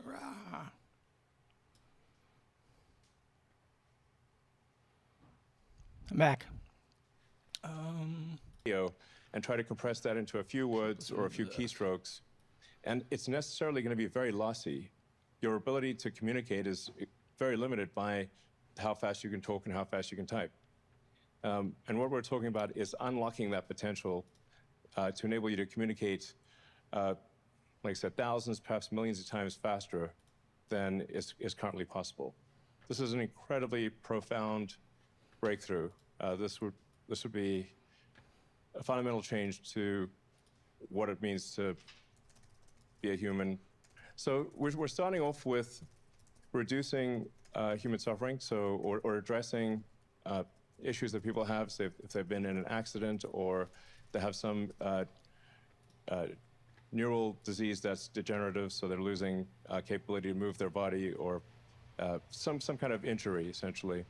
Hurrah. I'm back. And try to compress that into a few words or a few keystrokes. And it's necessarily going to be very lossy. Your ability to communicate is very limited by how fast you can talk and how fast you can type. And what we're talking about is unlocking that potential to enable you to communicate, like I said, thousands, perhaps millions of times faster than is currently possible. This is an incredibly profound breakthrough. This would be a fundamental change to what it means to be a human. So we're starting off with reducing human suffering, or addressing issues that people have, say if they've been in an accident or they have some neural disease that's degenerative, so they're losing capability to move their body, or some kind of injury, essentially.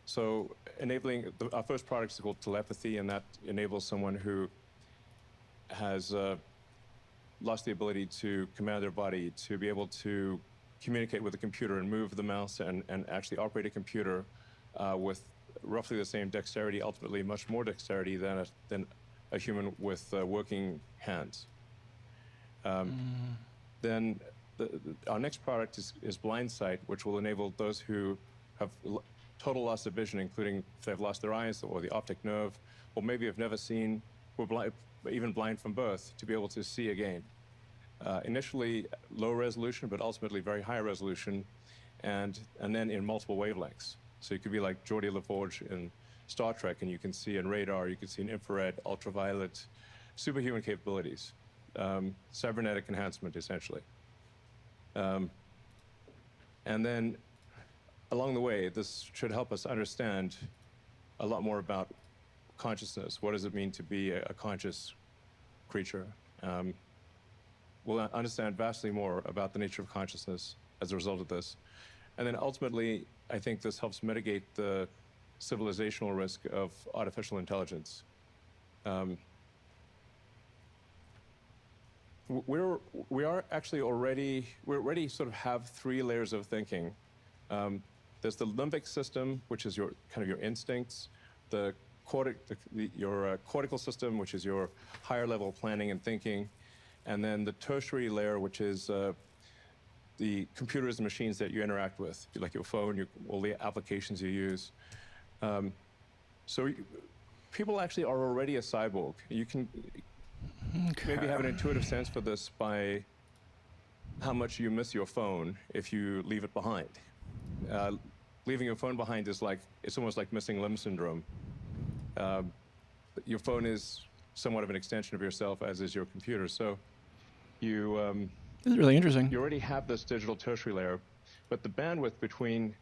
So enabling, our first product is called telepathy, and that enables someone who has lost the ability to command their body to be able to communicate with a computer and move the mouse and actually operate a computer with roughly the same dexterity, ultimately much more dexterity than a human with working hands. Then our next product is blind sight, which will enable those who have total loss of vision, including if they've lost their eyes or the optic nerve, or maybe have never seen, or even blind from birth, to be able to see again. Initially low resolution, but ultimately very high resolution, and then in multiple wavelengths. So you could be like Geordi LaForge in Star Trek, and you can see in radar, you can see in infrared, ultraviolet, superhuman capabilities, cybernetic enhancement, essentially. And then along the way, this should help us understand a lot more about consciousness. What does it mean to be a conscious creature? We'll understand vastly more about the nature of consciousness as a result of this. And then ultimately, I think this helps mitigate the civilizational risk of artificial intelligence. We already sort of have three layers of thinking. There's the limbic system, which is your instincts, your cortical system, which is your higher level planning and thinking, and then the tertiary layer, which is the computers and machines that you interact with, like your phone, all the applications you use. So people actually are already a cyborg. You can maybe have an intuitive sense for this by how much you miss your phone if you leave it behind. Leaving your phone behind is it's almost like missing limb syndrome. Your phone is somewhat of an extension of yourself, as is your computer. So this is really interesting. You already have this digital tertiary layer, but the bandwidth between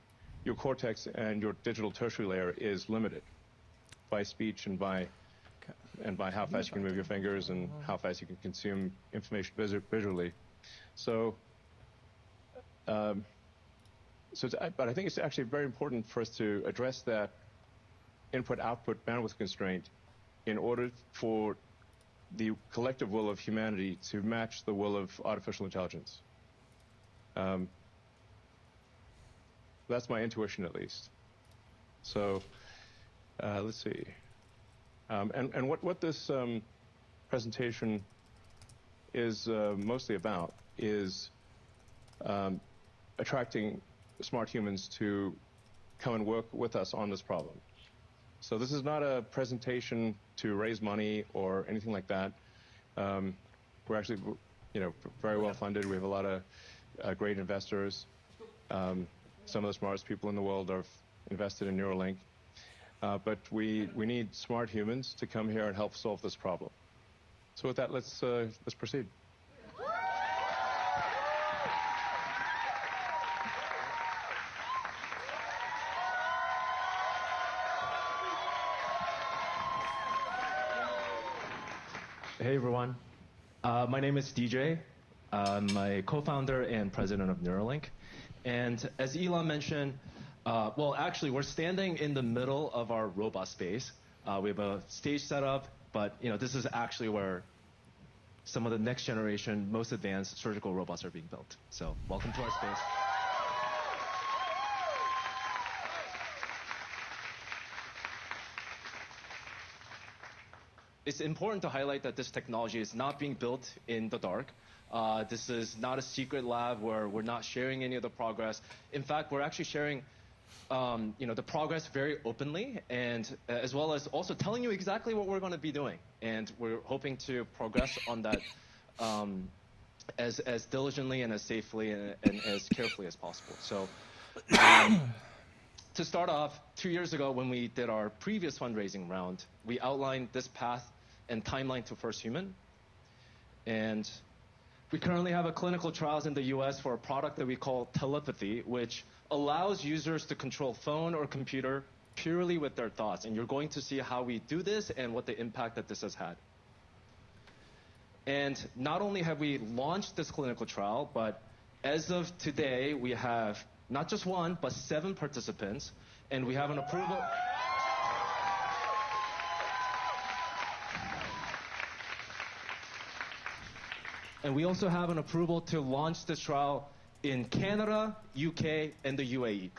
your cortex and your digital tertiary layer is limited by speech and by how fast you can move your fingers and how fast you can consume information visually. So, but I think it's actually very important for us to address that input-output bandwidth constraint in order for the collective will of humanity to match the will of artificial intelligence. That's my intuition, at least. So let's see. And what this presentation is mostly about is attracting smart humans to come and work with us on this problem. So this is not a presentation to raise money or anything like that. We're actually, very well funded. We have a lot of great investors. Some of the smartest people in the world are invested in Neuralink. But we need smart humans to come here and help solve this problem. So with that, let's proceed. Hey everyone, my name is DJ. I'm a co-founder and president of Neuralink. And as Elon mentioned, well, actually, we're standing in the middle of our robot space. We have a stage set up, but this is actually where some of the next generation, most advanced surgical robots are being built. So welcome to our space. It's important to highlight that this technology is not being built in the dark. This is not a secret lab where we're not sharing any of the progress. In fact, we're actually sharing the progress very openly, and as well as also telling you exactly what we're going to be doing. And we're hoping to progress on that as diligently and as safely and as carefully as possible. So to start off, 2 years ago when we did our previous fundraising round, we outlined this path and timeline to first human. And we currently have a clinical trials in the US for a product that we call telepathy, which allows users to control phone or computer purely with their thoughts. And you're going to see how we do this and what the impact that this has had. And not only have we launched this clinical trial, but as of today, we have not just 1, but 7 participants, and we have an approval. And we also have an approval to launch this trial in Canada, UK, and the UAE.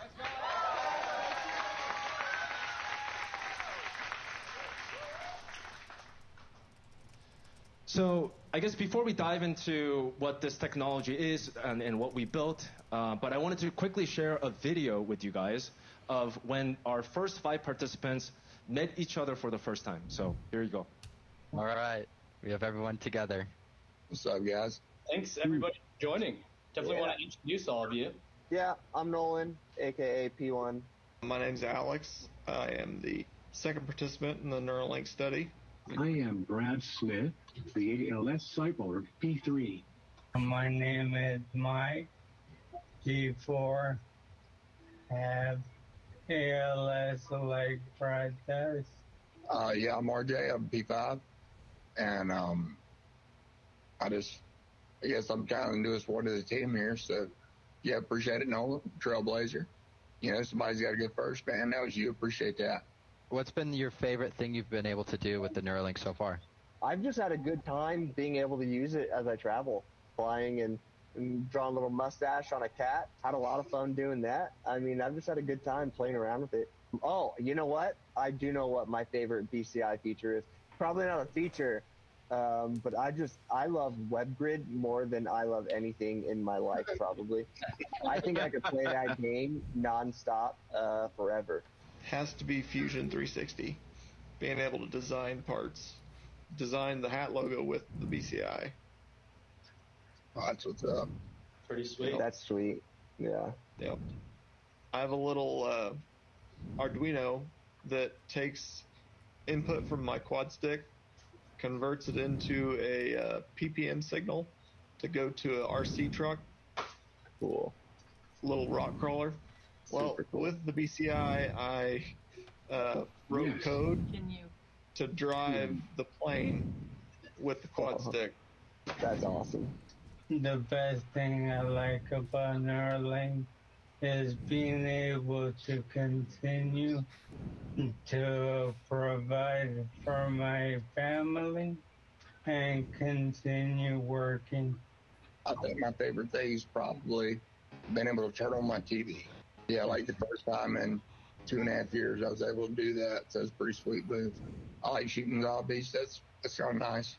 So I guess before we dive into what this technology is and what we built, but I wanted to quickly share a video with you guys of when our first 5 participants met each other for the first time. So here you go. All right, we have everyone together. What's up, guys? Thanks, everybody, for joining. Definitely want to introduce all of you. Yeah, I'm Nolan, aka P1. My name's Alex. I am the second participant in the Neuralink study. I am Brad Smith, the ALS cyborg P3. My name is Mike, G4, have ALS like Brad does. Yeah, I'm RJ. I'm P5. And I guess I'm kind of the newest one to the team here. So, yeah, appreciate it, Nolan. Trailblazer. Somebody's got to go first, man. That was you. Appreciate that. What's been your favorite thing you've been able to do with the Neuralink so far? I've just had a good time being able to use it as I travel, flying and drawing a little mustache on a cat. Had a lot of fun doing that. I mean, I've just had a good time playing around with it. Oh, you know what? I do know what my favorite BCI feature is. Probably not a feature, but I love WebGrid more than I love anything in my life, probably. I think I could play that game nonstop forever. Has to be Fusion 360. Being able to design parts. Design the hat logo with the BCI. Oh, that's what's up. Pretty sweet. That's sweet. Yeah. Yep. I have a little Arduino that takes input from my quad stick, converts it into a PPM signal to go to a RC truck. Cool. Little rock crawler. Well, Super cool. with the BCI, I wrote code to drive the plane with the quad stick. That's awesome. The best thing I like about Neuralink is being able to continue to provide for my family and continue working. I think my favorite thing is probably being able to turn on my TV. Yeah, like the first time in 2.5 years I was able to do that, so it's a pretty sweet move. I like shooting zombies. That's kind of nice.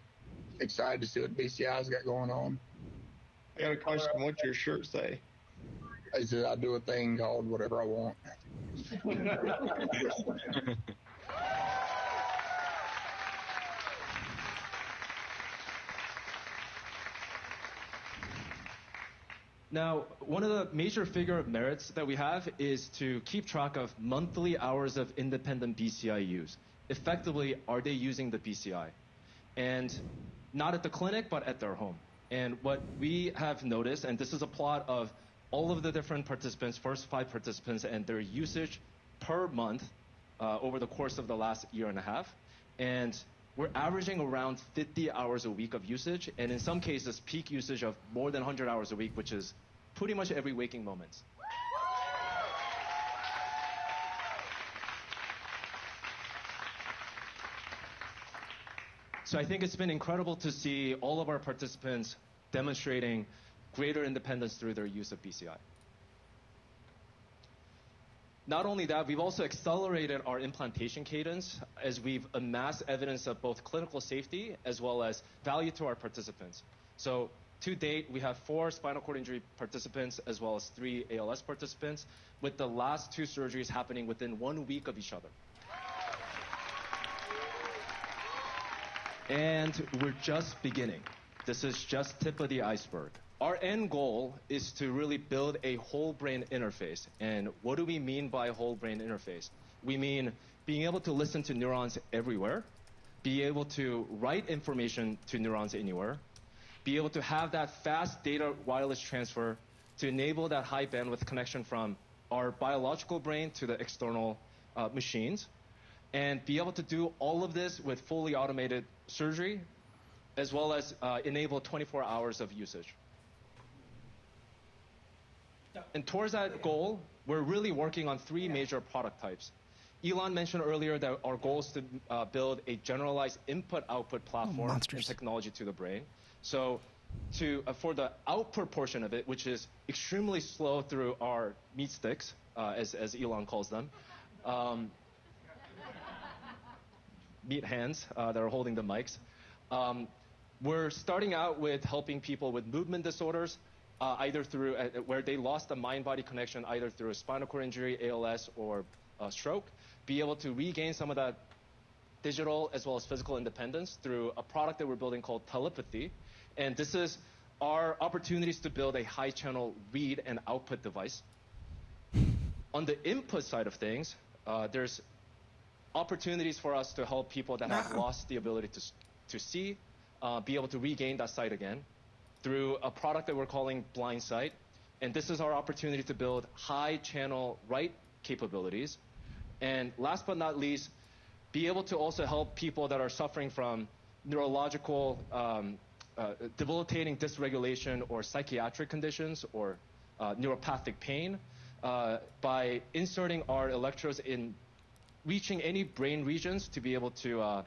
Excited to see what BCI's got going on. I got a question. What's your shirt say? It says I do a thing called whatever I want. Now, one of the major figure of merits that we have is to keep track of monthly hours of independent BCI use. Effectively, are they using the BCI? And not at the clinic, but at their home. And what we have noticed, and this is a plot of all of the different participants, first 5 participants, and their usage per month over the course of the last 1.5 years. And we're averaging around 50 hours a week of usage, and in some cases, peak usage of more than 100 hours a week, which is pretty much every waking moment. So I think it's been incredible to see all of our participants demonstrating greater independence through their use of BCI. Not only that, we've also accelerated our implantation cadence as we've amassed evidence of both clinical safety as well as value to our participants. So to date, we have 4 spinal cord injury participants as well as 3 ALS participants, with the last 2 surgeries happening within 1 week of each other. And we're just beginning. This is just tip of the iceberg. Our end goal is to really build a whole brain interface. And what do we mean by whole brain interface? We mean being able to listen to neurons everywhere, be able to write information to neurons anywhere, be able to have that fast data wireless transfer to enable that high bandwidth connection from our biological brain to the external machines, and be able to do all of this with fully automated surgery, as well as enable 24 hours of usage. And towards that goal, we're really working on 3 major product types. Elon mentioned earlier that our goal is to build a generalized input-output platform and technology to the brain. So for the output portion of it, which is extremely slow through our meat sticks, as Elon calls them, meat hands that are holding the mics, we're starting out with helping people with movement disorders, either through where they lost the mind-body connection, either through a spinal cord injury, ALS, or stroke, be able to regain some of that digital as well as physical independence through a product that we're building called telepathy. And this is our opportunities to build a high-channel read and output device. On the input side of things, there's opportunities for us to help people that have lost the ability to see, be able to regain that sight again through a product that we're calling Blind Sight. And this is our opportunity to build high-channel write capabilities. And last but not least, be able to also help people that are suffering from neurological debilitating dysregulation or psychiatric conditions or neuropathic pain by inserting our electrodes in reaching any brain regions to be able to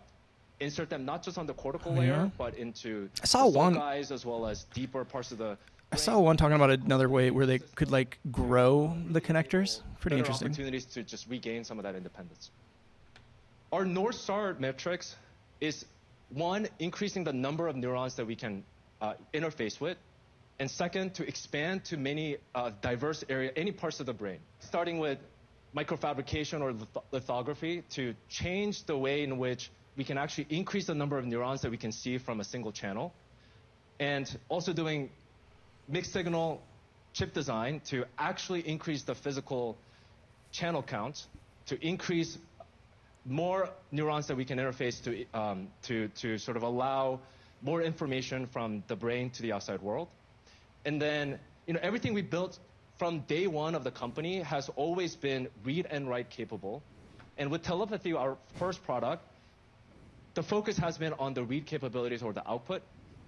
insert them not just on the cortical layer, but into the sulci as well as deeper parts of the brain. I saw one talking about another way where they could like grow the connectors. Pretty interesting. Opportunities to just regain some of that independence. Our North Star metrics is 1, increasing the number of neurons that we can interface with, and 2nd, to expand to many diverse areas, any parts of the brain, starting with microfabrication or lithography to change the way in which we can actually increase the number of neurons that we can see from a single channel, and also doing mixed signal chip design to actually increase the physical channel count, to increase more neurons that we can interface to sort of allow more information from the brain to the outside world. And then, everything we built from day one of the company has always been read and write capable. And with telepathy, our first product, the focus has been on the read capabilities or the output.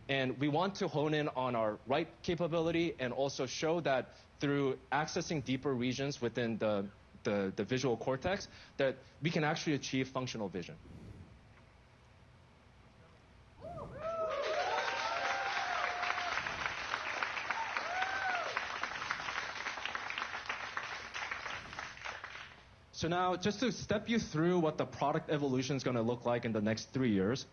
And we want to hone in on our write capability and also show that through accessing deeper regions within the visual cortex, that we can actually achieve functional vision. So now, just to step you through what the product evolution is going to look like in the next 3 years,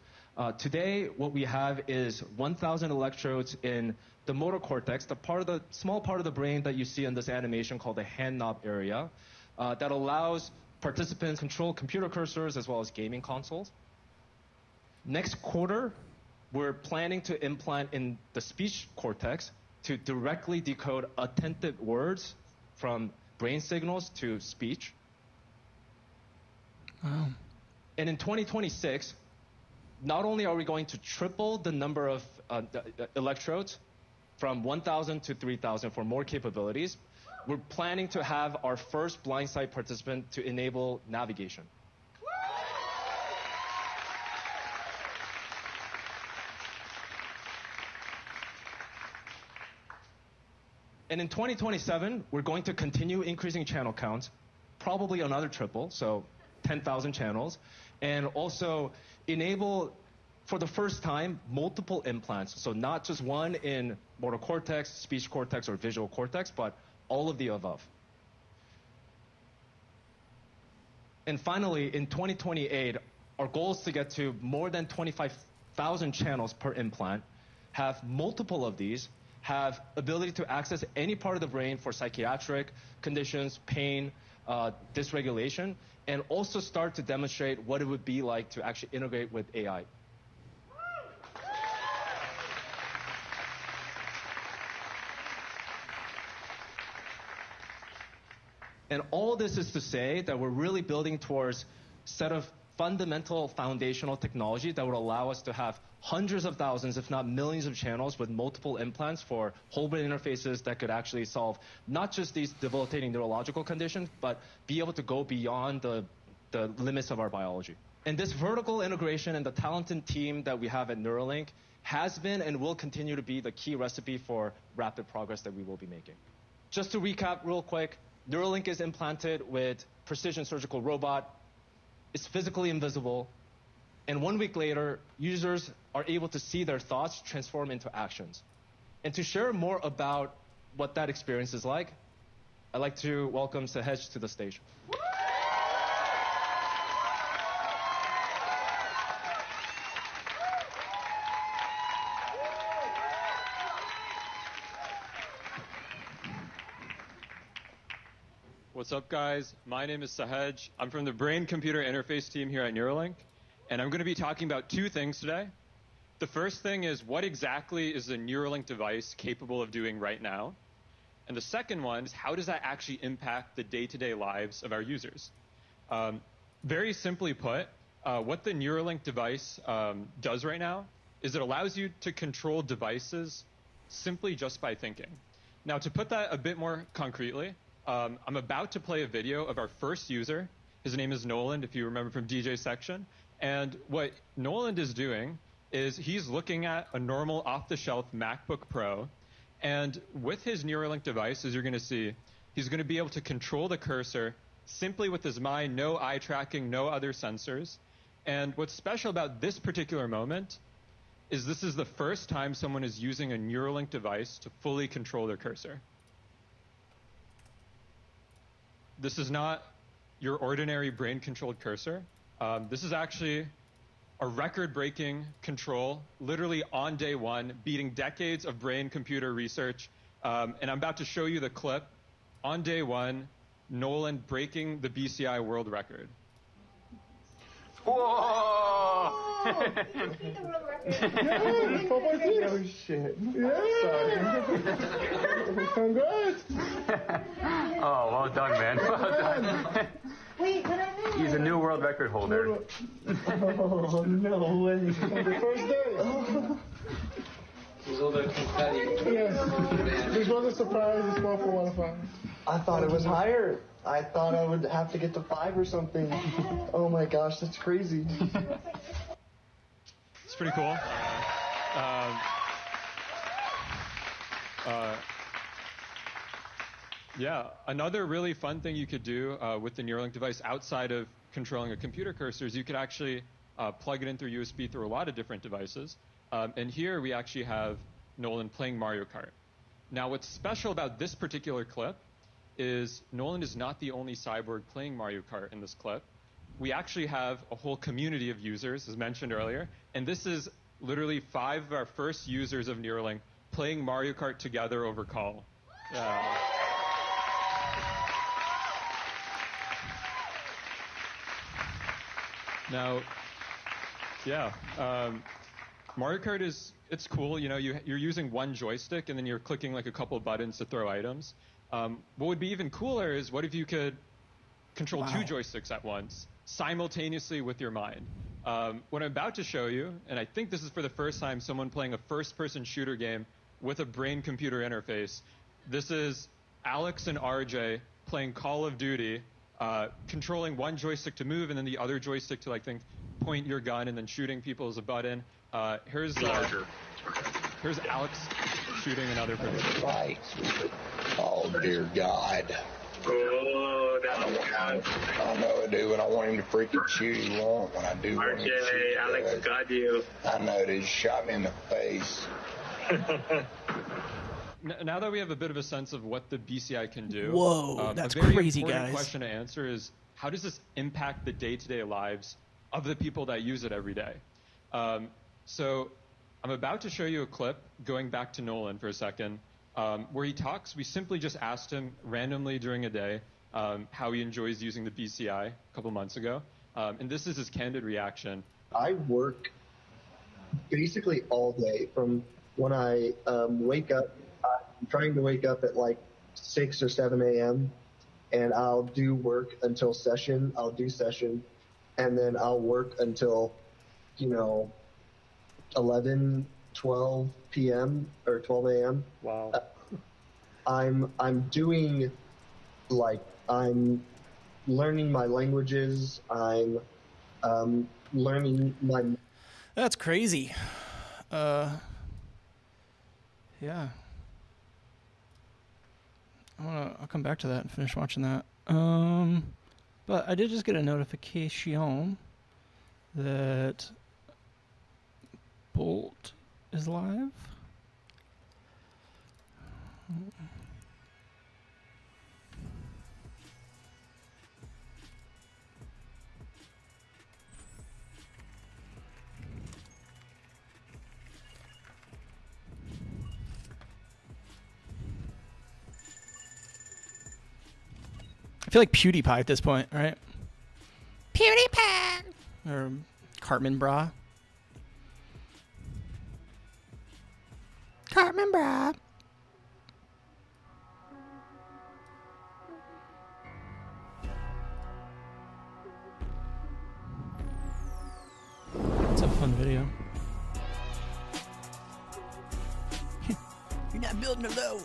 today what we have is 1,000 electrodes in the motor cortex, the small part of the brain that you see in this animation called the hand knob area, that allows participants control computer cursors as well as gaming consoles. Next quarter, we're planning to implant in the speech cortex to directly decode attentive words from brain signals to speech. Wow. And in 2026, not only are we going to triple the number of electrodes from 1,000 to 3,000 for more capabilities, we're planning to have our first blind sight participant to enable navigation. And in 2027, we're going to continue increasing channel counts, probably another triple, so 10,000 channels, and also enable for the first time, multiple implants. So not just one in motor cortex, speech cortex, or visual cortex, but all of the above. And finally, in 2028, our goal is to get to more than 25,000 channels per implant, have multiple of these, have ability to access any part of the brain for psychiatric conditions, pain, dysregulation, and also start to demonstrate what it would be like to actually integrate with AI. And all this is to say that we're really building towards a set of fundamental foundational technology that would allow us to have hundreds of thousands, if not millions of channels with multiple implants for whole brain interfaces that could actually solve not just these debilitating neurological conditions, but be able to go beyond the limits of our biology. And this vertical integration and the talented team that we have at Neuralink has been and will continue to be the key recipe for rapid progress that we will be making. Just to recap real quick, Neuralink is implanted with precision surgical robot. It's physically invisible. And 1 week later, users are able to see their thoughts transform into actions. And to share more about what that experience is like, I'd like to welcome Sahej to the stage. What's up, guys? My name is Sahej. I'm from the Brain-Computer Interface team here at Neuralink, and I'm going to be talking about two things today. The first thing is, what exactly is a Neuralink device capable of doing right now? And the second one is, how does that actually impact the day-to-day lives of our users? Very simply put, what the Neuralink device does right now is it allows you to control devices simply just by thinking. Now, to put that a bit more concretely, I'm about to play a video of our first user. His name is Noland, if you remember from DJ section. And what Noland is doing is he's looking at a normal off-the-shelf MacBook Pro. And with his Neuralink device, as you're going to see, he's going to be able to control the cursor simply with his mind, no eye tracking, no other sensors. And what's special about this particular moment is this is the first time someone is using a Neuralink device to fully control their cursor. This is not your ordinary brain-controlled cursor. This is actually a record-breaking control, literally on day one, beating decades of brain-computer research. And I'm about to show you the clip. On day one, Nolan breaking the BCI world record. Whoa! Oh shit. Yeah. Congrats. Oh, well done, man. Well done. Wait, what I meant? He's a new world record holder. Oh, no way. On the first day. There's all the confetti. Yes. This was a surprise. It's 4 for 1 5. I thought it was higher. I thought I would have to get to 5 or something. Oh my gosh, that's crazy. It's pretty cool. Yeah, another really fun thing you could do with the Neuralink device outside of controlling a computer cursor is you could actually plug it in through USB through a lot of different devices. And here we actually have Nolan playing Mario Kart. Now, what's special about this particular clip is Nolan is not the only cyborg playing Mario Kart in this clip. We actually have a whole community of users, as mentioned earlier, and this is literally 5 of our first users of Neuralink playing Mario Kart together over call. Now, yeah, Mario Kart it's cool. You know, you're using one joystick and then you're clicking like a couple buttons to throw items. What would be even cooler is what if you could control 2 joysticks at once, simultaneously with your mind. What I'm about to show you, and I think this is for the first time someone playing a first-person shooter game with a brain-computer interface. This is Alex and RJ playing Call of Duty, controlling one joystick to move and then the other joystick to, like, point your gun and then shooting people as a button. Here's Alex shooting another person. Right. Oh, dear God. Oh, that's I know I do, and I want him to freaking shoot him won't when I do want him to shoot. RJ, Alex got you. I know, dude. Shot me in the face. Now that we have a bit of a sense of what the BCI can do, Whoa, that's a very crazy, important guys. question to answer is, how does this impact the day-to-day lives of the people that use it every day? So I'm about to show you a clip, going back to Nolan for a second, where he talks. We simply just asked him randomly during a day how he enjoys using the BCI a couple months ago. And this is his candid reaction. I work basically all day from when I wake up. I'm trying to wake up at like 6 or 7 a.m. and I'll do work until session. I'll do session, and then I'll work until, 11, 12 p.m. or 12 a.m. Wow. I'm doing, I'm learning my languages. I'm learning my. That's crazy. Yeah. I'll come back to that and finish watching that. But I did just get a notification that Bolt is live. I feel like PewDiePie at this point, right? PewDiePie! Or Cartman Bra. Cartman Bra. It's a fun video. You're not building alone.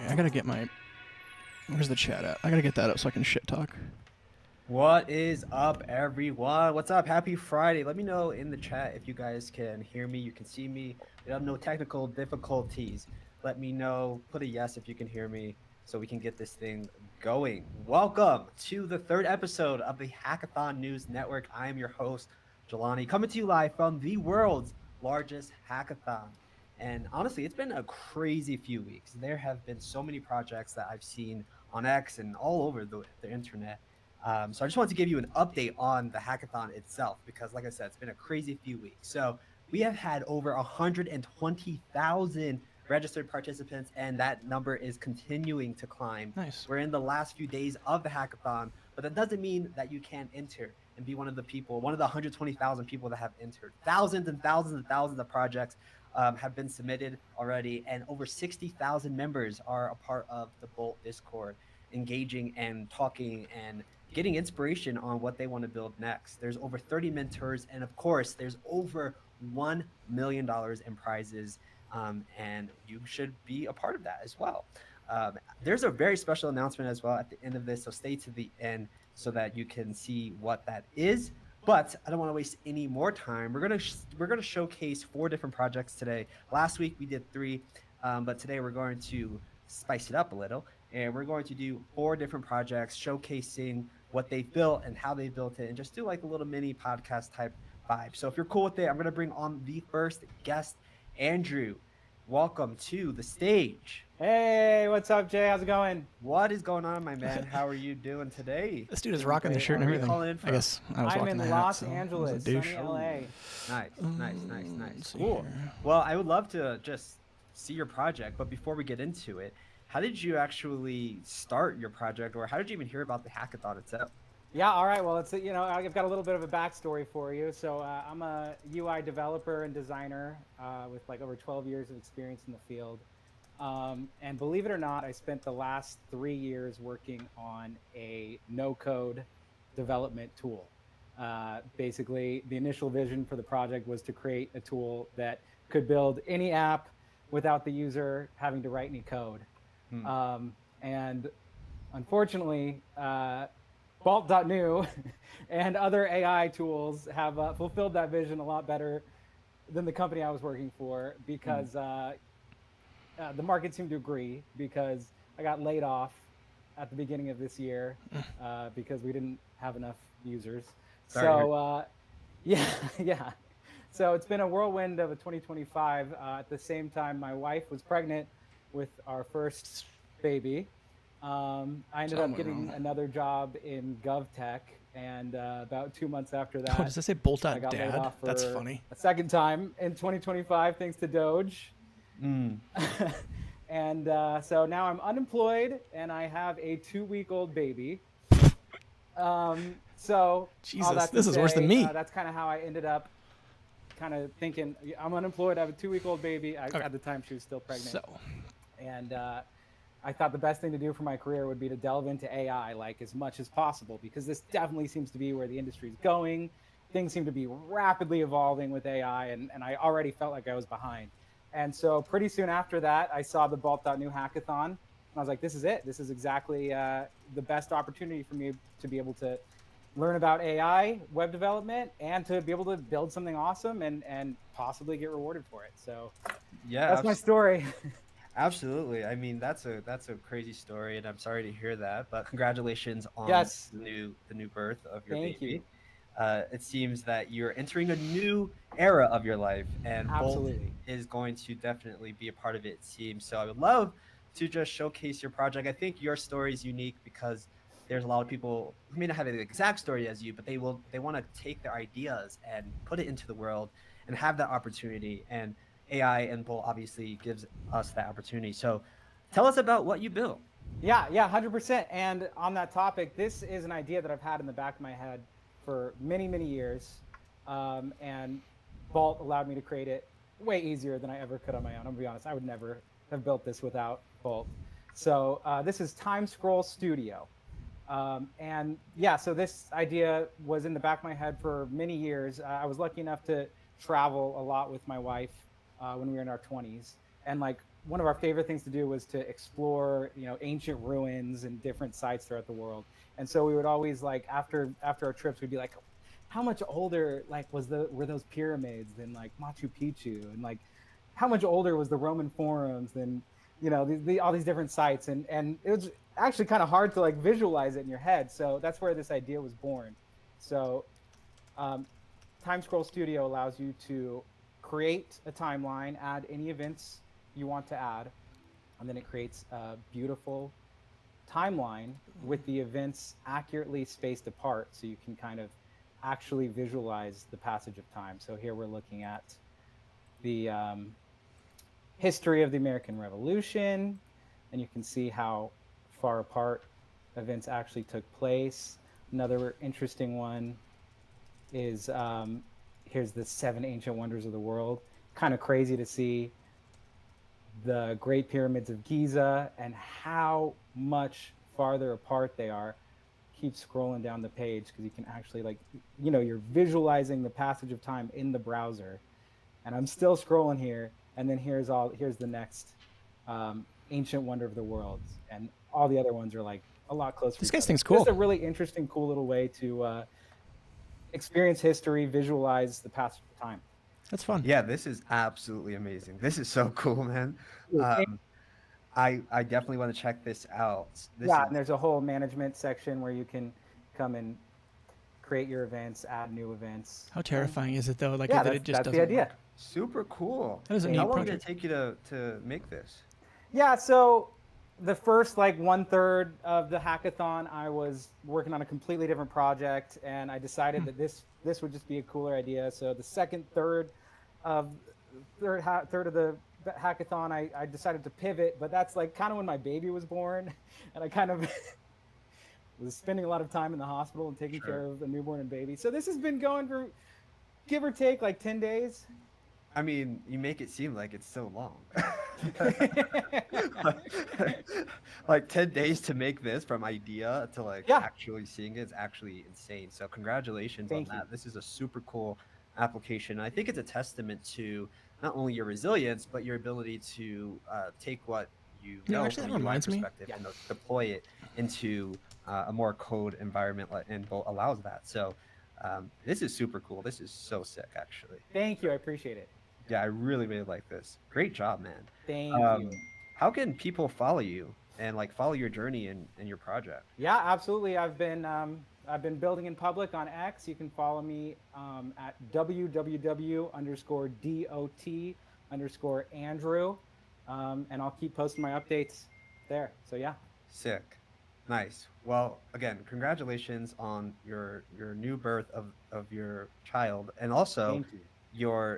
I gotta get my... Where's the chat at? I gotta get that up so I can shit talk. What is up, everyone? What's up? Happy Friday. Let me know in the chat if you guys can hear me, you can see me. We have no technical difficulties. Let me know. Put a yes if you can hear me so we can get this thing going. Welcome to the third episode of the Hackathon News Network. I am your host, Jelani, coming to you live from the world's largest hackathon. And honestly, it's been a crazy few weeks. There have been so many projects that I've seen on X and all over the internet. So I just wanted to give you an update on the hackathon itself, because like I said, it's been a crazy few weeks. So we have had over 120,000 registered participants, and that number is continuing to climb. Nice. We're in the last few days of the hackathon, but that doesn't mean that you can't enter and be one of the people, one of the 120,000 people that have entered. Thousands and thousands and thousands of projects have been submitted already, and over 60,000 members are a part of the Bolt Discord, engaging and talking and getting inspiration on what they want to build next. There's over 30 mentors, and of course, there's over $1 million in prizes, and you should be a part of that as well. There's a very special announcement as well at the end of this, so stay to the end so that you can see what that is. But I don't want to waste any more time. We're gonna showcase 4 different projects today. Last week we did 3, but today we're going to spice it up a little, and we're going to do 4 different projects showcasing what they built and how they built it, and just do like a little mini podcast type vibe. So if you're cool with it, I'm gonna bring on the first guest, Andrew. Welcome to the stage. Hey, what's up, Jay? How's it going? What is going on, my man? How are you doing today? This dude is rocking the shirt and everything. I guess I was I'm rocking in the hat, Los so I was a Angeles, douche. sunny LA. Nice. Cool. Well, I would love to just see your project, but before we get into it, how did you actually start your project, or how did you even hear about the hackathon itself? Yeah, all right. Well, it's I've got a little bit of a backstory for you. So I'm a UI developer and designer with like over 12 years of experience in the field. And believe it or not, I spent the last 3 years working on a no-code development tool. Basically, the initial vision for the project was to create a tool that could build any app without the user having to write any code. And unfortunately, Bolt.new and other AI tools have fulfilled that vision a lot better than the company I was working for, because the market seemed to agree because I got laid off at the beginning of this year because we didn't have enough users. Sorry. So yeah, yeah. So it's been a whirlwind of a 2025. At the same time, my wife was pregnant with our first baby. I ended Something up went getting wrong. another job in GovTech, and about 2 months after that, Oh, does that say Bolt I got laid Dad? off for That's funny. a second time in 2025 thanks to Doge. Mm. And so now I'm unemployed, and I have a 2-week-old baby. So all Jesus, that to this is worse than say, me. that's kind of how I ended up kind of thinking, I'm unemployed, I have a 2-week-old baby. At the time she was still pregnant. So, And I thought the best thing to do for my career would be to delve into AI like as much as possible, because this definitely seems to be where the industry is going. Things seem to be rapidly evolving with AI, and I already felt like I was behind. And so pretty soon after that, I saw the Bolt.new Hackathon, and I was like, this is it. This is exactly the best opportunity for me to be able to learn about AI, web development, and to be able to build something awesome and possibly get rewarded for it. So Yeah, that's my story. Absolutely. I mean, that's a crazy story, and I'm sorry to hear that. But congratulations on Yes. the new birth of your Thank baby. you. It seems that you're entering a new era of your life, and Bolt Absolutely. is going to definitely be a part of it. It seems so. I would love to just showcase your project. I think your story is unique because there's a lot of people who may not have the exact story as you, but they want to take their ideas and put it into the world and have that opportunity. And AI and Bolt obviously gives us that opportunity. So tell us about what you built. Yeah, 100%. And on that topic, this is an idea that I've had in the back of my head for many, many years. And Bolt allowed me to create it way easier than I ever could on my own. I'm gonna be honest, I would never have built this without Bolt. So this is Time Scroll Studio. And yeah, so this idea was in the back of my head for many years. I was lucky enough to travel a lot with my wife when we were in our 20s. And like one of our favorite things to do was to explore, ancient ruins and different sites throughout the world. And so we would always like after our trips, we'd be like, how much older like were those pyramids than like Machu Picchu, and like how much older was the Roman Forums than all these different sites, and it was actually kind of hard to like visualize it in your head. So that's where this idea was born. So Time Scroll Studio allows you to create a timeline, add any events you want to add, and then it creates a beautiful timeline with the events accurately spaced apart, so you can kind of actually visualize the passage of time. So here we're looking at the history of the American Revolution, and you can see how far apart events actually took place. Another interesting one is here's the 7 ancient wonders of the world. Kind of crazy to see the Great Pyramids of Giza and how much farther apart they are. Keep scrolling down the page because you can actually you're visualizing the passage of time in the browser. And I'm still scrolling here, and then here's the next ancient wonder of the world, and all the other ones are like a lot closer. This guy's thing's cool. Just a really interesting, cool little way to experience history, visualize the passage of time. That's fun. Yeah, this is absolutely amazing. This is so cool, man. I definitely want to check this out. And there's a whole management section where you can come and create your events, add new events. How terrifying is it though? Like yeah, that it just that's doesn't the idea. work. Super cool. That is a neat How long project. did it take you to make this? Yeah, so the first 1/3 of the hackathon, I was working on a completely different project, and I decided that this would just be a cooler idea. So the second third of the hackathon, I decided to pivot, but that's kind of when my baby was born, and I kind of was spending a lot of time in the hospital and taking care of a newborn and baby. So this has been going for give or take 10 days. I mean, you make it seem like it's so long. 10 days to make this from idea to actually seeing it is actually insane. So congratulations on that. This is a super cool application. I think it's a testament to not only your resilience, but your ability to take what you know actually, from that a UI reminds me. perspective and deploy it into a more code environment, and Bolt allows that. So this is super cool. This is so sick, actually. Thank you. I appreciate it. Yeah, I really, really like this. Great job, man. Thank you. how can people follow you and like follow your journey and your project? Yeah, absolutely. I've been building in public on X. You can follow me at www_dot_Andrew, and I'll keep posting my updates there. So yeah. Sick. Nice. Well, again, congratulations on your new birth of your child, and also Thank you.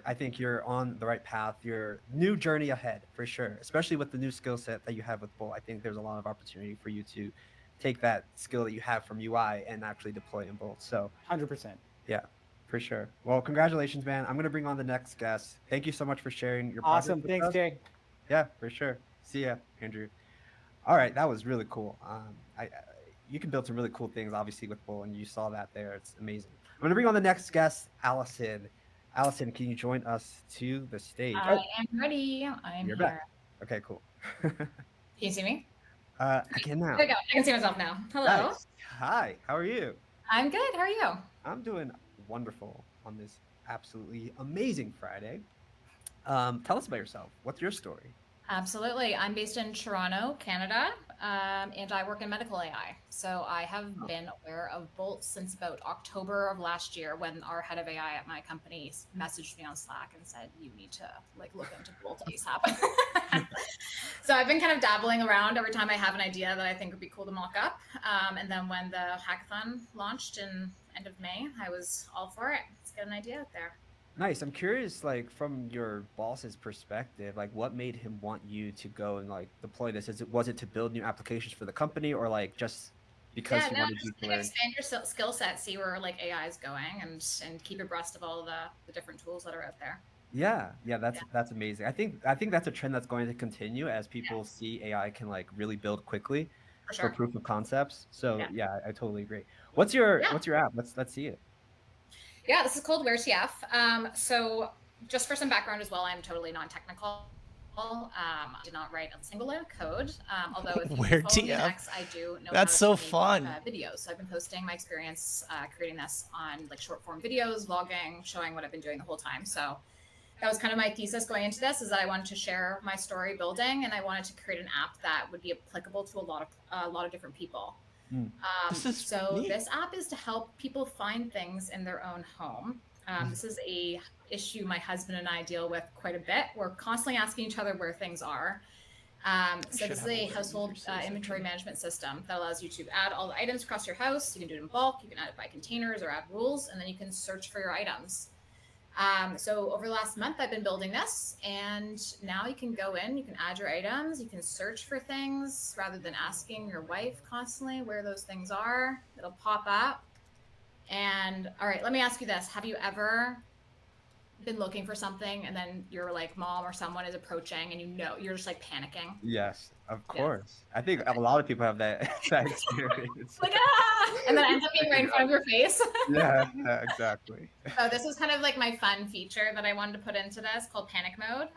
I think you're on the right path. Your new journey ahead for sure, especially with the new skill set that you have with Bolt. I think there's a lot of opportunity for you to take that skill that you have from UI and actually deploy in Bolt. So 100%. yeah, for sure. Well, congratulations, man. I'm gonna bring on the next guest. Thank you so much for sharing your project Awesome. with Thanks, us. Jay. Yeah, for sure. See ya, Andrew. All right, that was really cool. You can build some really cool things, obviously, with Bolt, and you saw that there. It's amazing. I'm going to bring on the next guest, Allison. Allison, can you join us to the stage? I am ready. I am You're here. back. Okay, cool. Can you see me? I can now. There we go. I can see myself now. Hello. Nice. Hi, how are you? I'm good. How are you? I'm doing wonderful on this absolutely amazing Friday. Tell us about yourself. What's your story? Absolutely. I'm based in Toronto, Canada, and I work in medical AI. So I have been aware of Bolt since about October of last year, when our head of AI at my company messaged me on Slack and said, you need to look into Bolt ASAP. So I've been kind of dabbling around every time I have an idea that I think would be cool to mock up. And then when the hackathon launched in end of May, I was all for it. Let's get an idea out there. Nice. I'm curious, from your boss's perspective, what made him want you to go and deploy this? Was it to build new applications for the company, or just because he wanted you to learn? Expand your skill set, see where AI is going, and keep abreast of all the different tools that are out there. Yeah, that's amazing. I think that's a trend that's going to continue as people see AI can really build quickly for proof of concepts. So yeah, I totally agree. What's your app? Let's see it. Yeah, this is called WhereTF. So just for some background as well, I'm totally non-technical. I did not write a single line of code, although if you follow me on X, I do know That's how to so make, fun. Videos. So I've been posting my experience creating this on short form videos, vlogging, showing what I've been doing the whole time. So that was kind of my thesis going into this, is that I wanted to share my story building, and I wanted to create an app that would be applicable to a lot of different people. This app is to help people find things in their own home. This is a issue my husband and I deal with quite a bit. We're constantly asking each other where things are. So this is a household inventory management system that allows you to add all the items across your house. You can do it in bulk, you can add it by containers or add rules, and then you can search for your items. So over the last month, I've been building this, and now you can go in, you can add your items, you can search for things rather than asking your wife constantly where those things are. It'll pop up. And all right, let me ask you this. Have you ever been looking for something and then your mom or someone is approaching and you're just panicking? Yes, of course. I think a lot of people have that experience. And then it ends up being right in front of your face. Yeah, exactly. So this is kind of my fun feature that I wanted to put into this, called panic mode.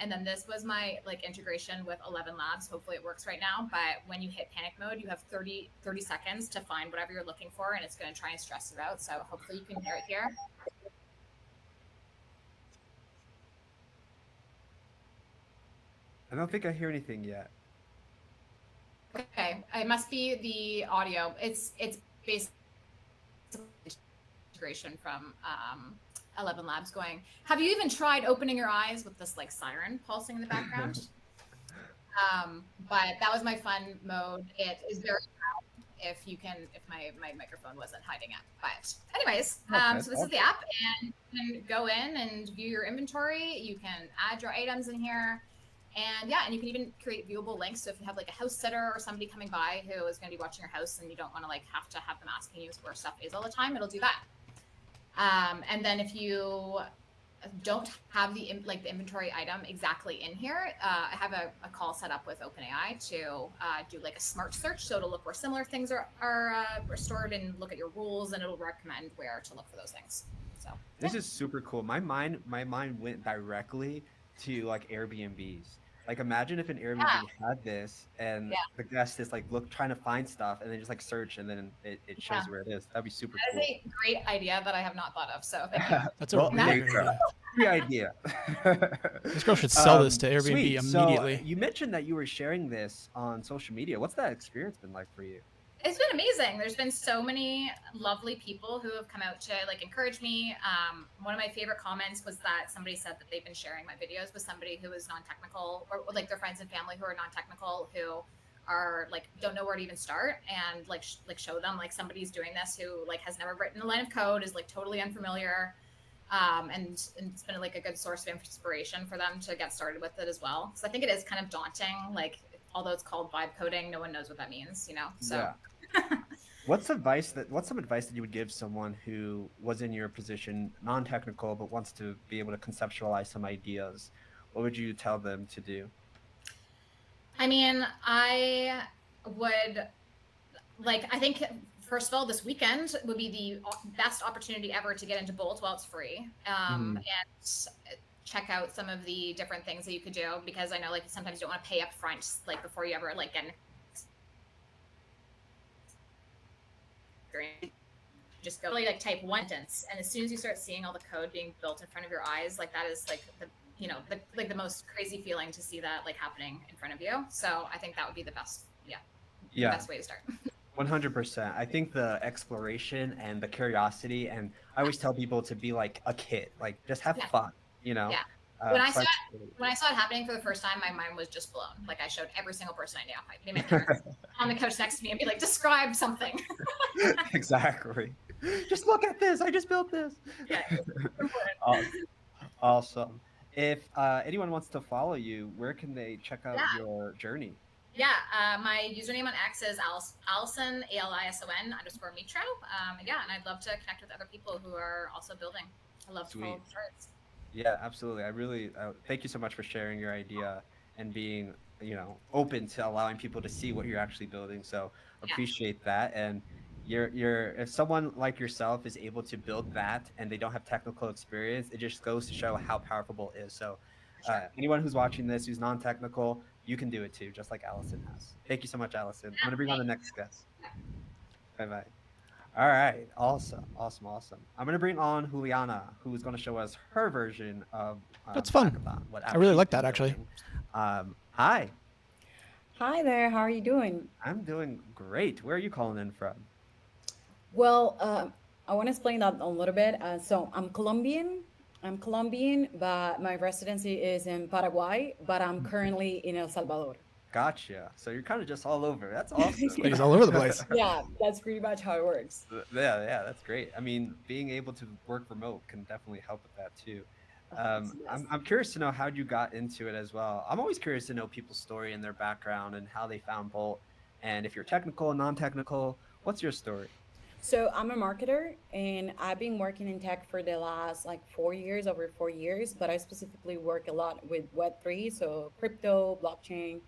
And then this was my integration with 11 Labs. Hopefully it works right now. But when you hit panic mode, you have 30 seconds to find whatever you're looking for, and it's going to try and stress it out. So hopefully you can hear it here. I don't think I hear anything yet. Okay, it must be the audio. It's basically integration from 11 Labs going. Have you even tried opening your eyes with this siren pulsing in the background? But that was my fun mode. It is very loud if my microphone wasn't hiding it. But anyways, so this is the app, and you can go in and view your inventory. You can add your items in here. And and you can even create viewable links. So if you have a house sitter or somebody coming by who is going to be watching your house and you don't want to have them asking you where stuff is all the time, it'll do that. And then if you don't have the inventory item exactly in here, I have a call set up with OpenAI to do a smart search. So it'll look where similar things are stored and look at your rules, and it'll recommend where to look for those things. So this is super cool. My mind went directly to Airbnbs. Imagine if an Airbnb had this, and the guest is trying to find stuff, and then just search, and then it shows where it is. That'd be super cool. That is a great idea that I have not thought of. So thank you. That's a really great idea. Free idea. This girl should sell this to Airbnb Sweet. immediately. So you mentioned that you were sharing this on social media. What's that experience been like for you? It's been amazing. There's been so many lovely people who have come out to like encourage me. One of my favorite comments was that somebody said that they've been sharing my videos with somebody who is non-technical, or like their friends and family who are non-technical, who are like don't know where to even start, and like show them like somebody's doing this who like has never written a line of code, is like totally unfamiliar, and it's been like a good source of inspiration for them to get started with it as well. So I think it is kind of daunting, like although it's called vibe coding, no one knows what that means, you know. So yeah. What's some advice that you would give someone who was in your position, non-technical, but wants to be able to conceptualize some ideas? What would you tell them to do? I mean, I would I think first of all, this weekend would be the best opportunity ever to get into Bolt while it's free, and check out some of the different things that you could do, because I know like sometimes you don't want to pay up front like before you ever like get an experience. Just go like type one sentence, and as soon as you start seeing all the code being built in front of your eyes, like that is like the most crazy feeling to see that like happening in front of you. So I think that would be the best the best way to start. 100%. I think the exploration and the curiosity, and I always tell people to be like a kid, like just have fun, you know. Yeah. When I saw it happening for the first time, my mind was just blown. Like I showed every single person I knew. I made my parents on the couch next to me and be like, describe something. Exactly. Just look at this. I just built this. Yeah. Awesome. If anyone wants to follow you, where can they check out your journey? Yeah, my username on X is Alison, ALISON _Mitro. And I'd love to connect with other people who are also building. I love to follow starts. Yeah, absolutely. I really thank you so much for sharing your idea and being, open to allowing people to see what you're actually building. So appreciate that. And if someone like yourself is able to build that and they don't have technical experience, it just goes to show how powerful Bolt is. So anyone who's watching this who's non-technical, you can do it too, just like Allison has. Thank you so much, Allison. I'm gonna bring on the next guest. Bye-bye. All right, awesome. I'm gonna bring on Juliana, who's gonna show us her version of That's fun. Hackathon, I really like that actually. Hi. Hi there, how are you doing? I'm doing great. Where are you calling in from? Well, I want to explain that a little bit. So I'm Colombian, but my residency is in Paraguay, but I'm currently in El Salvador. Gotcha. So you're kind of just all over. That's awesome. He's all over the place. Yeah, that's pretty much how it works. Yeah, that's great. I mean, being able to work remote can definitely help with that too. I'm curious to know how you got into it as well. I'm always curious to know people's story and their background and how they found Bolt. And if you're technical, non-technical, what's your story? So I'm a marketer, and I've been working in tech for the last over 4 years, but I specifically work a lot with Web3, so crypto, blockchain,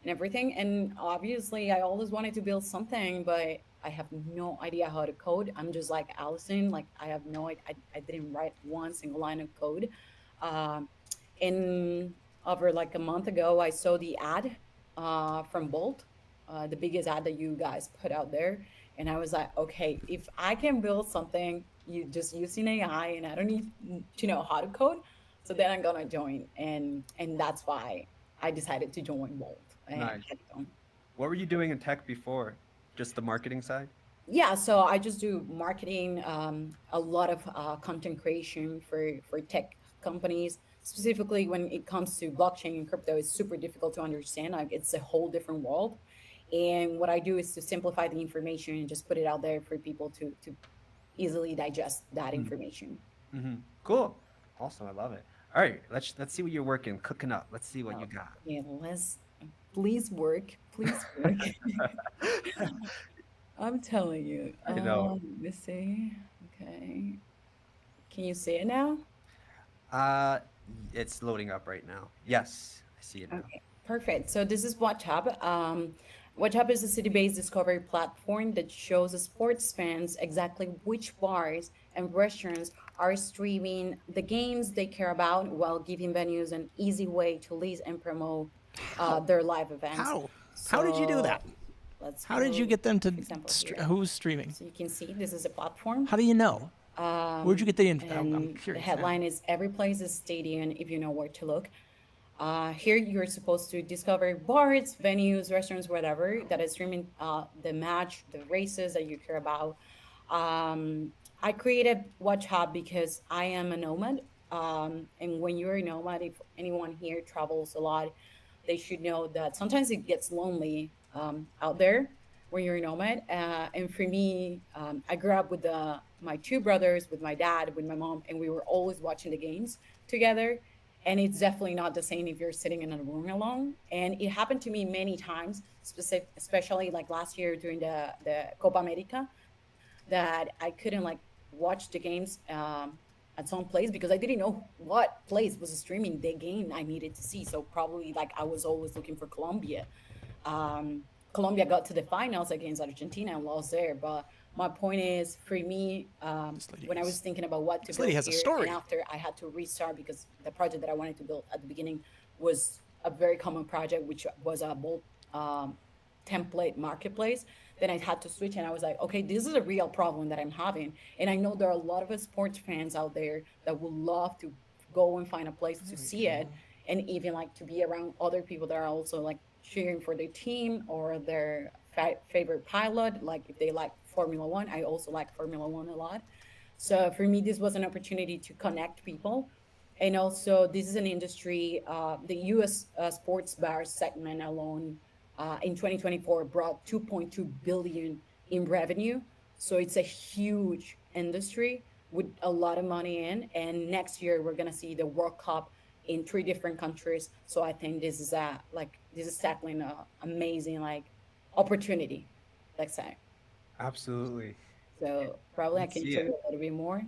and everything. And obviously I always wanted to build something, but I have no idea how to code. I'm just like Allison, like I have no idea. I didn't write one single line of code. And over like a month ago, I saw the ad from Bolt, the biggest ad that you guys put out there. And I was like, okay, if I can build something just using AI and I don't need to know how to code, so then I'm gonna join. And that's why I decided to join Bolt. Nice. What were you doing in tech before? Just the marketing side? Yeah, so I just do marketing, a lot of content creation for tech companies. Specifically when it comes to blockchain and crypto, it's super difficult to understand. Like it's a whole different world. And what I do is to simplify the information and just put it out there for people to easily digest that information. Mm-hmm. Cool. Awesome. I love it. All right, let's see what you're cooking up. Let's see what you got. Yeah, please work. I'm telling you. I know. Let me see. Okay. Can you see it now? It's loading up right now. Yes, I see it now. Okay, perfect. So this is WatchHub. WatchHub is a city-based discovery platform that shows sports fans exactly which bars and restaurants are streaming the games they care about while giving venues an easy way to lease and promote their live events. How did you do that? Let's How did you get them to who's streaming? So you can see this is a platform. How do you know? Where'd you get the info? I'm And the curious headline now. is "Every place is stadium if you know where to look." Here you're supposed to discover bars, venues, restaurants, whatever that is streaming the match, the races that you care about. I created Watch Hub because I am a nomad. And when you're a nomad, if anyone here travels a lot, they should know that sometimes it gets lonely out there when you're a nomad. And for me, I grew up with my two brothers, with my dad, with my mom, and we were always watching the games together. And it's definitely not the same if you're sitting in a room alone. And it happened to me many times, especially like last year during the Copa America, that I couldn't like watch the games at some place because I didn't know what place was streaming the game I needed to see. So probably like I was always looking for Colombia. Colombia got to the finals against Argentina and lost there. But my point is, for me, when I was thinking about what to This lady build has a here, story. and after I had to restart because the project that I wanted to build at the beginning was a very common project, which was a Bolt template marketplace, then I had to switch and I was like, okay, this is a real problem that I'm having. And I know there are a lot of sports fans out there that would love to go and find a place to see it and even like to be around other people that are also like cheering for their team or their favorite pilot. Like if they like Formula One, I also like Formula One a lot. So for me, this was an opportunity to connect people. And also, this is an industry, the US sports bar segment alone in 2024 brought 2.2 billion in revenue. So it's a huge industry with a lot of money in. And next year we're gonna see the World Cup in 3 different countries. So I think this is tackling an amazing like opportunity, let's say. Absolutely. So probably I Let's can see show it. you a little bit more.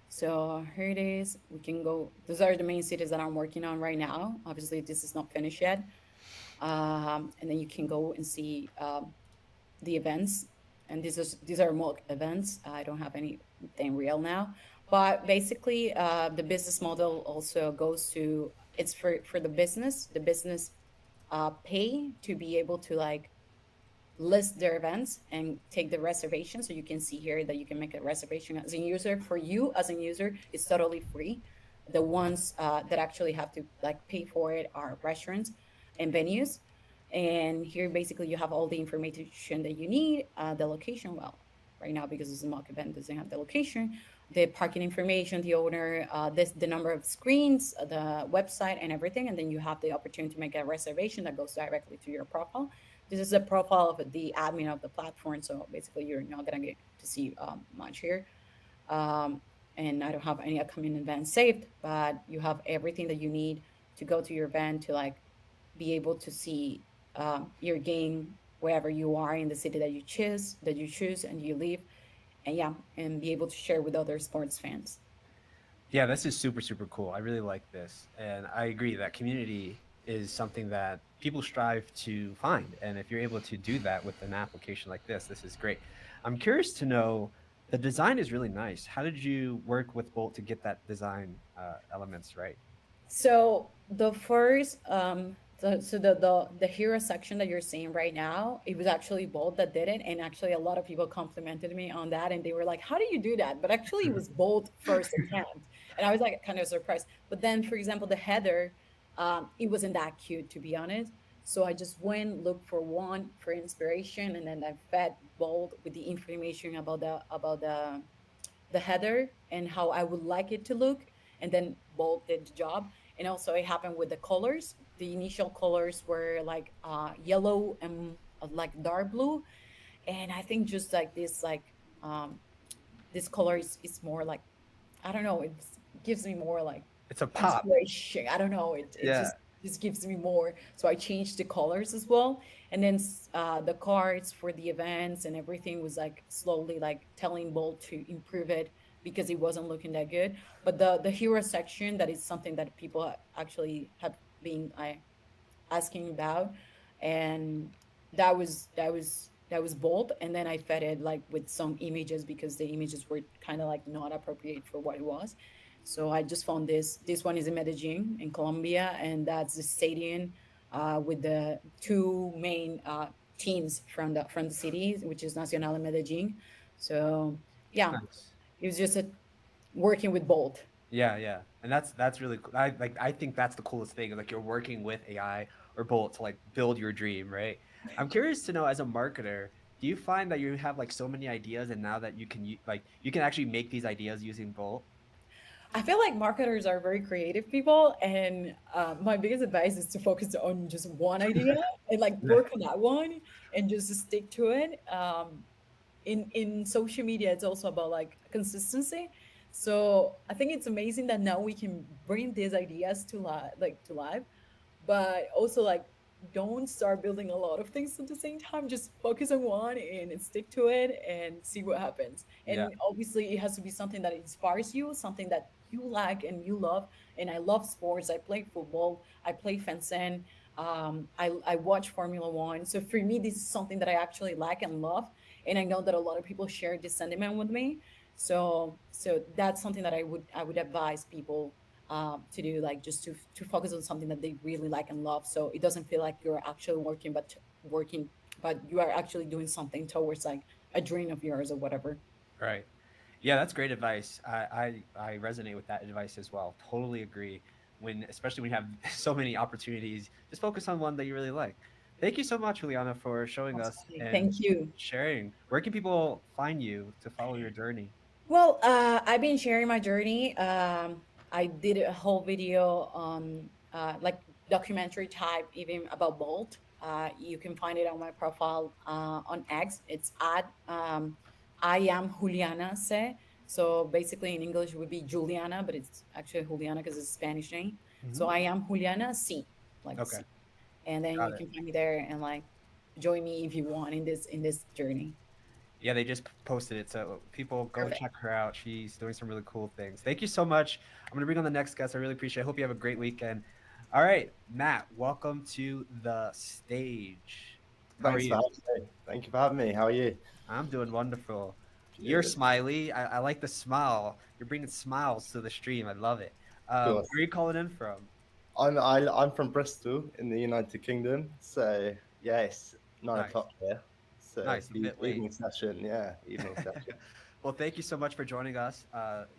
So here it is. We can go. Those are the main cities that I'm working on right now. Obviously, this is not finished yet. And then you can go and see the events. And these are mock events. I don't have anything real now. But basically, the business model also goes to it's for the business pay to be able to like list their events and take the reservation. So you can see here that you can make a reservation as a user. For you as a user, it's totally free. The ones that actually have to like pay for it are restaurants and venues. And here basically you have all the information that you need, the location. Well, right now because it's a mock event, doesn't have the location, the parking information, the owner, the number of screens, the website, and everything. And then you have the opportunity to make a reservation that goes directly to your profile. This is a profile of the admin of the platform. So basically, you're not gonna get to see much here. Um, and I don't have any upcoming events saved, but you have everything that you need to go to your event to like be able to see your game wherever you are in the city that you choose and you live, and yeah, and be able to share with other sports fans. Yeah, this is super, super cool. I really like this. And I agree that community is something that people strive to find. And if you're able to do that with an application like this is great. I'm curious to know, the design is really nice. How did you work with Bolt to get that design elements right? So the first, the hero section that you're seeing right now, it was actually Bolt that did it, and actually a lot of people complimented me on that, and they were like, "How do you do that?" But actually, it was Bolt first attempt, and I was like kind of surprised. But then, for example, the header, it wasn't that cute to be honest. So I just went looked for one for inspiration, and then I fed Bolt with the information about the header and how I would like it to look. And then Bolt did the job. And also it happened with the colors. The initial colors were like yellow and like dark blue. And I think just like um, this color is more like, I don't know, it gives me more like It's a pop. inspiration. I don't know, it Yeah. just gives me more. So I changed the colors as well. And then the cards for the events and everything was like slowly like telling Bolt to improve it because it wasn't looking that good. But the hero section, that is something that people actually have been asking about, and that was Bolt. And then I fed it like with some images because the images were kind of like not appropriate for what it was. So I just found this one is in Medellin in Colombia, and that's the stadium with the two main teams from the city, which is Nacional and Medellin. So yeah, Nice. it was just working with Bolt. Yeah, and that's really cool. I think that's the coolest thing. Like you're working with AI or Bolt to like build your dream, right? I'm curious to know, as a marketer, do you find that you have like so many ideas, and now that you can like you can actually make these ideas using Bolt? I feel like marketers are very creative people, and my biggest advice is to focus on just one idea and like work on that one and just stick to it. In social media, it's also about like consistency. So I think it's amazing that now we can bring these ideas to life, but also like don't start building a lot of things at the same time. Just focus on one and stick to it and see what happens. Yeah. And obviously it has to be something that inspires you, something that you like and you love. And I love sports. I play football, I play fencing, I watch Formula One. So for me, this is something that I actually like and love, and I know that a lot of people share this sentiment with me. So that's something that I would advise people to do, like just to focus on something that they really like and love, so it doesn't feel like you're actually working, but you are actually doing something towards like a dream of yours or whatever. Right. Yeah, that's great advice. I resonate with that advice as well. Totally agree. When especially when you have so many opportunities, just focus on one that you really like. Thank you so much, Juliana, for showing us Absolutely. and Thank you. sharing. Where can people find you to follow your journey? Well, I've been sharing my journey. I did a whole video on like documentary type, even about Bolt. You can find it on my profile on X. It's at I am Juliana Se. So basically in English it would be Juliana, but it's actually Juliana because it's a Spanish name. So Mhm. I am Juliana C, like Okay. C. And then Got you it. can find me there and like join me if you want in this journey. Yeah, they just posted it, so people go Perfect. check her out. She's doing some really cool things. Thank you so much. I'm gonna bring on the next guest. I really appreciate it. I hope you have a great weekend. All right, Matt, welcome to the stage. How are Thanks for you? having me. Thank you for having me. How are you? I'm doing wonderful. You're Good. smiley. I like the smile. You're bringing smiles to the stream. I love it. Of course. Where are you calling in from? I'm from Bristol in the United Kingdom. So yeah, it's 9 o'clock here. So Nice, a bit late. evening session. Yeah, evening session. Well, thank you so much for joining us,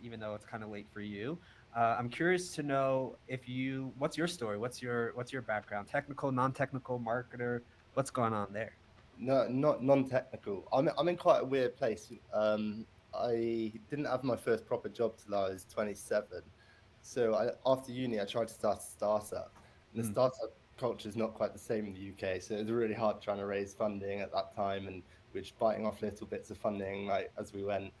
even though it's kind of late for you. I'm curious to know what's your story? What's your background? Technical, non-technical, marketer? What's going on there? No, not non-technical. I'm in quite a weird place. I didn't have my first proper job till I was 27. So after uni, I tried to start a startup. And the startup culture is not quite the same in the UK. So it was really hard trying to raise funding at that time, and we're just biting off little bits of funding like as we went.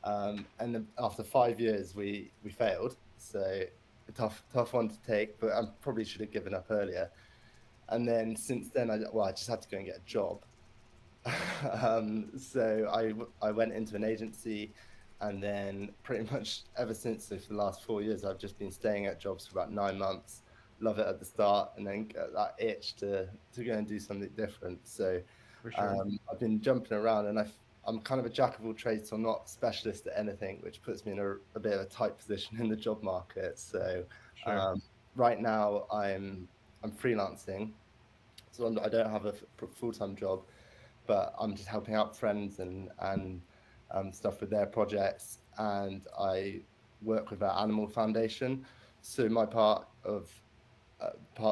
And then after 5 years, we failed. So a tough one to take, but I probably should have given up earlier. And then since then, I just had to go and get a job. So I went into an agency, and then pretty much ever since, so for the last 4 years, I've just been staying at jobs for about 9 months. Love it at the start, and then get that itch to go and do something different. So For sure. I've been jumping around, and I'm kind of a jack of all trades, so I'm not specialist at anything, which puts me in a bit of a tight position in the job market. So Sure. right now I'm freelancing, so I don't have a full-time job, but I'm just helping out friends and stuff with their projects, and I work with our animal foundation. So my part of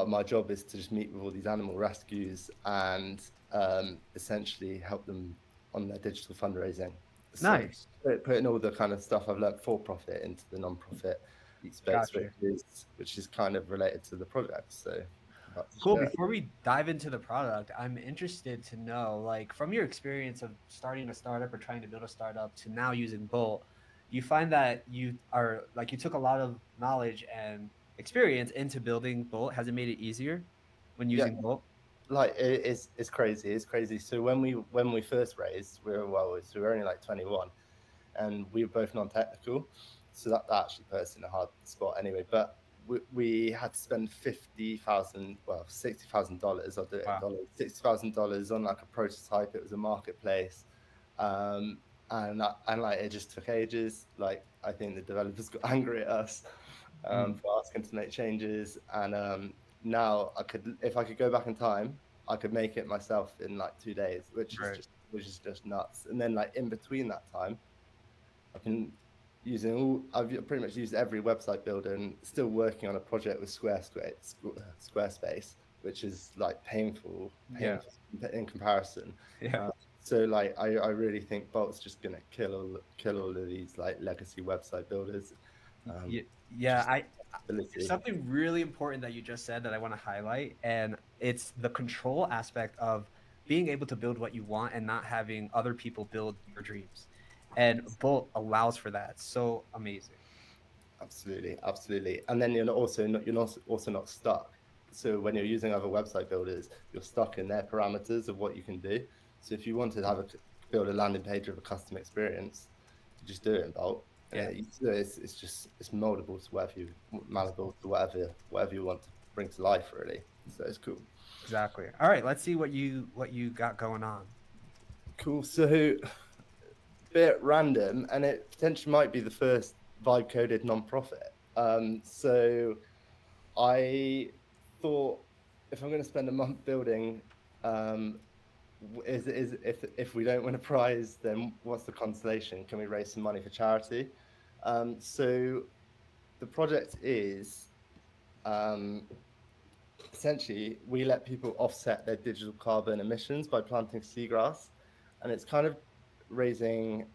my job is to just meet with all these animal rescues and essentially help them on their digital fundraising. So Nice. putting all the kind of stuff I've learned for profit into the non-profit space, Gotcha. which is kind of related to the project. So Cool. Before we dive into the product, I'm interested to know, like, from your experience of starting a startup or trying to build a startup to now using Bolt, you find that you took a lot of knowledge and experience into building Bolt. Has it made it easier when using Bolt? Like it's crazy. It's crazy. So when we first raised, we were only like 21, and we were both non-technical. So that actually put us in a hard spot anyway. But we had to spend $60,000 I'll do it in dollars, $60,000 on like a prototype. It was a marketplace, and like it just took ages. Like I think the developers got angry at us for asking to make changes, and now if I could go back in time, I could make it myself in like 2 days, which is just nuts. And then like in between that time, I can I've pretty much used every website builder, and still working on a project with Squarespace, which is like painful Yeah. in comparison. Yeah. So like I really think Bolt's just gonna kill all of these like legacy website builders. Yeah, ability. something really important that you just said that I want to highlight, and it's the control aspect of being able to build what you want and not having other people build your dreams. And Bolt allows for that. So amazing. Absolutely. And then you're also not stuck. So when you're using other website builders, you're stuck in their parameters of what you can do. So if you wanted to build a landing page with a custom experience, you just do it in Bolt. Yeah. It's moldable to malleable to whatever you want to bring to life, really. So it's cool. Exactly. All right, let's see what you got going on. Cool. So bit random, and it potentially might be the first vibe coded nonprofit. So I thought, if I'm going to spend a month building, if we don't win a prize, then what's the consolation? Can we raise some money for charity? So the project is essentially we let people offset their digital carbon emissions by planting seagrass, and it's kind of raising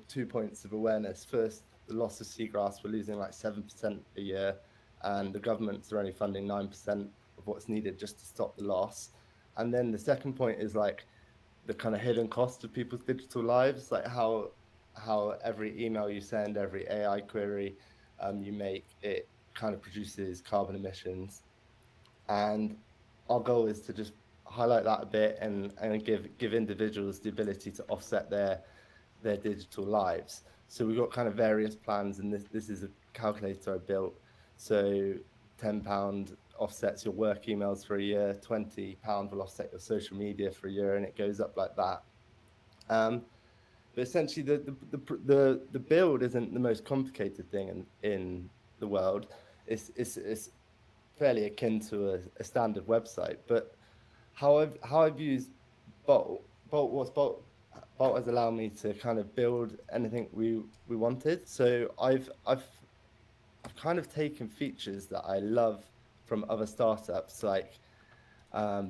2 points of awareness. First, the loss of seagrass, we're losing like 7% a year, and the governments are only funding 9% of what's needed just to stop the loss. And then the second point is like the kind of hidden cost of people's digital lives, like how every email you send, every AI query you make, it kind of produces carbon emissions. And our goal is to just highlight that a bit and give individuals the ability to offset their digital lives. So we've got kind of various plans, and this is a calculator I built. So £10 offsets your work emails for a year, £20 will offset your social media for a year, and it goes up like that. But essentially, the build isn't the most complicated thing in the world. It's fairly akin to a standard website. But how I've used Bolt has allowed me to kind of build anything we wanted. So I've kind of taken features that I love from other startups like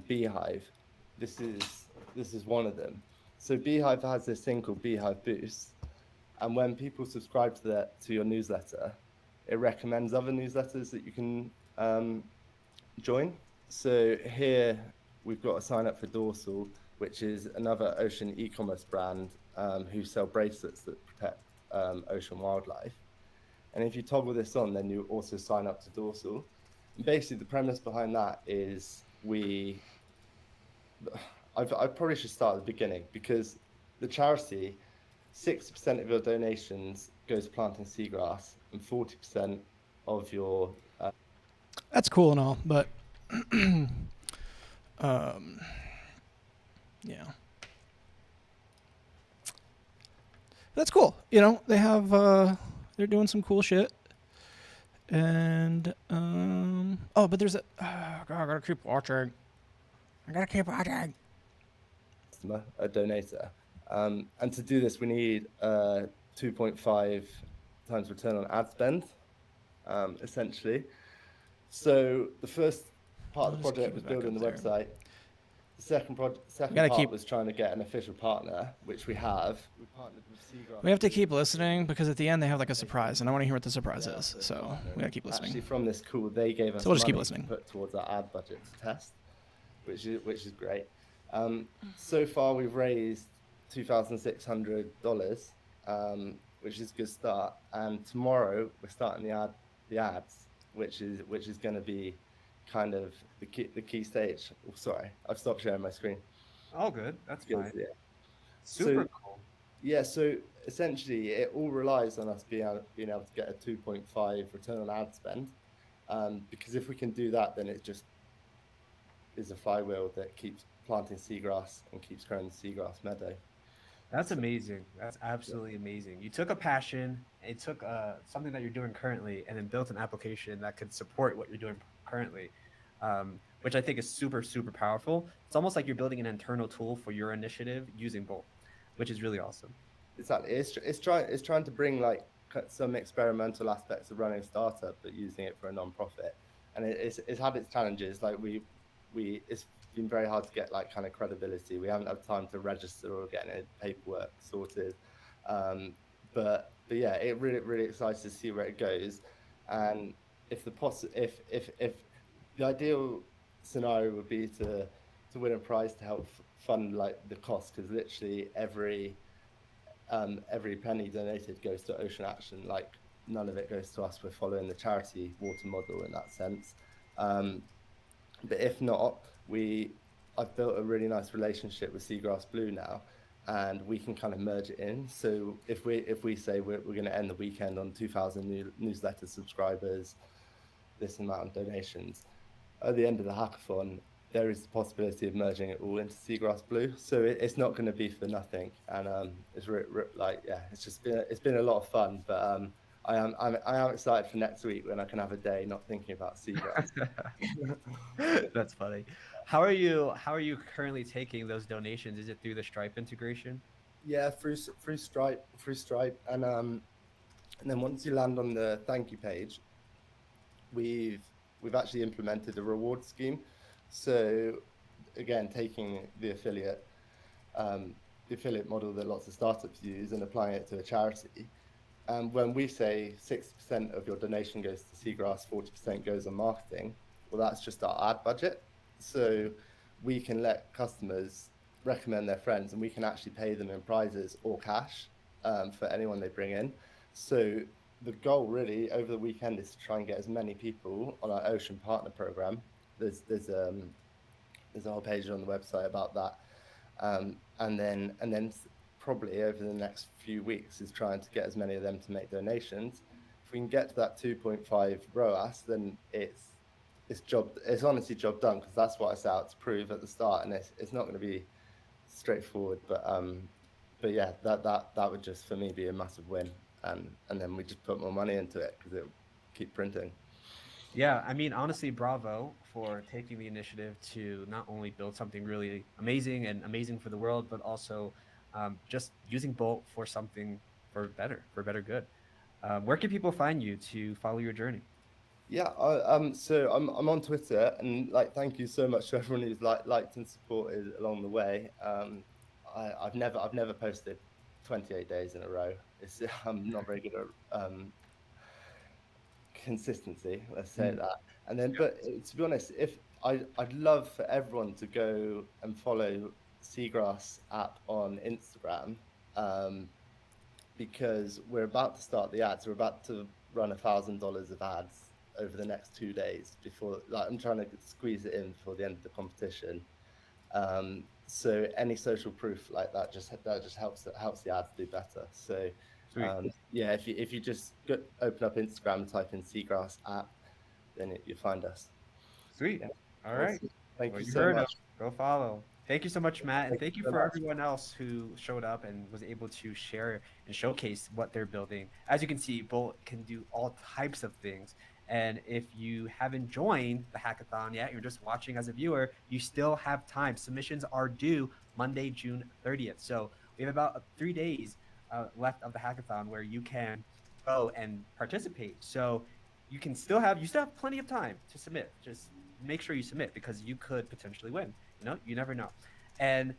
Beehive. This is one of them. So Beehive has this thing called Beehive Boost, and when people subscribe to your newsletter, it recommends other newsletters that you can join. So here we've got a sign up for Dorsal, which is another ocean e-commerce brand who sell bracelets that protect ocean wildlife. And if you toggle this on, then you also sign up to Dorsal. And basically, the premise behind that is I probably should start at the beginning, because the charity, 60% of your donations goes to planting seagrass, and 40% of your That's cool and all, but yeah, that's cool. You know, they have they're doing some cool shit, and but there's a God, I gotta keep watching. A donator, and to do this, we need 2.5 times return on ad spend, essentially. So the first part of the project was building the website. The second part was trying to get an official partner, which we have. We partnered with Seagrass. We have to keep listening, because at the end they have like a surprise, and I want to hear what the surprise is. So we gotta keep listening. Actually, from this call, they gave us So we'll just keep money listening. to put towards our ad budget to test, which is great. So far, we've raised $2,600, which is a good start. And tomorrow we're starting the ads, which is going to be kind of the key stage. Oh, sorry, I've stopped sharing my screen. All good. That's fine. Yeah. Super cool. Yeah. So essentially, it all relies on us being able to get a 2.5 return on ad spend, because if we can do that, then it just is a flywheel that keeps planting seagrass and keeps growing the seagrass meadow. That's amazing. That's absolutely amazing. You took a passion, it took something that you're doing currently, and then built an application that could support what you're doing currently, which I think is super, super powerful. It's almost like you're building an internal tool for your initiative using Bolt, which is really awesome. Exactly. It's trying to bring like some experimental aspects of running a startup, but using it for a non-profit. And it's had its challenges. Like it's been very hard to get like kind of credibility. We haven't had time to register or get any paperwork sorted. But yeah, it really excites to see where it goes. And if if the ideal scenario would be to win a prize to help fund like the cost, because literally every penny donated goes to Ocean Action. Like none of it goes to us. We're following the charity water model in that sense. But if not, I've built a really nice relationship with Seagrass Blue now, and we can kind of merge it in. So if we say we're going to end the weekend on 2,000 new newsletter subscribers, this amount of donations, at the end of the hackathon, there is the possibility of merging it all into Seagrass Blue. So it's not going to be for nothing, and it's it's been a lot of fun. But I am excited for next week when I can have a day not thinking about seagrass. That's funny. How are you currently taking those donations? Is it through the Stripe integration? Yeah, through Stripe, and then once you land on the thank you page, we've actually implemented a reward scheme. So again, taking the affiliate model that lots of startups use and applying it to a charity. And when we say 60% of your donation goes to Seagrass, 40% goes on marketing, well, that's just our ad budget. So we can let customers recommend their friends, and we can actually pay them in prizes or cash for anyone they bring in. So the goal really over the weekend is to try and get as many people on our Ocean Partner Program. There's a whole page on the website about that, and then probably over the next few weeks is trying to get as many of them to make donations. If we can get to that 2.5 ROAS, then it's honestly job done, because that's what I set out to prove at the start, and it's not going to be straightforward, but yeah, that would just for me be a massive win, and then we just put more money into it because it'll keep printing. Yeah, I mean, honestly, bravo for taking the initiative to not only build something really amazing for the world, but also just using Bolt for something for better good. Where can people find you to follow your journey? Yeah, so I'm on Twitter, and like thank you so much to everyone who's liked and supported along the way. I've never posted 28 days in a row. I'm not very good at consistency, let's say that. And then, but to be honest, I'd love for everyone to go and follow Seagrass app on Instagram, because we're about to start the ads. We're about to run $1,000 of ads over the next 2 days before, like, I'm trying to squeeze it in before the end of the competition. So any social proof like that just helps the ads do better. So yeah, if you just open up Instagram and type in Seagrass app, then you find us. Sweet. Yeah. All right. Thank Well, you you so heard much. Go follow. Thank you so much, Matt, and thank you so for much. everyone else who showed up and was able to share and showcase what they're building. As you can see, Bolt can do all types of things. And if you haven't joined the hackathon yet, you're just watching as a viewer, you still have time. Submissions are due Monday, June 30th. So we have about 3 days left of the hackathon where you can go and participate. So you still have plenty of time to submit. Just make sure you submit, because you could potentially win. You never know. And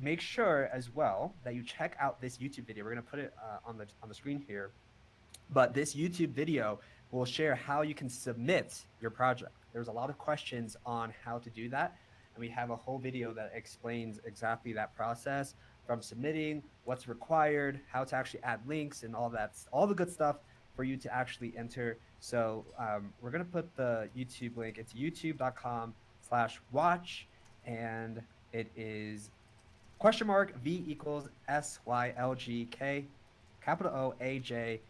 make sure as well that you check out this YouTube video. We're going to put it on the screen here. But this YouTube video will share how you can submit your project. There's a lot of questions on how to do that, and we have a whole video that explains exactly that process, from submitting, what's required, how to actually add links, and all the good stuff for you to actually enter. So we're going to put the YouTube link. It's youtube.com/watch, and it is !V equals SYLGK OAJQRY.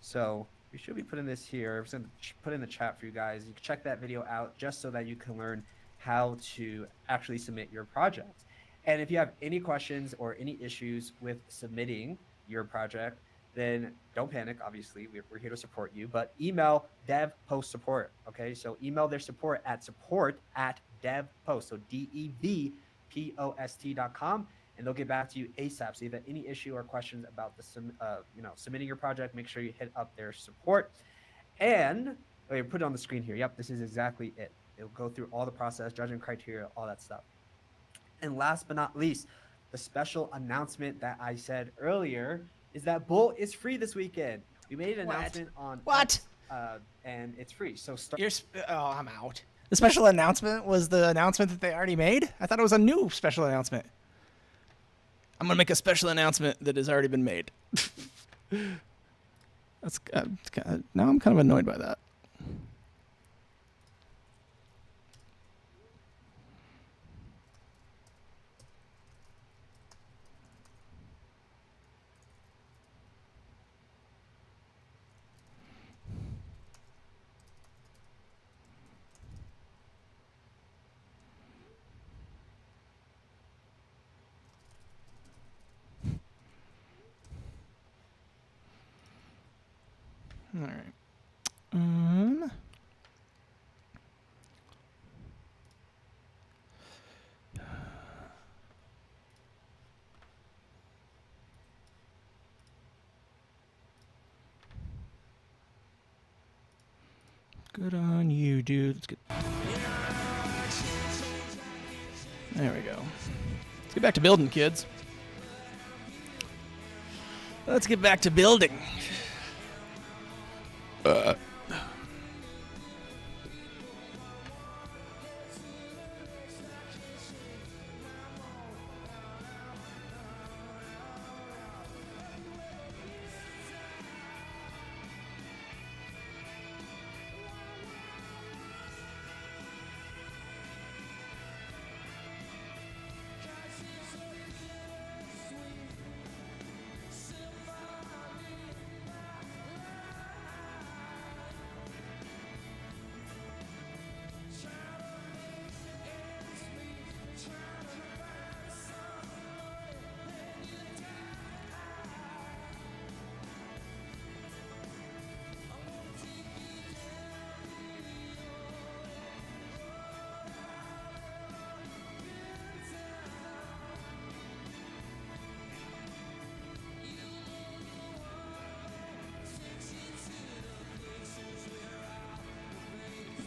So we should be putting this here. I'm just going to put in the chat for you guys. You can check that video out just so that you can learn how to actually submit your project. And if you have any questions or any issues with submitting your project, then don't panic. Obviously, we're here to support you, but email Dev Post Support. Okay, so email their support at @devpost, so DEVPOST.com, and they'll get back to you ASAP. So if you have any issue or questions about the submitting your project, make sure you hit up their support. And put it on the screen here. Yep, this is exactly it. It'll go through all the process, judgment criteria, all that stuff. And last but not least, the special announcement that I said earlier is that Bolt is free this weekend. We made an announcement on X, and it's free. So I'm out. The special announcement was the announcement that they already made? I thought it was a new special announcement. I'm going to make a special announcement that has already been made. That's now I'm kind of annoyed by that. All right. Good on you, dude. Let's get. There we go. Let's get back to building, kids. Let's get back to building.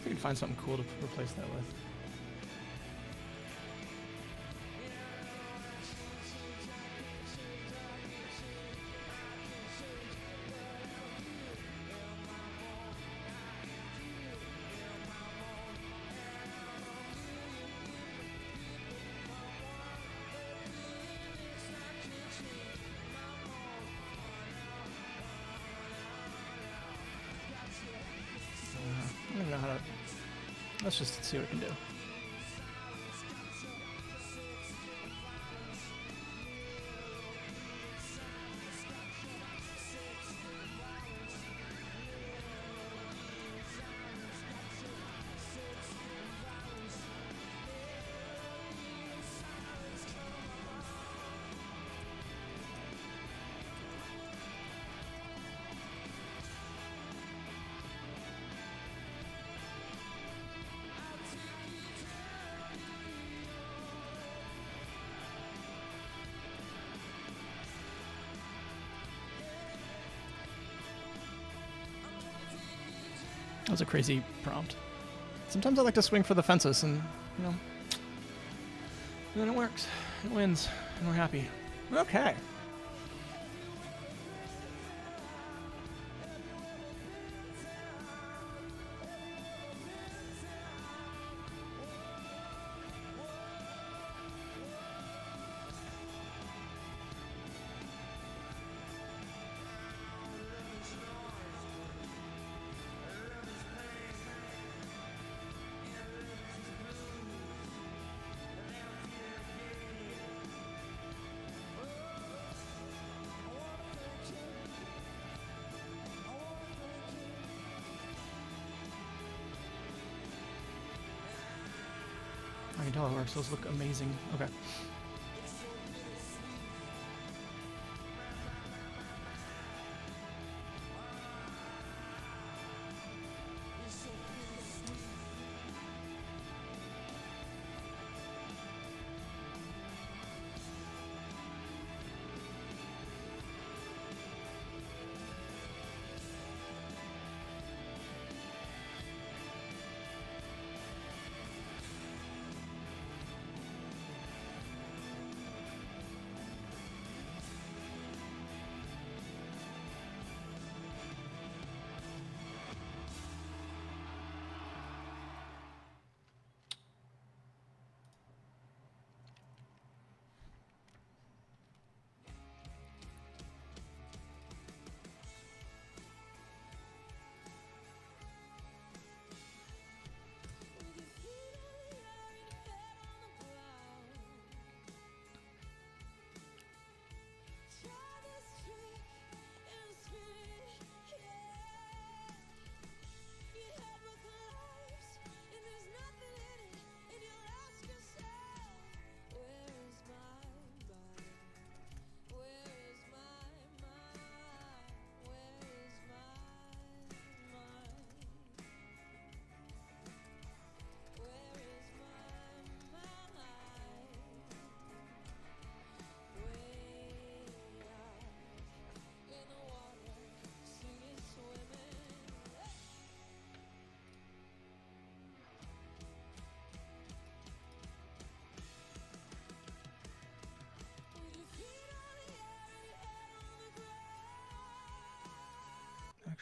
We can find something cool to replace that with. I don't even know how to. Let's just see what we can do. That was a crazy prompt. Sometimes I like to swing for the fences and, and then it works. It wins. And we're happy. Okay. I can tell it works. Those look amazing. Okay.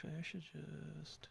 Actually, I should just.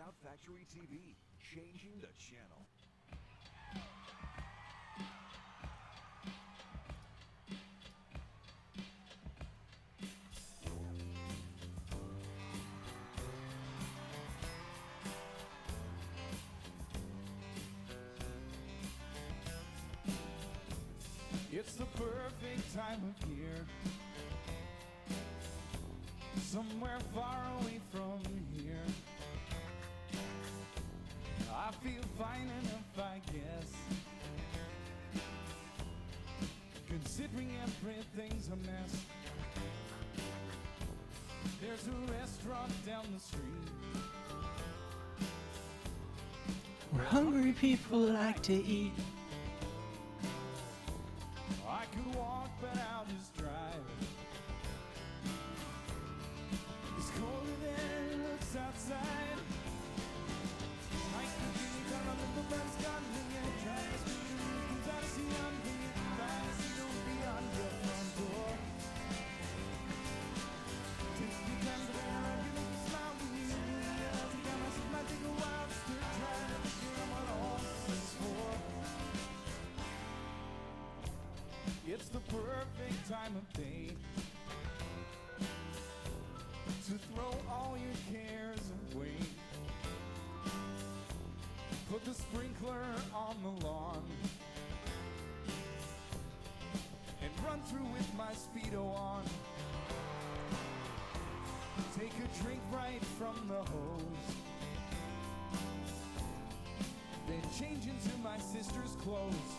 Shout Factory TV, changing the channel. It's the perfect time of year, somewhere far away from here. I feel fine enough, I guess, considering everything's a mess. There's a restaurant down the street Where hungry people like to eat. I could walk, but I'll just drive. It's colder than it looks outside. I could be down on the bus, gun in your drive. Try to see under your thighs, you don't be on your front door. Take your time to wear out, you make me smile when you realize you got myself might take a while to still try to figure out what all this is for. It's the perfect time of day to throw all your cares away. Put the sprinkler on the lawn and run through with my Speedo on. Take a drink right from the hose, then change into my sister's clothes.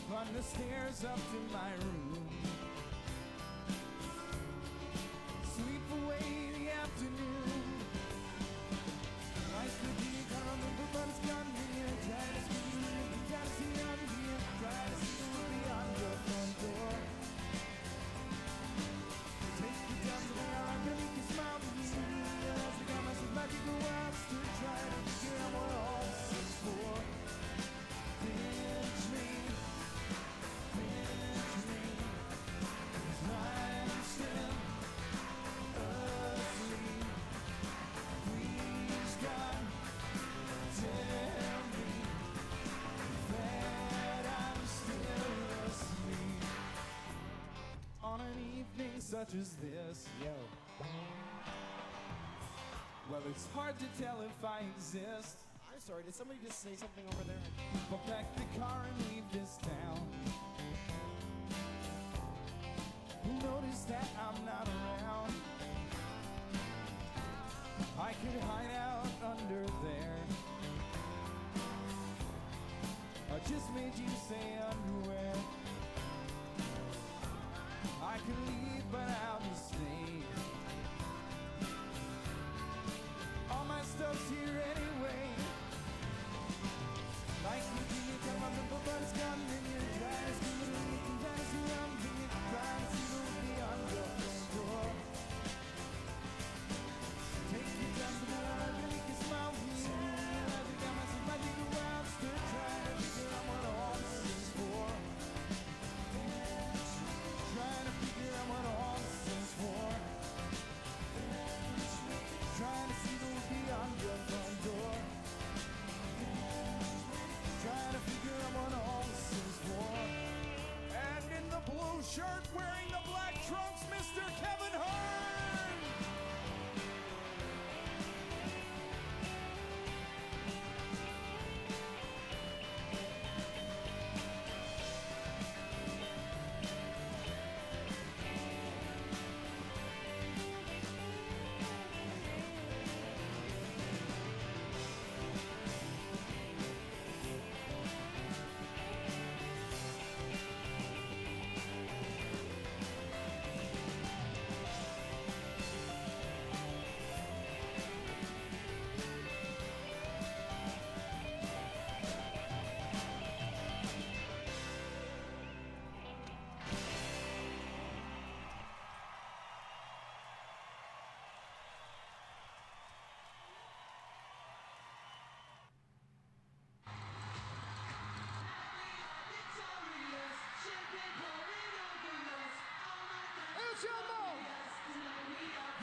Climb the stairs up to my room, sleep away the afternoon. Life could be a carnival, but it's gone here. Try to see you, try to see I'm here. Try to see you beyond your front door. Take your time to where I can make you smile when you realize I got myself magical wild. Still try to figure out what all this is for. Pinch me. On an evening such as this, well, it's hard to tell if I exist. I'm sorry, did somebody just say something over there? But pack the car and leave this town. Who noticed that I'm not around? I could hide out under there. I just made you say underwear. I could leave, but I'll just stay. All my stuff's here anyway. Like you do, you come on the book, but it's gone, and you're trying to see me, you can try to see I'm being, trying to see who's beyond your front door. Take your time to know I can make you smile when you realize I got myself magic around, still trying to figure out what all this is for. Trying to figure out what all this is for. Trying to see who's beyond your front door. Trying to figure out what all this is for. And in the blue shirt, wearing the black trunks, Mr. Kevin Hearn.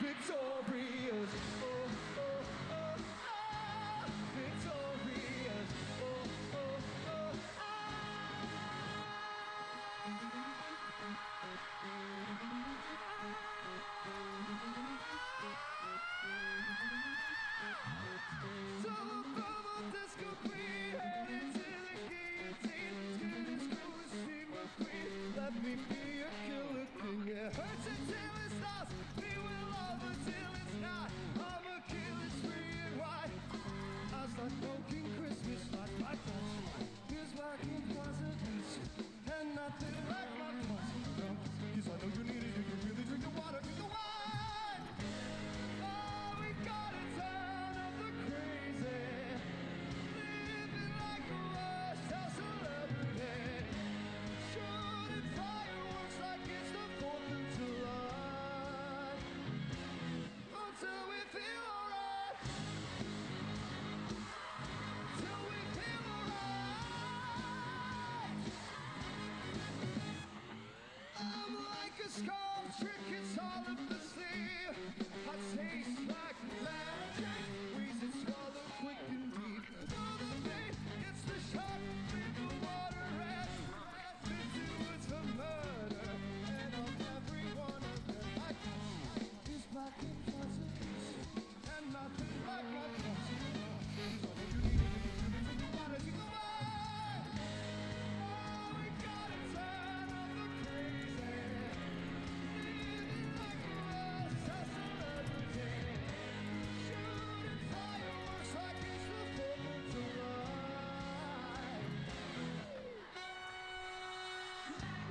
Victorious. Oh, oh. Fucking Christmas like my touch. Feels like it wasn't this. And nothing like my touch. Yes, I know you need it. You can really drink the water. Drink the wine. Oh, we got a ton of the crazy. Living like a rush hour celebrity. Shooting fireworks like it's the 4th of July. Until we feel alright. Till we feel alright. I'm like a sculpture, it's all up the sleeve. I taste like magic, squeeze and swallow quick and deep. Another day, it's the shark in the water and into it's for murder. And on every one of them, I is black and fuzzy, and nothing like my cousin. You need it, you wanna take the wine. Oh, we got a ton of the crazy. Living like a rush hour celebrity. Shooting fireworks like it's the 4th of July.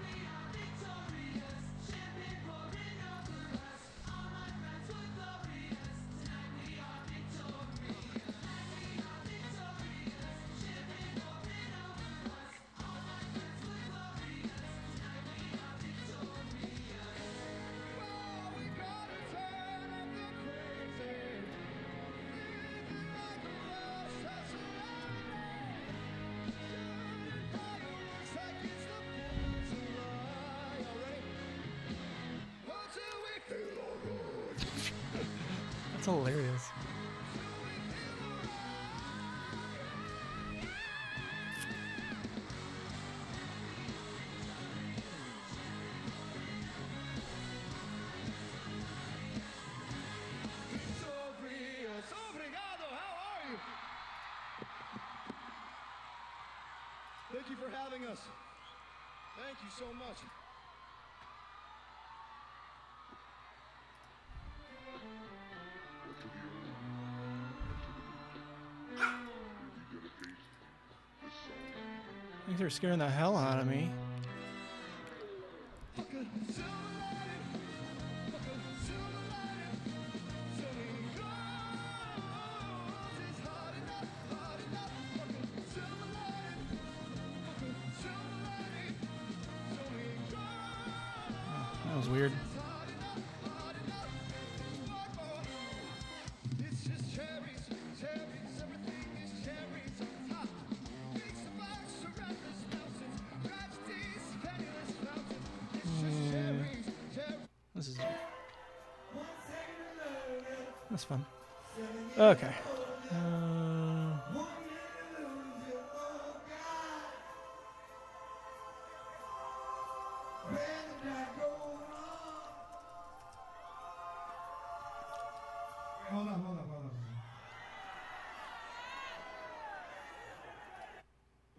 We are victorious, champagne pouring over us. All my friends were glorious. Tonight we are victorious. Tonight we are victorious, champagne pouring over us. All my friends were glorious. Tonight we are victorious. Oh, we got a ton of the crazy. Living like a rush hour celebrity. Shooting fireworks like it's the 4th of July. All ready? Until we feel alright. That's hilarious. Victorious. Obrigado. How are you? Thank you for having us. Thank you so much. I think they're scaring the hell out of me. That was weird. It's just cherries, cherries, everything is cherries on top. Big survivors surround this mountains, tragedies, penniless fountains. It's just cherries, cherries. This is. That's fun. Okay. Hold on.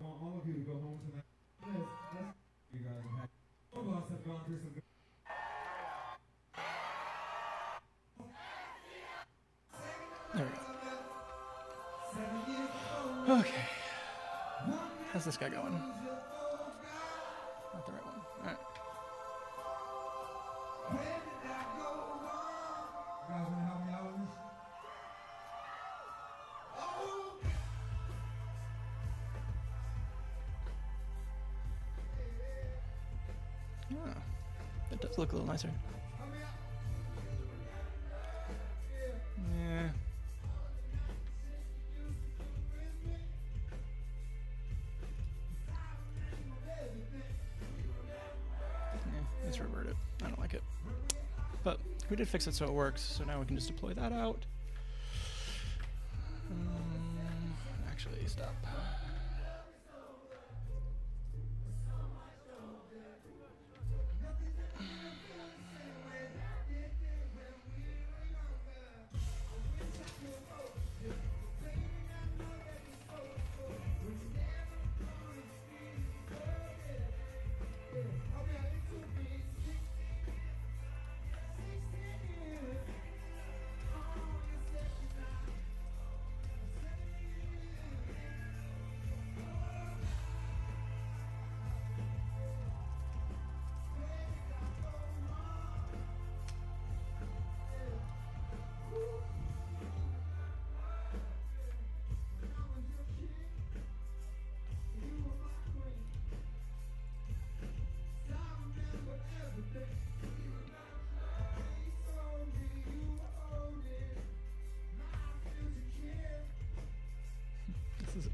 I want all of you to go home tonight. Let's you guys have had. All of us have gone through some good. There we go. Okay. How's this guy going? Not the right one. All right. You guys want to help me out with this? Oh, that does look a little nicer. Yeah. Let's revert it. I don't like it. But we did fix it so it works, so now we can just deploy that out. Actually, stop.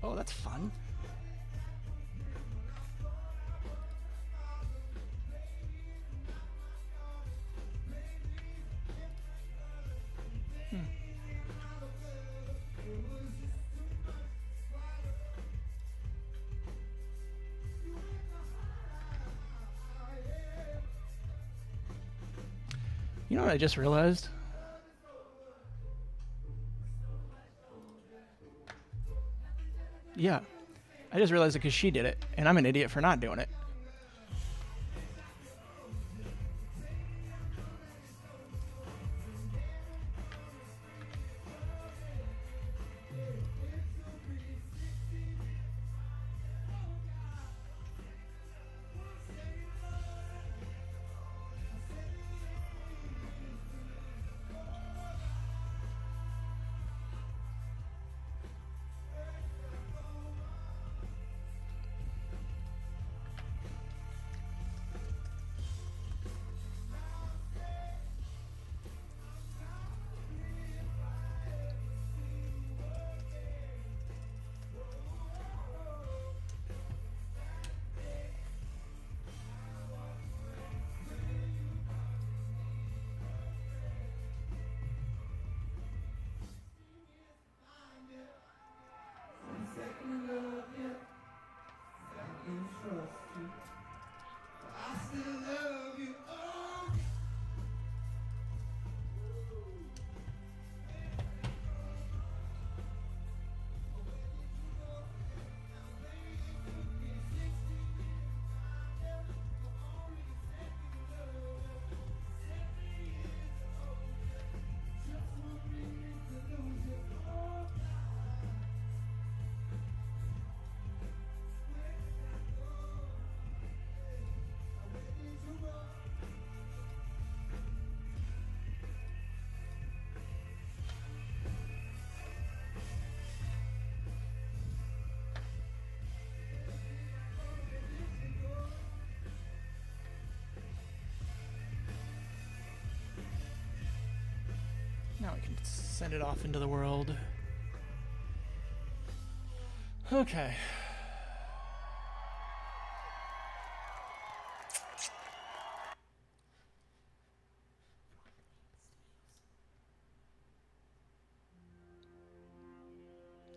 Oh, that's fun. Hmm. You know what I just realized? Yeah. I just realized it because she did it, and I'm an idiot for not doing it. Now we can send it off into the world. Okay.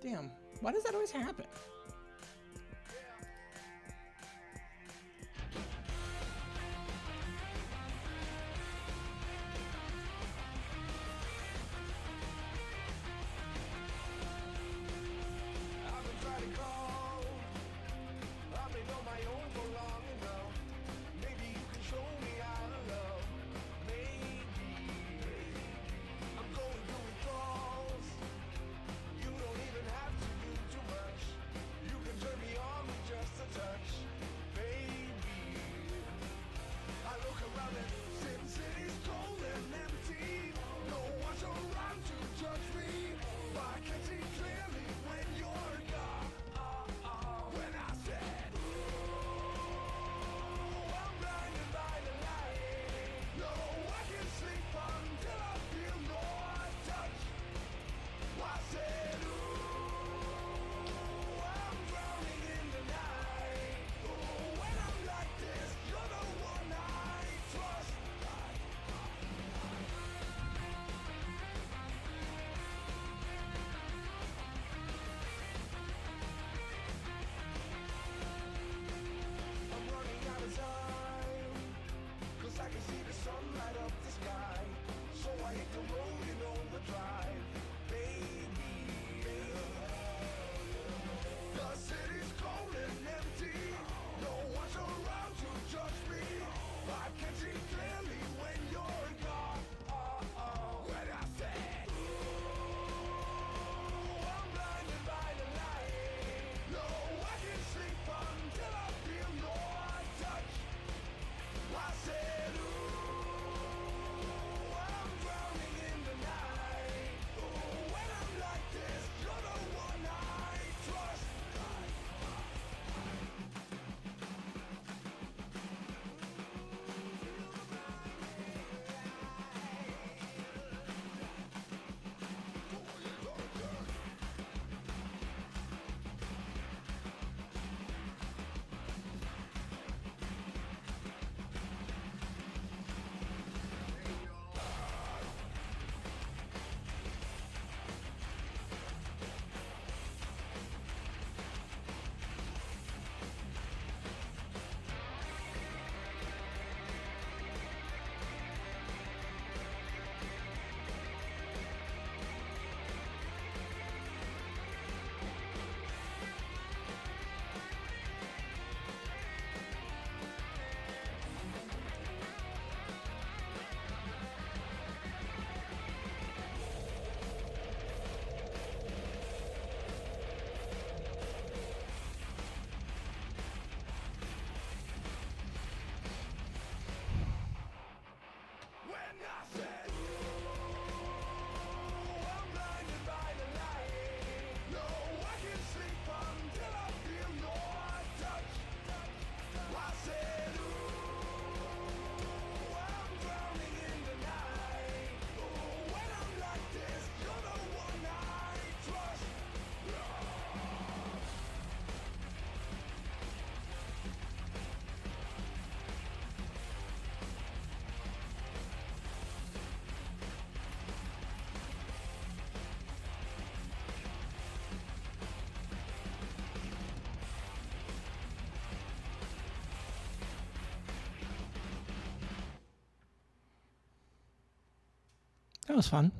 Damn, why does that always happen? That was fun.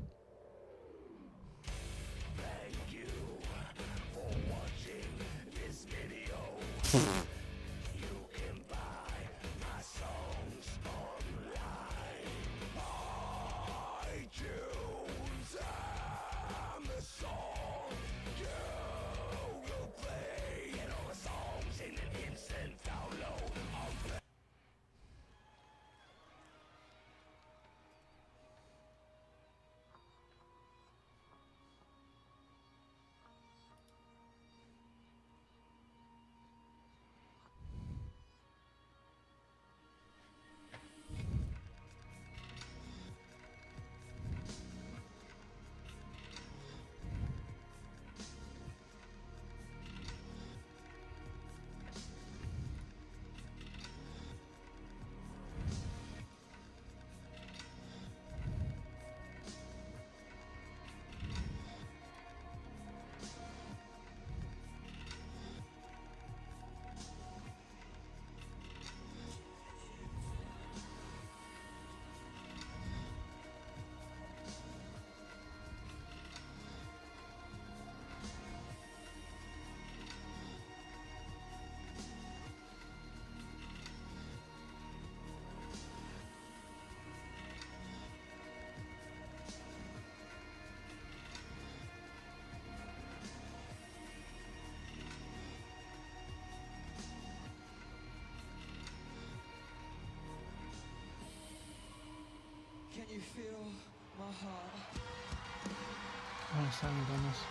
Can you feel my heart? Oh, Simon done this.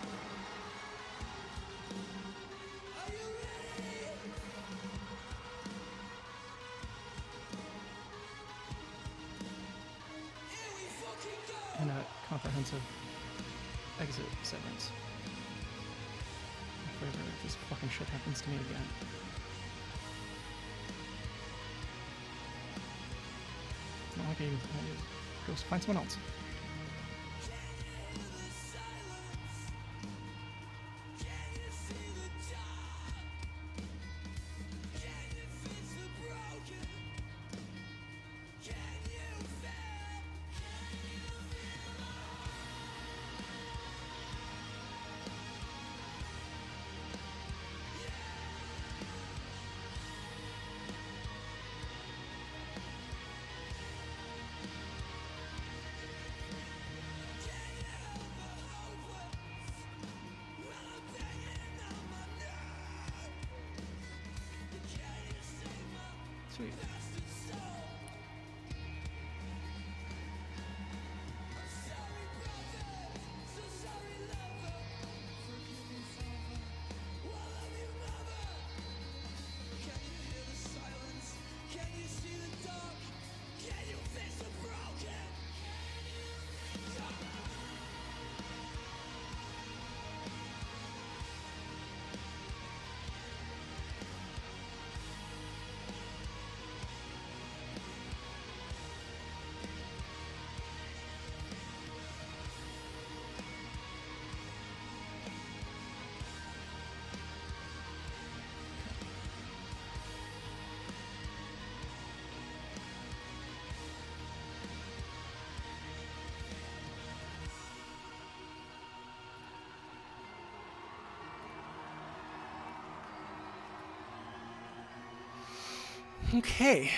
Are you ready? Here we fucking go! And a comprehensive exit severance. If ever this fucking shit happens to me again. Not like I even go find someone else. Sweet. Okay.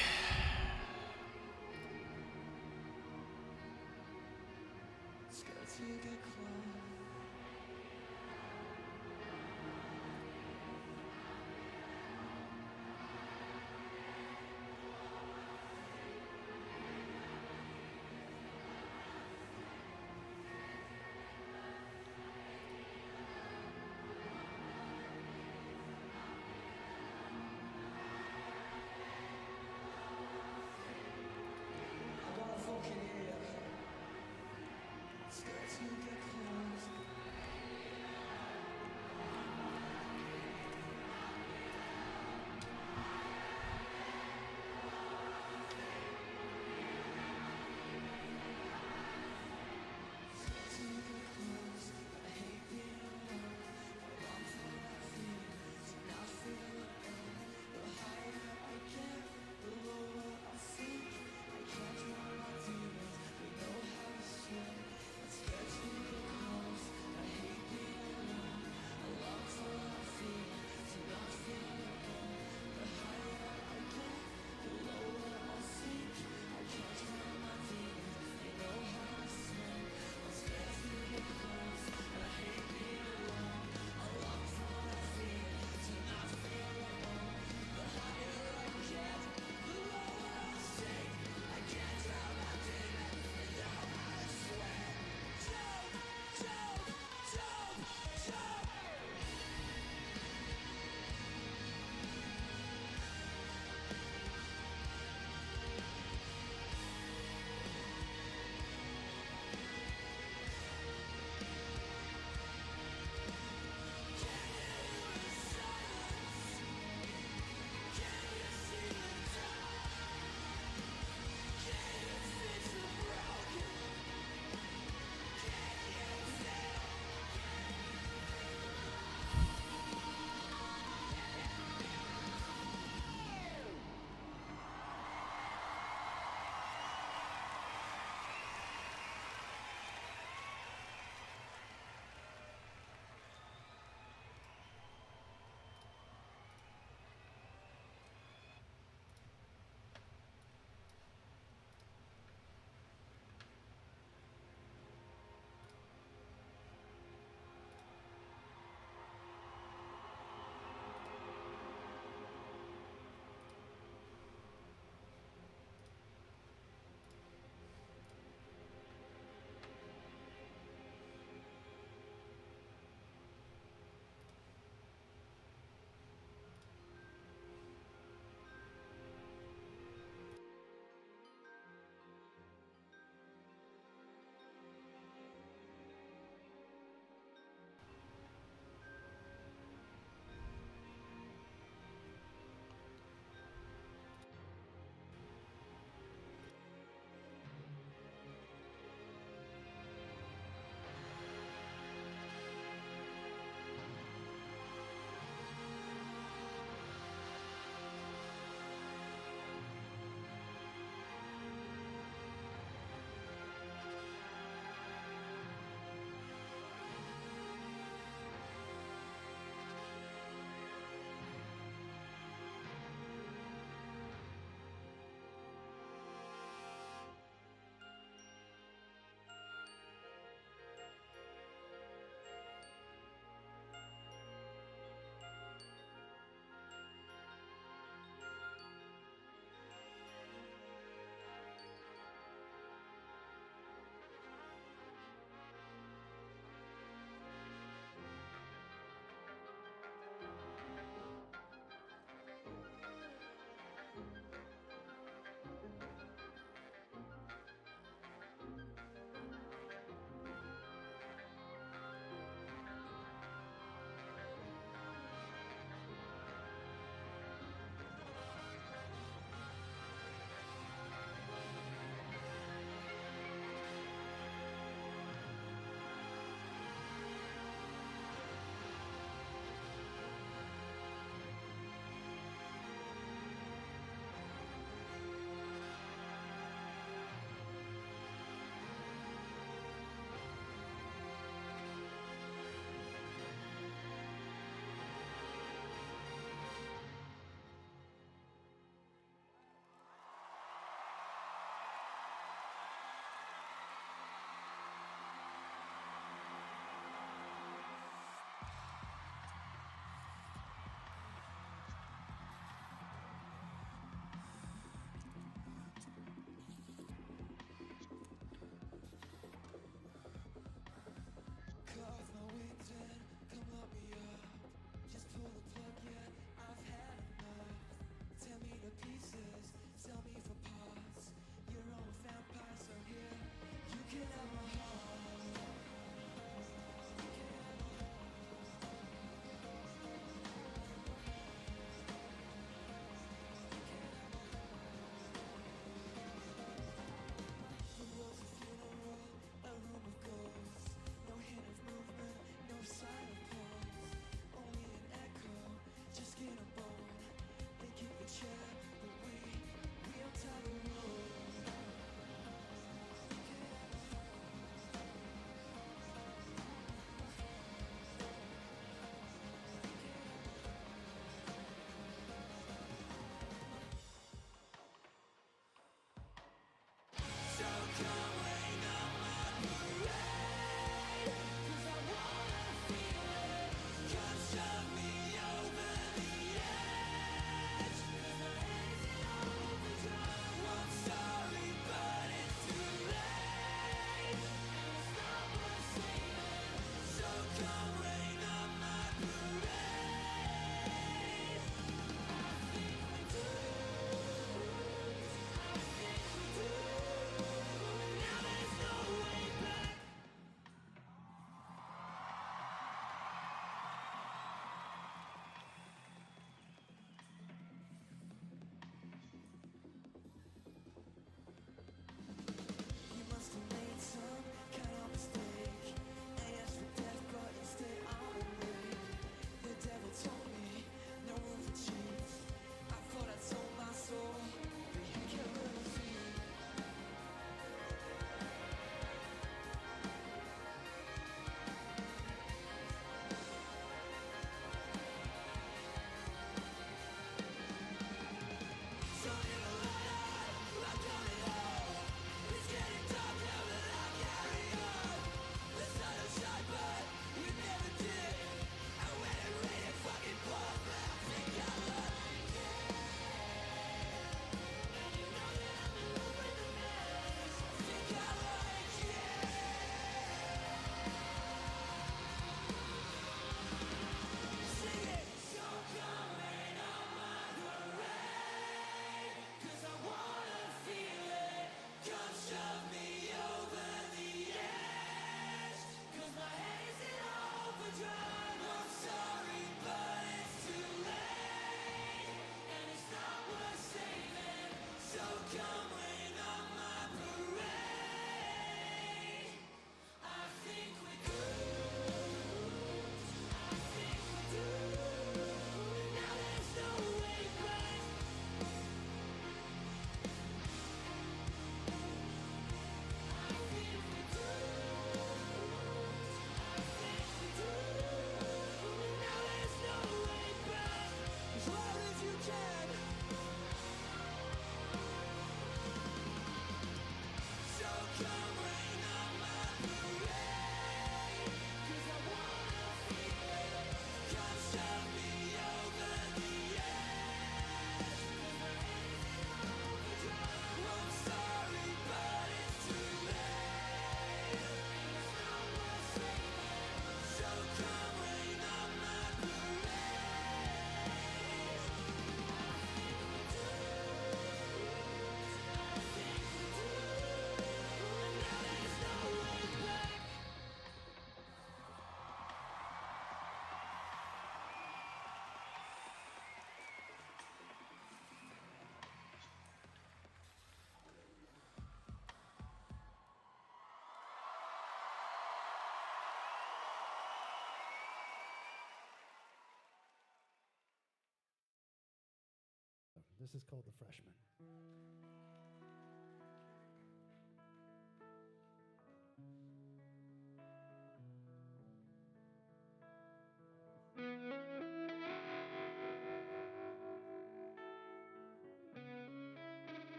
This is called The Freshman.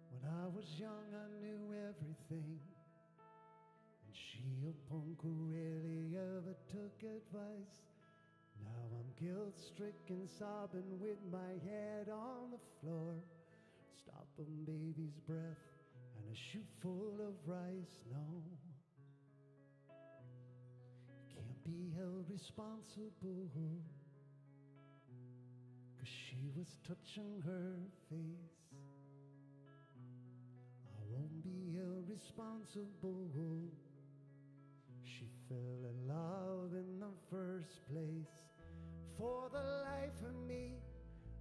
When I was young, I knew everything, and she a punk who rarely ever took advice. Now I'm guilt-stricken, sobbing with my head on the floor, stopping baby's breath and a shoe full of rice. No, can't be held responsible, 'cause she was touching her face. I won't be held responsible. She fell in love in the first place. For the life of me,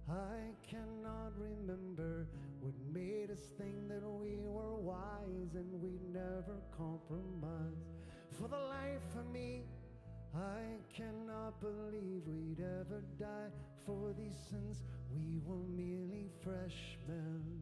I cannot remember what made us think that we were wise and we'd never compromise. For the life of me, I cannot believe we'd ever die for these sins. We were merely freshmen.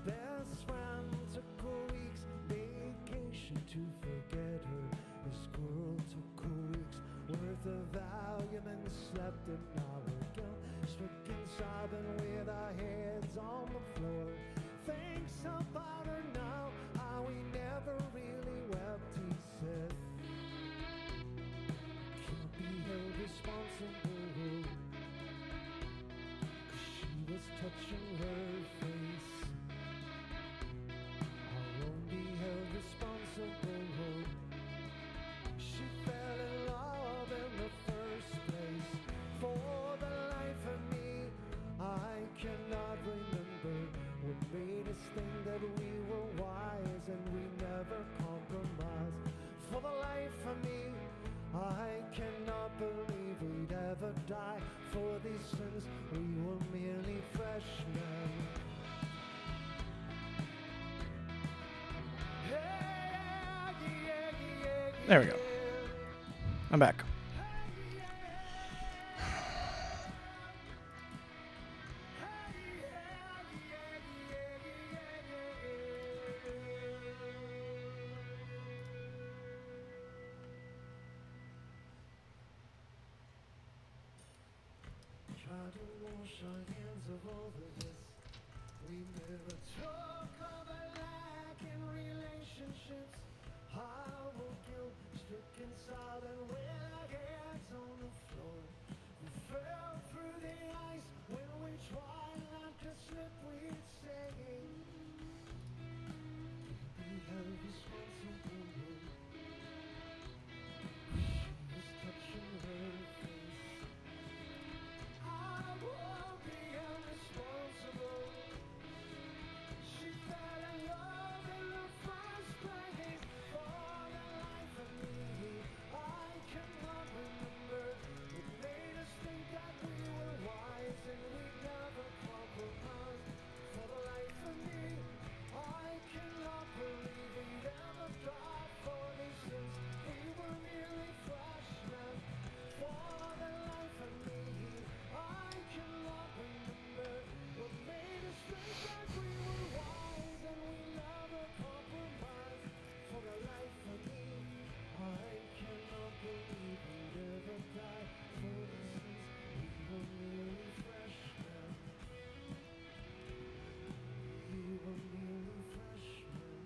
Best friend took a week's vacation to forget her. This girl took a week's worth of Valium and slept in our guilt, stricken, sobbing with our heads on the floor. Thinks about her now, how we never really wept, he said. Can't be held responsible, 'cause she was touching her face. Responsible. She fell in love in the first place. For the life of me, I cannot remember what made us think that we were wise and we never compromised. For the life of me, I cannot believe we'd ever die for these sins. We were merely freshmen. There we go. I'm back. Try to wash our hands of all of this. We never talk of a lack in relationships. How guilt stricken, silent with our heads on the floor. We fell through the ice when we tried not to slip. We'd say, be held responsible. She was touching her face. I won't be held responsible. She fell in love in the first place. For the life of me, I cannot remember what made us think that we were wise and we'd never compromise. For the life of me, I cannot believe we'd ever die for these sins. We were merely freshmen. For the life of me, I cannot remember what made us think that we were wise and we never compromised. For the life of me, I cannot believe we'd ever die for these sins. We were merely freshmen. We were merely freshmen.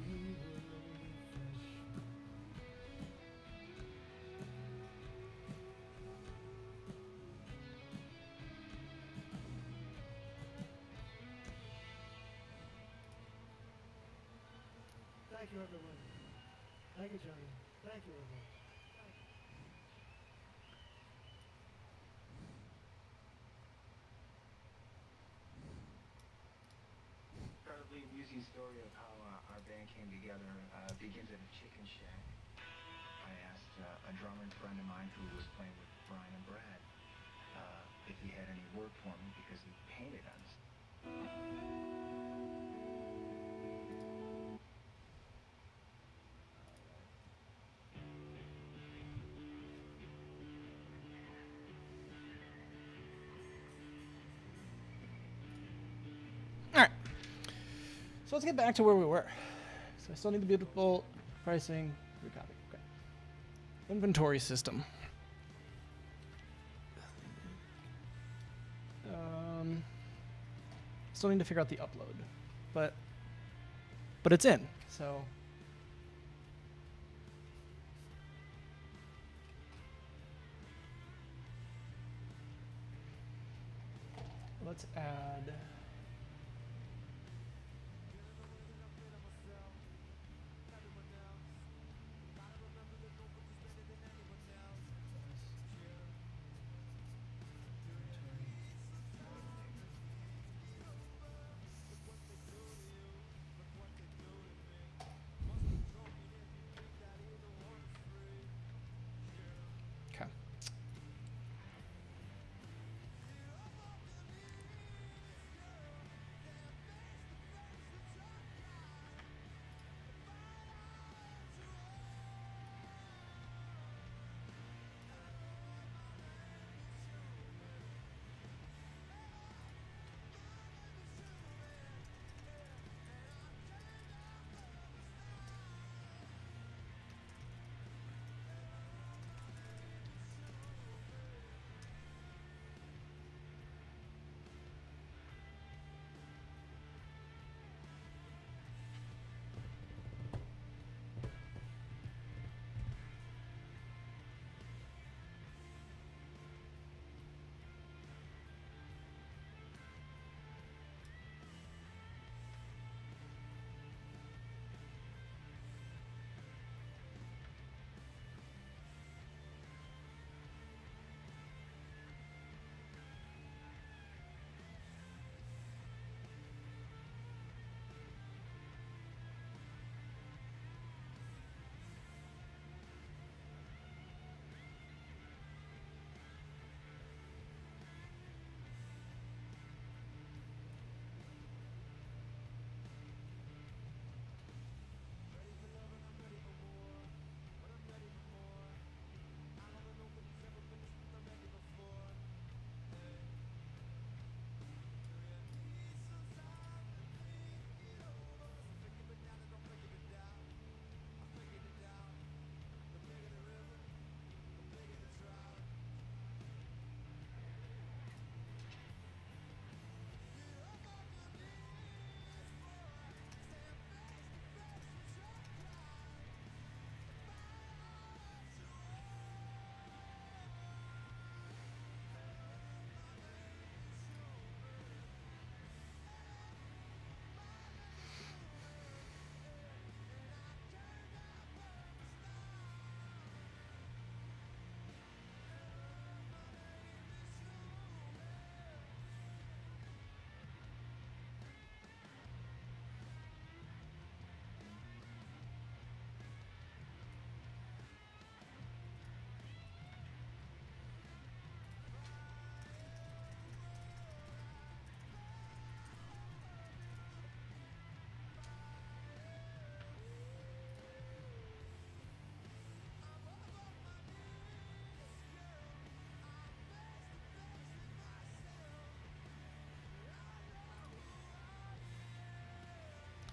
We were only freshmen. Thank you, everyone. Thank you, Johnny. Thank you, everyone. Incredibly amusing story of how our band came together begins at a chicken shack. I asked a drummer friend of mine who was playing with Brian and Brad if he had any work for me because he painted on us. All right. So let's get back to where we were. So I still need the beautiful pricing. Recopy. Okay. Inventory system. Still need to figure out the upload, but it's in. So let's add. Okay.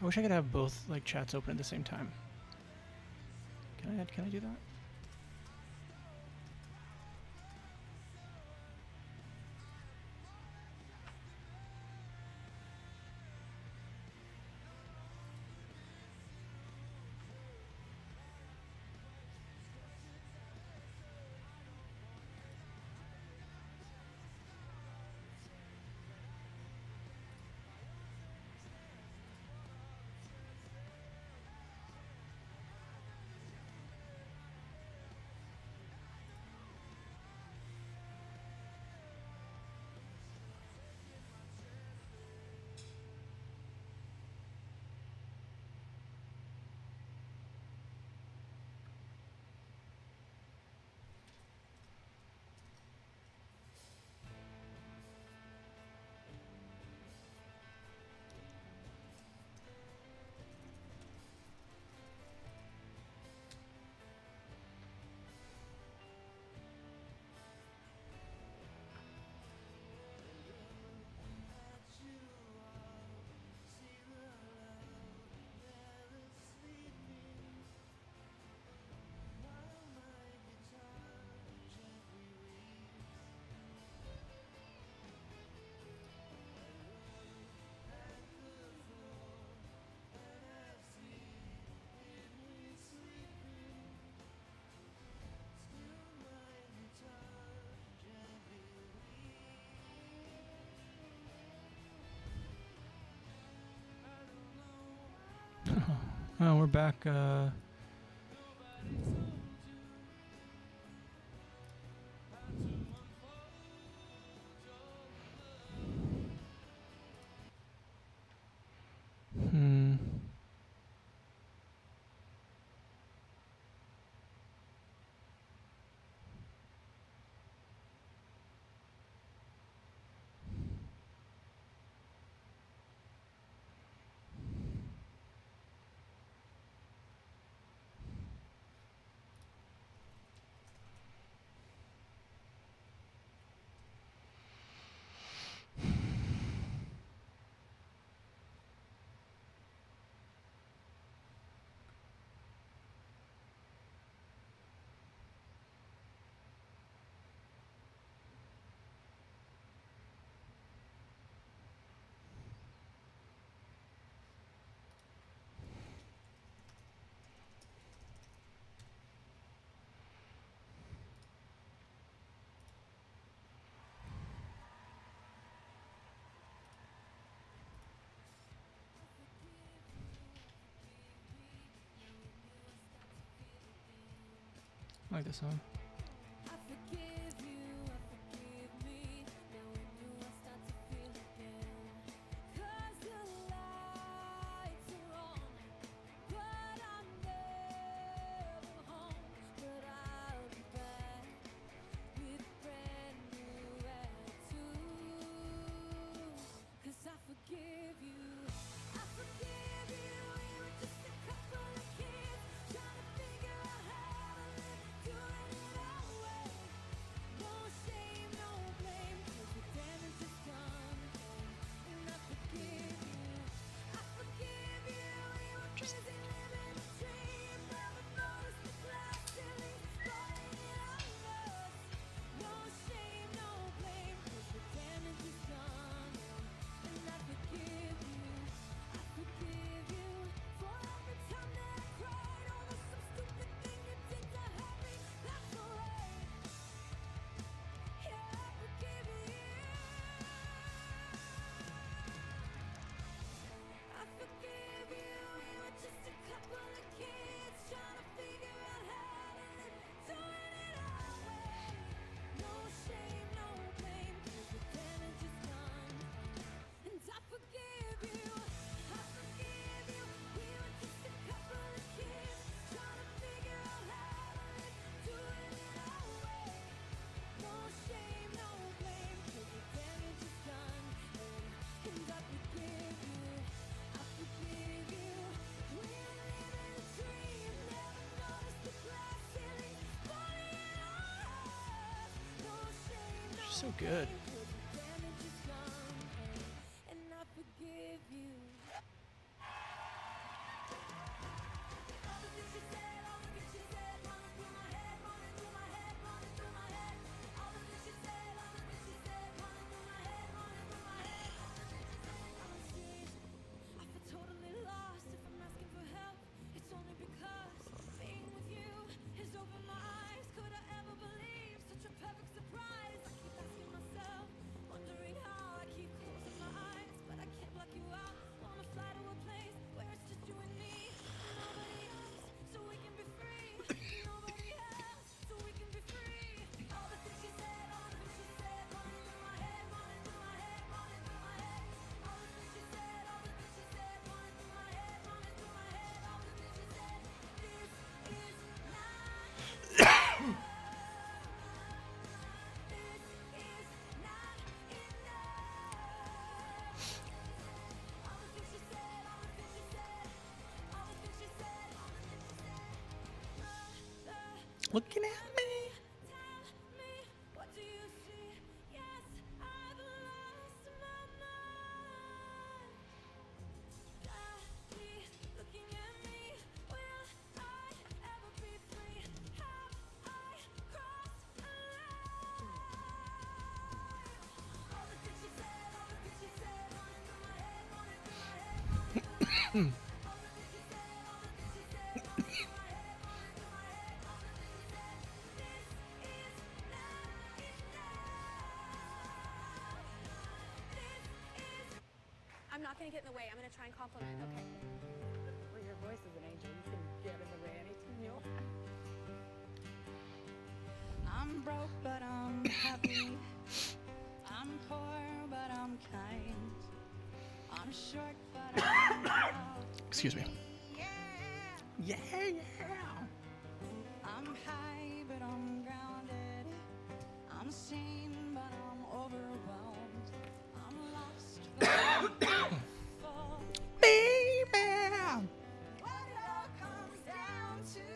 I wish I could have both like chats open at the same time. Can I do that? Oh, we're back. Hmm. I like this song. So good. Looking at me. I'm not gonna get in the way. I'm gonna try and compliment. Okay. Well, your voice is an angel. You can get in the way anytime you want. I'm broke, but I'm happy. I'm poor, but I'm kind. I'm short, but I'm proud. Excuse me. Yeah. I'm high, but I'm grounded. I'm sane, but I'm overwhelmed. I'm lost, but I'm full. Baby! What it all comes down to.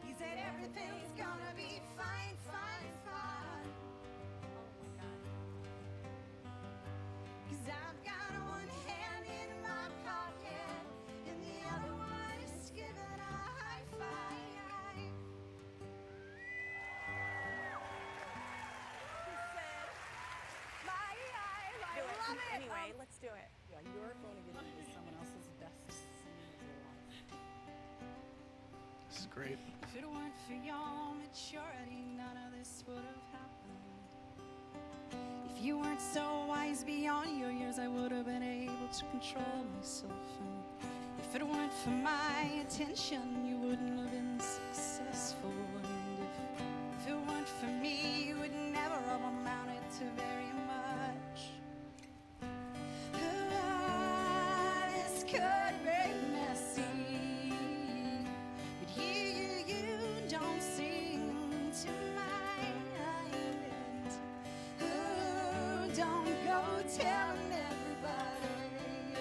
He said everything's gonna be fine, fine, fine. Oh my God. 'Cause I've got one hand in my pocket and the other one is giving a high five. I love it. Anyway, let's do it. Yeah, you're phoning it in with someone else's best scenes of your life. This is great. If it weren't for your maturity, none of this would have happened. If you weren't so wise beyond your years, I would have been able to control myself. And if it weren't for my attention, you wouldn't have been successful. And if it weren't for me, you would never have amounted to very much. This could be messy, but you don't seem to mind. Don't go telling everybody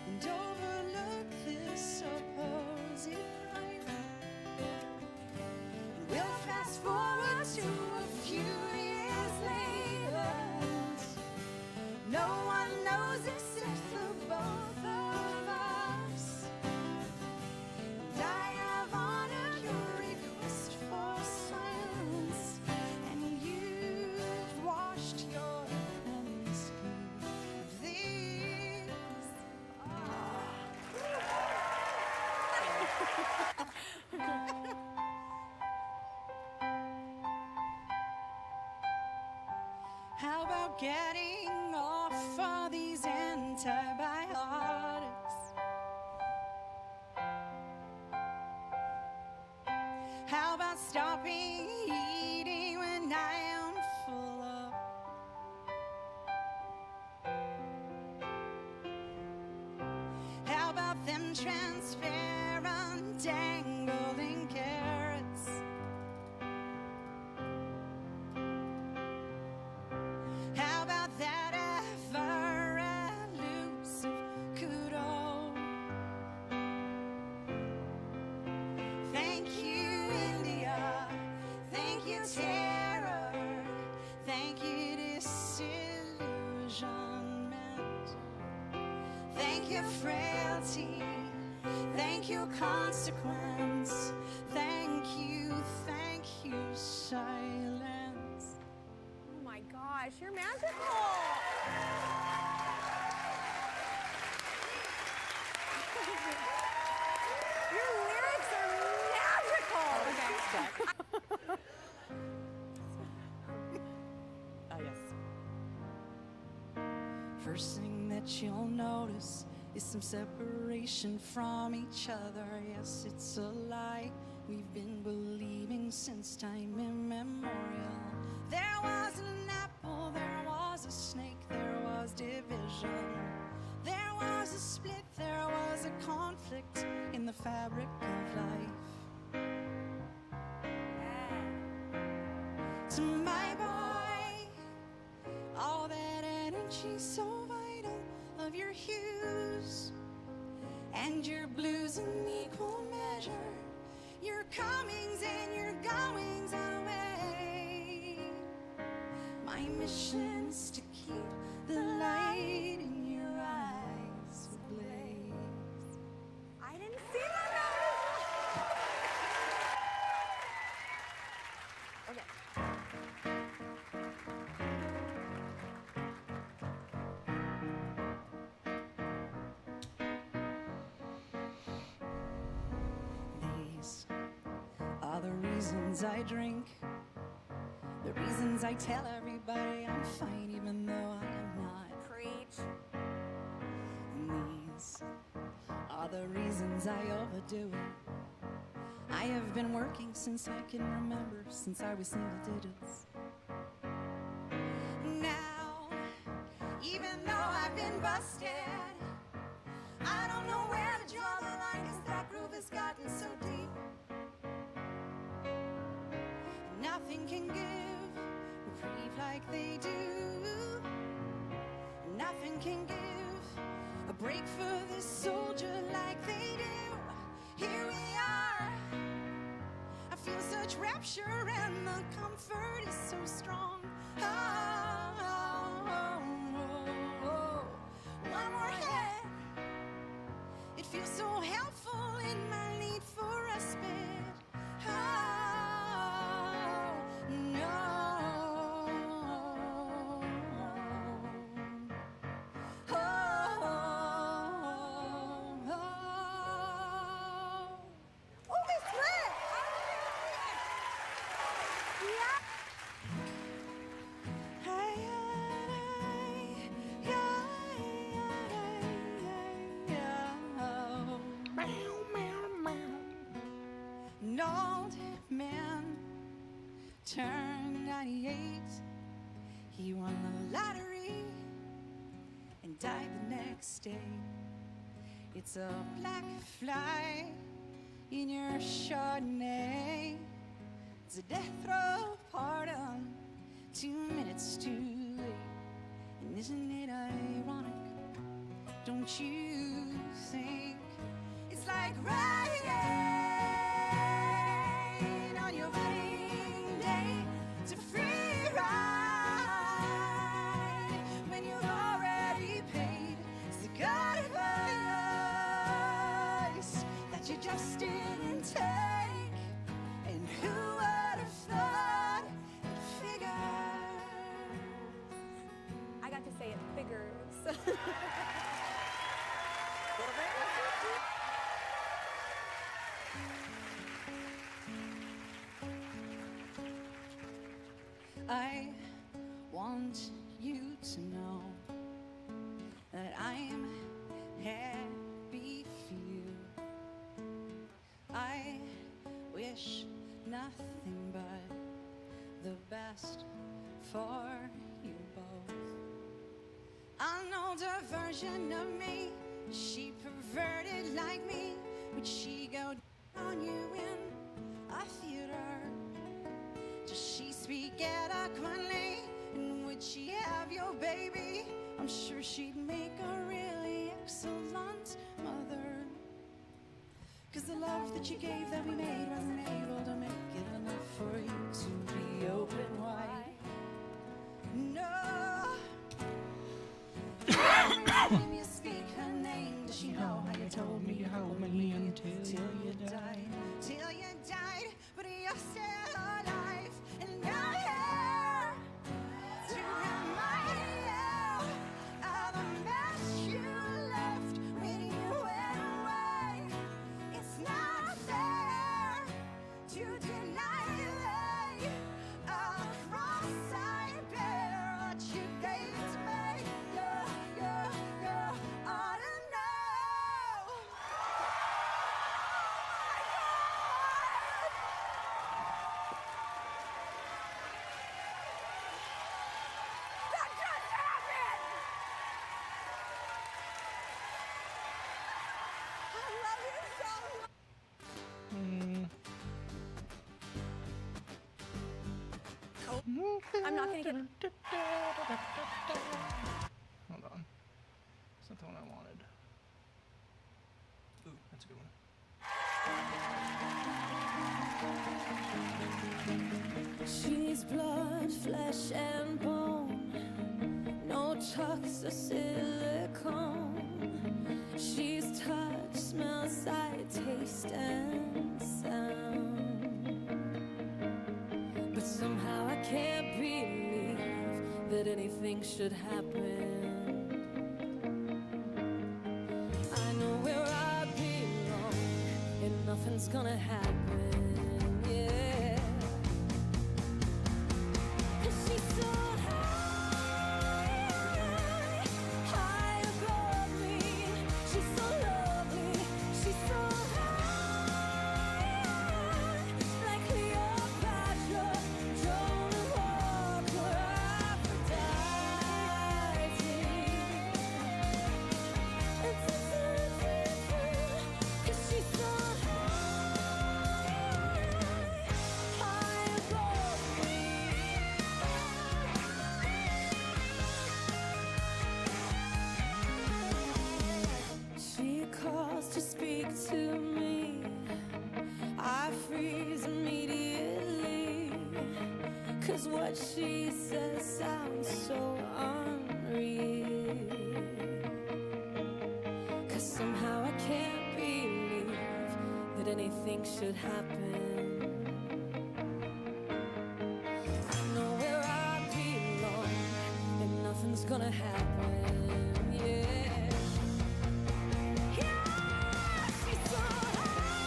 and overlook this supposed crime. And we'll fast forward to a few years later. No one knows except the both of us. And I have honored your request for silence, and you've washed your hands of these. How about getting off all these antibiotics? How about stopping eating when I am full up? How about them transparent dangling carrots? How about that ever elusive kudo? Thank you, India. Thank you, terror. Thank you, disillusionment. Thank you, frailty. Thank you, consequence. Thank you, silence. Oh my gosh, you're magical. Your lyrics are magical. Okay. Yes. First thing that you'll notice is some separation from each other. Yes, it's a lie we've been believing since time immemorial. There was an apple, there was a snake, there was division. There was a split, there was a conflict in the fabric of life. To my boy, all that energy so vital of your hues and your blues in equal measure, your comings and your goings away. My mission is to keep the light in your eyes ablaze. I didn't see that. Okay. These are the reasons I drink, the reasons I tell everybody I'm fine even though I am not. Preach. reasons I overdo it. I have been working since I can remember, since I was single digits. Now, even though I've been busted, I don't know where to draw the line, 'cause that groove has gotten so deep. Nothing can give reprieve like they do. Nothing can give a break for this soldier like they do. Here we are. I feel such rapture and the comfort is so strong. One more hit. It feels so helpful in my need for respite. An old man turned 98. He won the lottery and died the next day. It's a black fly in your Chardonnay. It's a death row pardon, 2 minutes too late. And isn't it ironic? Don't you think it's like rain on your wedding day? It's a free ride when you've already paid. It's the good advice that you just didn't take. And who would have thought it figures? I got to say it figures. I want you to know that I'm happy for you. I wish nothing but the best for you both. I know the version of me, she perverted like me. Would she go down you in a theater? Does she speak eloquently? And would she have your baby? I'm sure she'd make a really excellent mother. 'Cause the love that you gave that we made wasn't able to make it enough for you to be open wide. No. Every time you speak her name, does she know how you told me you hold me until you died? Till you died, but you're still alive, and I'm here to remind you of the mess you left when you went away. It's not fair to deny a cross I bear what you gave to me. You ought to know. That just happened! I love you so much. I'm not gonna get. Hold on. That's not the one I wanted. Ooh, that's a good one. She's blood, flesh, and bone. No tucks or silicone. She's touch, smell, sight, taste, and sound. But somehow I can't believe that anything should happen. I know where I belong, and nothing's gonna happen. Yeah. 'Cause she's so high above me. She's so lovely. 'Cause what she says sounds so unreal. 'Cause somehow I can't believe that anything should happen. I know where I belong, and nothing's gonna happen. Yeah. Yeah, she's so high,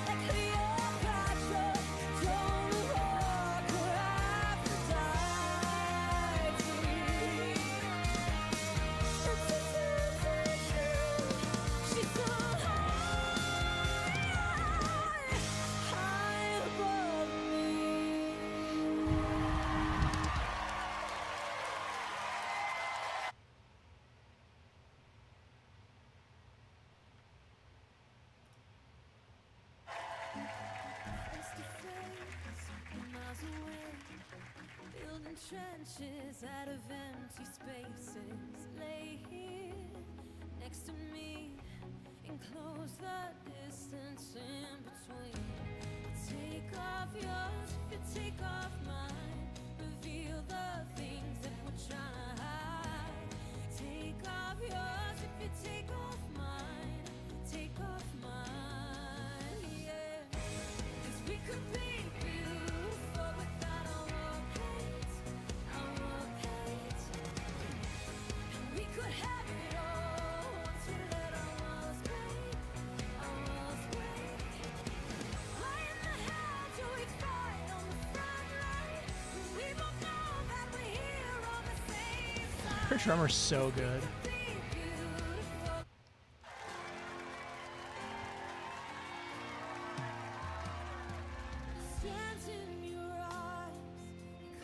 like Cleopatra, Joan of Arc, or Aphrodite. She's so high above me. Face to face, miles away, building trenches out of empty spaces. Lay here next to me, enclose the distance in between. Take off yours if you take off mine. Reveal the things that we're trying to hide. Take off yours if you take off mine. Take off mine, yeah. 'Cause we could be beautiful without our hate, our hate. And we could have it all once we let our walls break, our walls break. Why in the hell do we fight on the front line when we both know that we're here on the same side? Her drummer's so good. Stands in your eyes,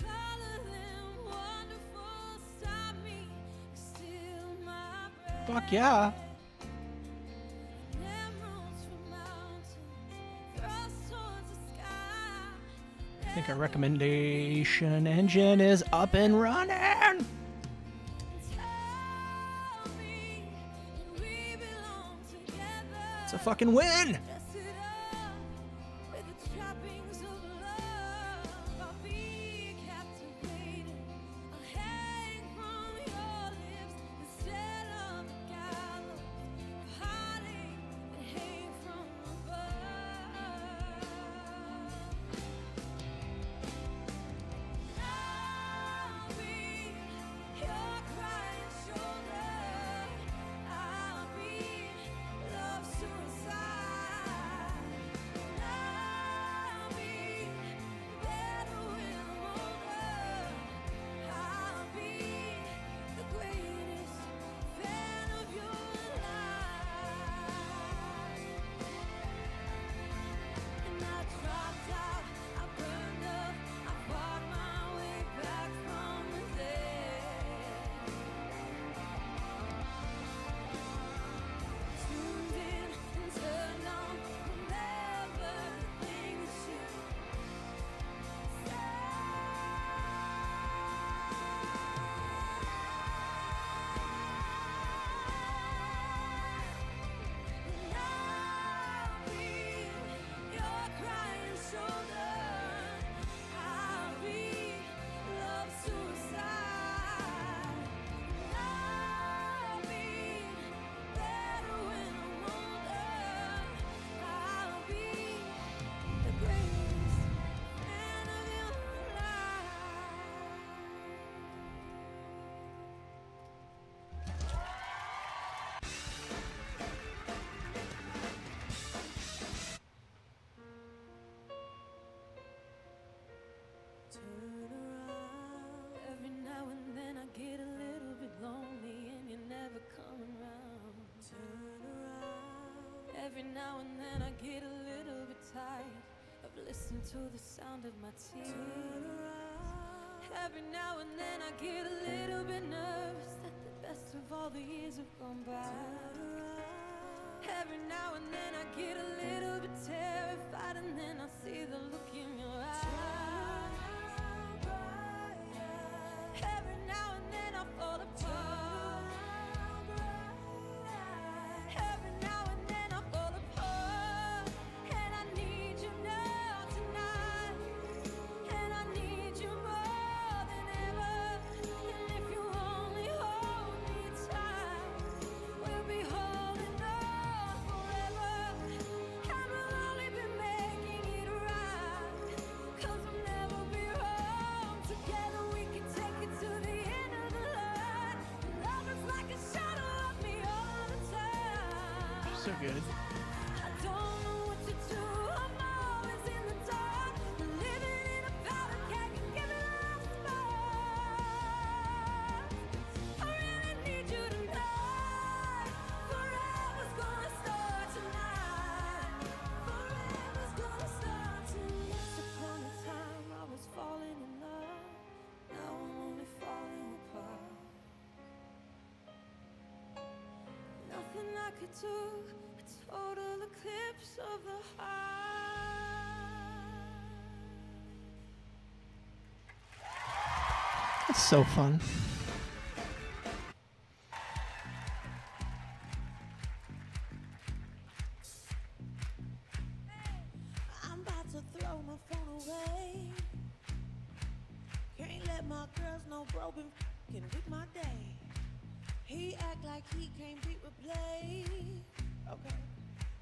color them wonderful. Stop me, steal my breath. Fuck yeah. Emeralds from mountains, thrust towards the sky. I think our recommendation engine is up and running. It's a fucking win. Dress it up with the trappings of love. I'll be captivated. I'll hang from your lips instead of the gallows. A heartache that hang from above. I'll be your crying shoulder. I'll be love suicide. I'll be better when I'm older. I'll be the greatest fan of your life. And I dropped out, I burned up, I fought my way back from the dead. Tuned in and turned on whenever the things you And I'll be your crying shoulder. I'll be love suicide. I'll be better when I'm older. I'll be the greatest fan of your life. Turn around. Every now and then I get a little bit lonely and you're never coming round. Turn around. Every now and then I get a little bit tired of listening to the sound of my tears. Turn around. Every now and then I get a little bit nervous that the best of all the years have gone by. Turn around. Every now and then I get a little bit terrified and then I see the look in your eyes. Every now and then I fall apart. Every now and then I fall apart. And I need you now tonight. So good. I don't know what to do. I'm always in the dark. Living in a powder keg and giving up spark. I really need you tonight. Forever's gonna start tonight. Forever's gonna start tonight. Once upon a time I was falling in love. Now I'm only falling apart. Nothing I could do. A total eclipse of the heart. That's so fun. I'm about to throw my phone away. Can't let my girls know bro been f***ing with my day. He act like he can't be replaced. Okay.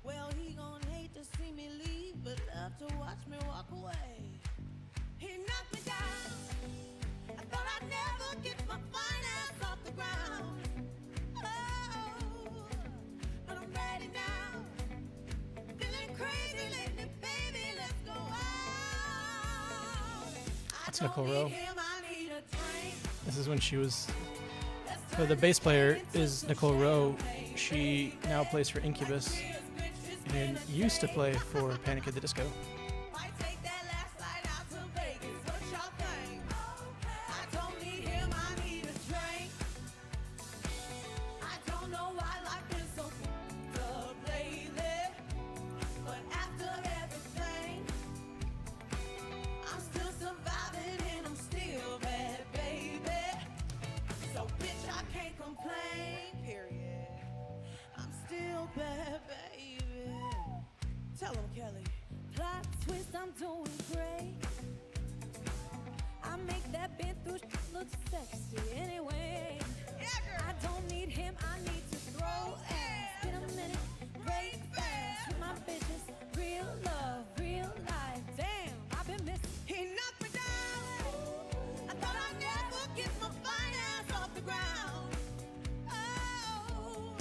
Well, he gon' hate to see me leave, but love to watch me walk away. He knocked me down. I thought I'd never get my fine ass off the ground. Oh, but I'm ready now. Feeling crazy lately, baby, let's go out. That's Nicole Rowe. Him, I need a drink. This is when she was. So the bass player is Nicole Rowe. She now plays for Incubus and used to play for Panic at the Disco. Might take that last flight out to Vegas. What y'all think? I don't need him, I need a drink. I don't know why life been so f***ed up lately, but after everything, I'm still surviving and I'm still bad, baby. So bitch, I can't complain, period. I'm still bad, baby. Tell him, Kelly. Plot twist, I'm doing great. I make that bent through look sexy anyway. I don't need him, I need to throw ass. Get a minute, break fast with my bitches. Real love, real life. Damn, I've been missing. He knocked me down. I thought I'd never get my fine ass off the ground. Oh,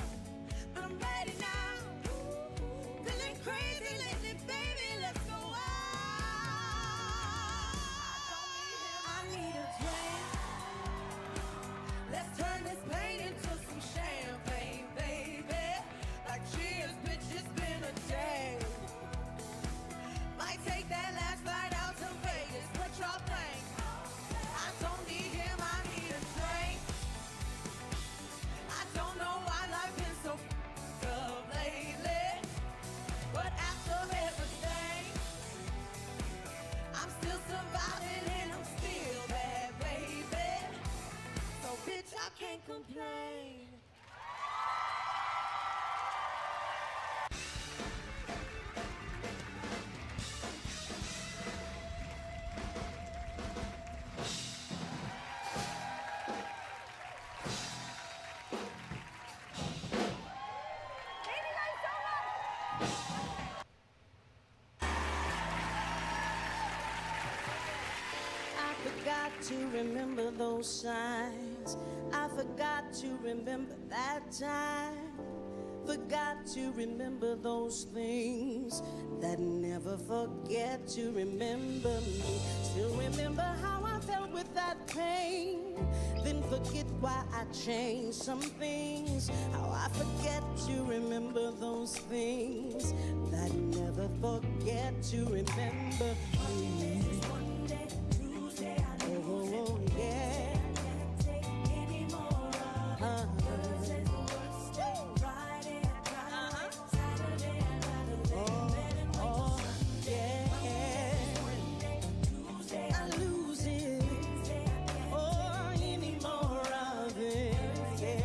but I'm ready now. Feeling crazy lately, baby, let's go out. I need a drink. Let's turn this pain into some champagne, baby. Like cheers, bitch, it's been a day. Might take that last flight out to Vegas. What y'all think? I don't need him, I need a drink. I don't know why life been so f***ed up lately, but after everything, I'm still surviving and I'm still bad, baby. So bitch, I can't complain. I forgot to remember those signs. I forgot to remember that time. Forgot to remember those things that never forget to remember me. Still remember how I felt with that pain. Then forget why I changed some things. How I forget to remember those things that never forget to remember me. Oh, yeah. I lose it. Oh, any more of it. Yeah.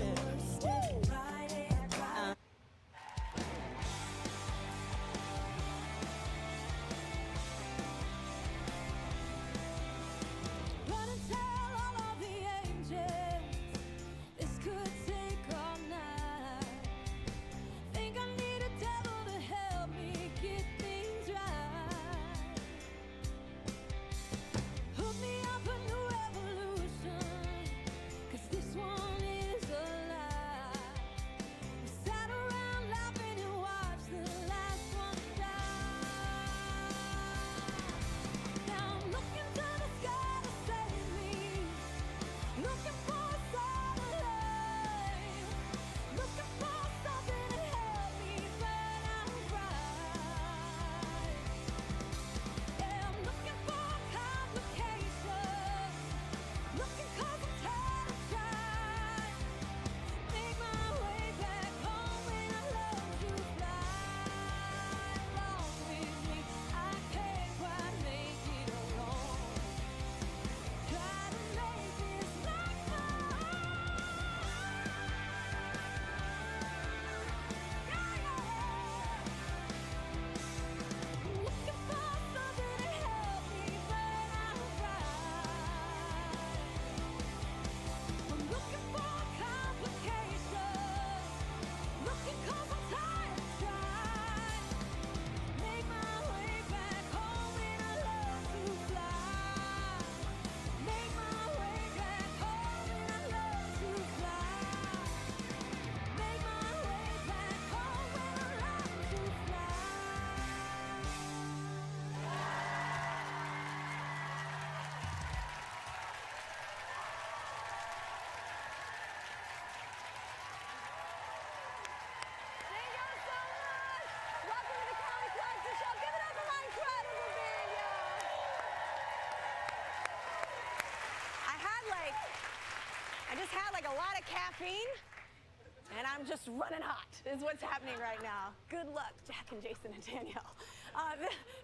just had like a lot of caffeine, and I'm just running hot, is what's happening right now. Good luck, Jack and Jason and Danielle.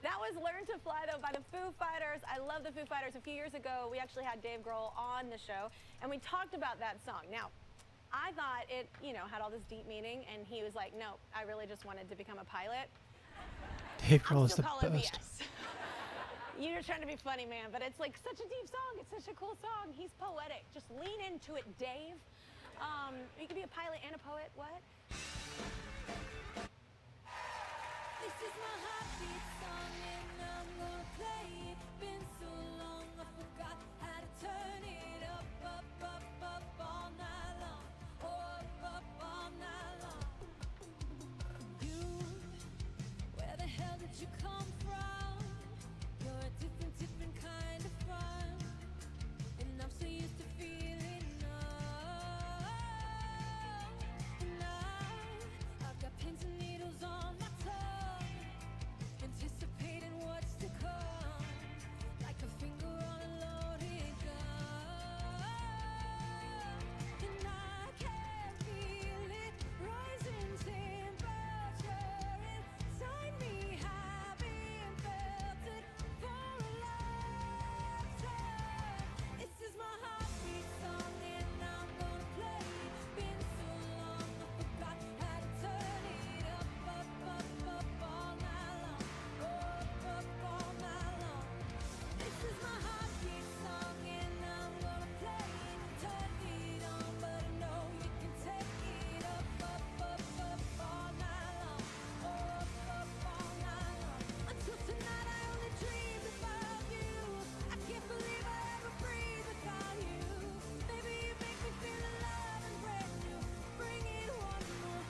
That was Learn to Fly, though, by the Foo Fighters. I love the Foo Fighters. A few years ago, we actually had Dave Grohl on the show, and we talked about that song. Now, I thought it, you know, had all this deep meaning, and he was like, no, I really just wanted to become a pilot. Dave Grohl is the Call it best. BS. You're trying to be funny, man, but it's like such a deep song. It's such a cool song. He's poetic. Just lean into it, Dave. You could be a pilot and a poet. What? This is my heartbeat song and I'm gonna play it. Been so long I forgot how to turn it up, up, up, up all night long. Oh, up all night long. You, where the hell did you come from? You're a different, different kind of fun. And I'm so used to feeling numb. And I've got pins and needles on my tongue, anticipating what's to come, like a finger on a loaded gun. And I can feel it rising temperature inside me. Haven't felt it for a lifetime. This is my heartbeat song and I'm gonna play it. Been so long I forgot how to turn it up, up, up, up all night long. Up, up all night long. This is my heartbeat song and I'm gonna play it. Turn it on, but I know you can take it up, up, up, up all night long. Up, up all night long. Until tonight I only dreamed about you. I can't believe I ever breathe without you. Maybe you make me feel alive and brand new. Bring it one more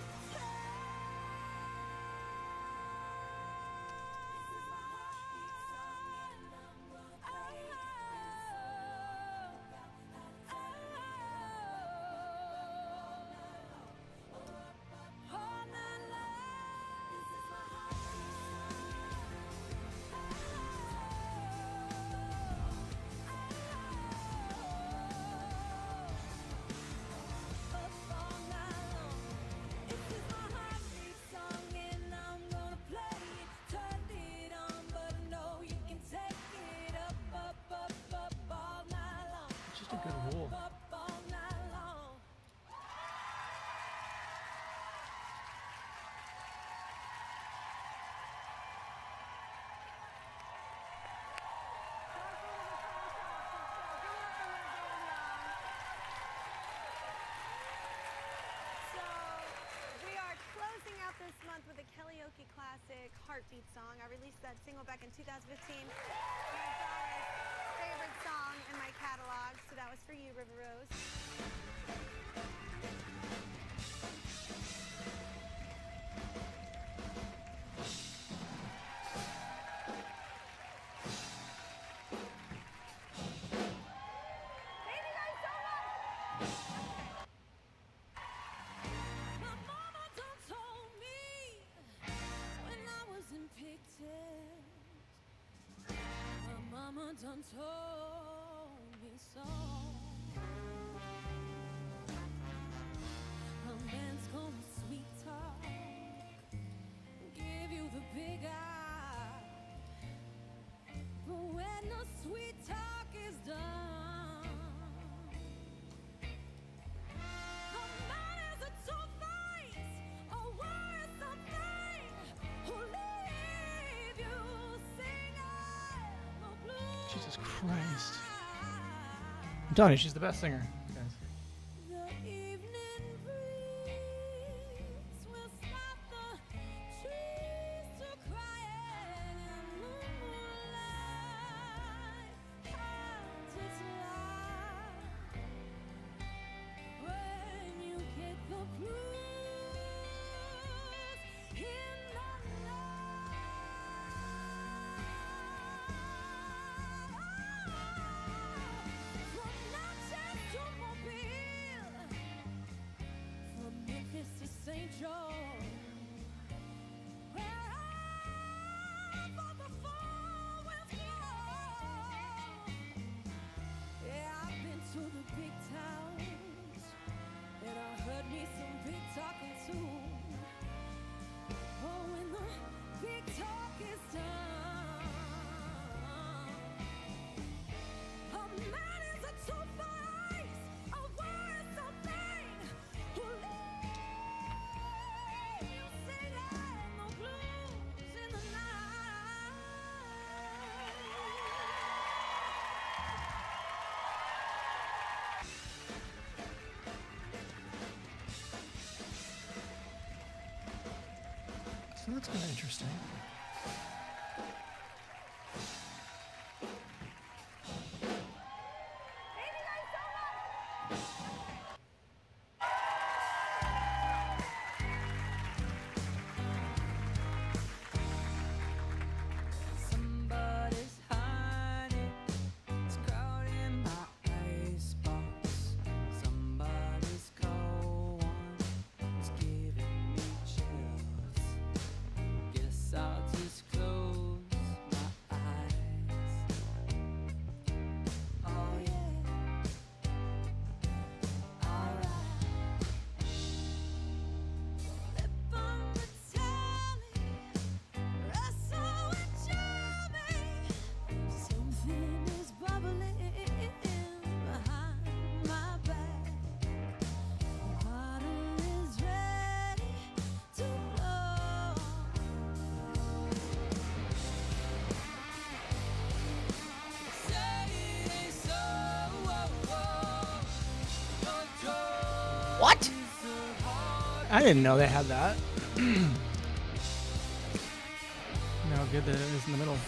It's just a good rule. We are closing out this month with a karaoke classic, Heartbeat Song. I released that single back in 2015. My daughter's favorite song in my catalog, so that was for you, River Rose. Thank you guys so much! My mama done told me when I was in pigtails. My mama done told me so. A man's gonna sweet talk, give you the big eye. But when the sweet talk is done, a man is a two-face, a worrisome thing who leave you singing the blues. Jesus Christ. I'm telling you, she's the best singer. Guys. The evening breeze will stop the trees to crying in the moonlight. Can't it lie when you get the blues in the night? From night to So that's kind of interesting. Somebody's hiding, it's crowding my icebox. Somebody's cold one is giving me chills. Guess I'll just close my eyes. Oh yeah, alright. Flip on the tally, wrestle with Jimmy. Something is bubbling behind my back. The bottle is ready to blow. Say it so. What? I didn't know they had that. How good that is in the middle.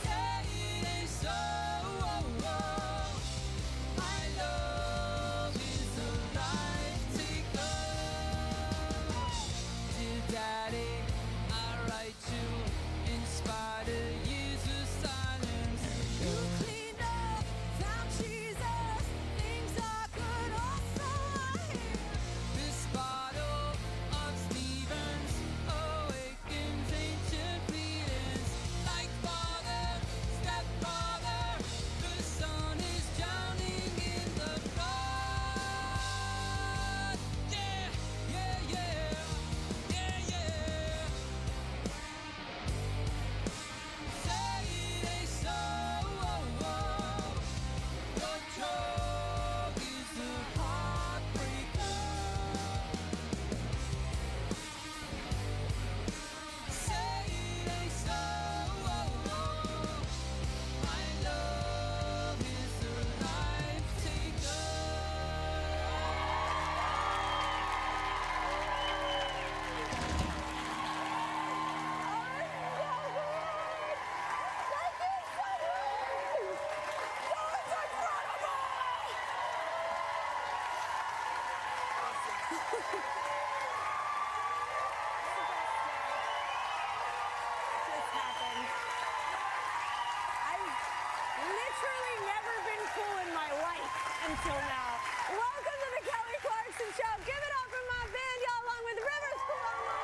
Literally never been cool in my life until now. Welcome to the Kelly Clarkson Show. Give it up for my band, y'all, along with Rivers Cuomo.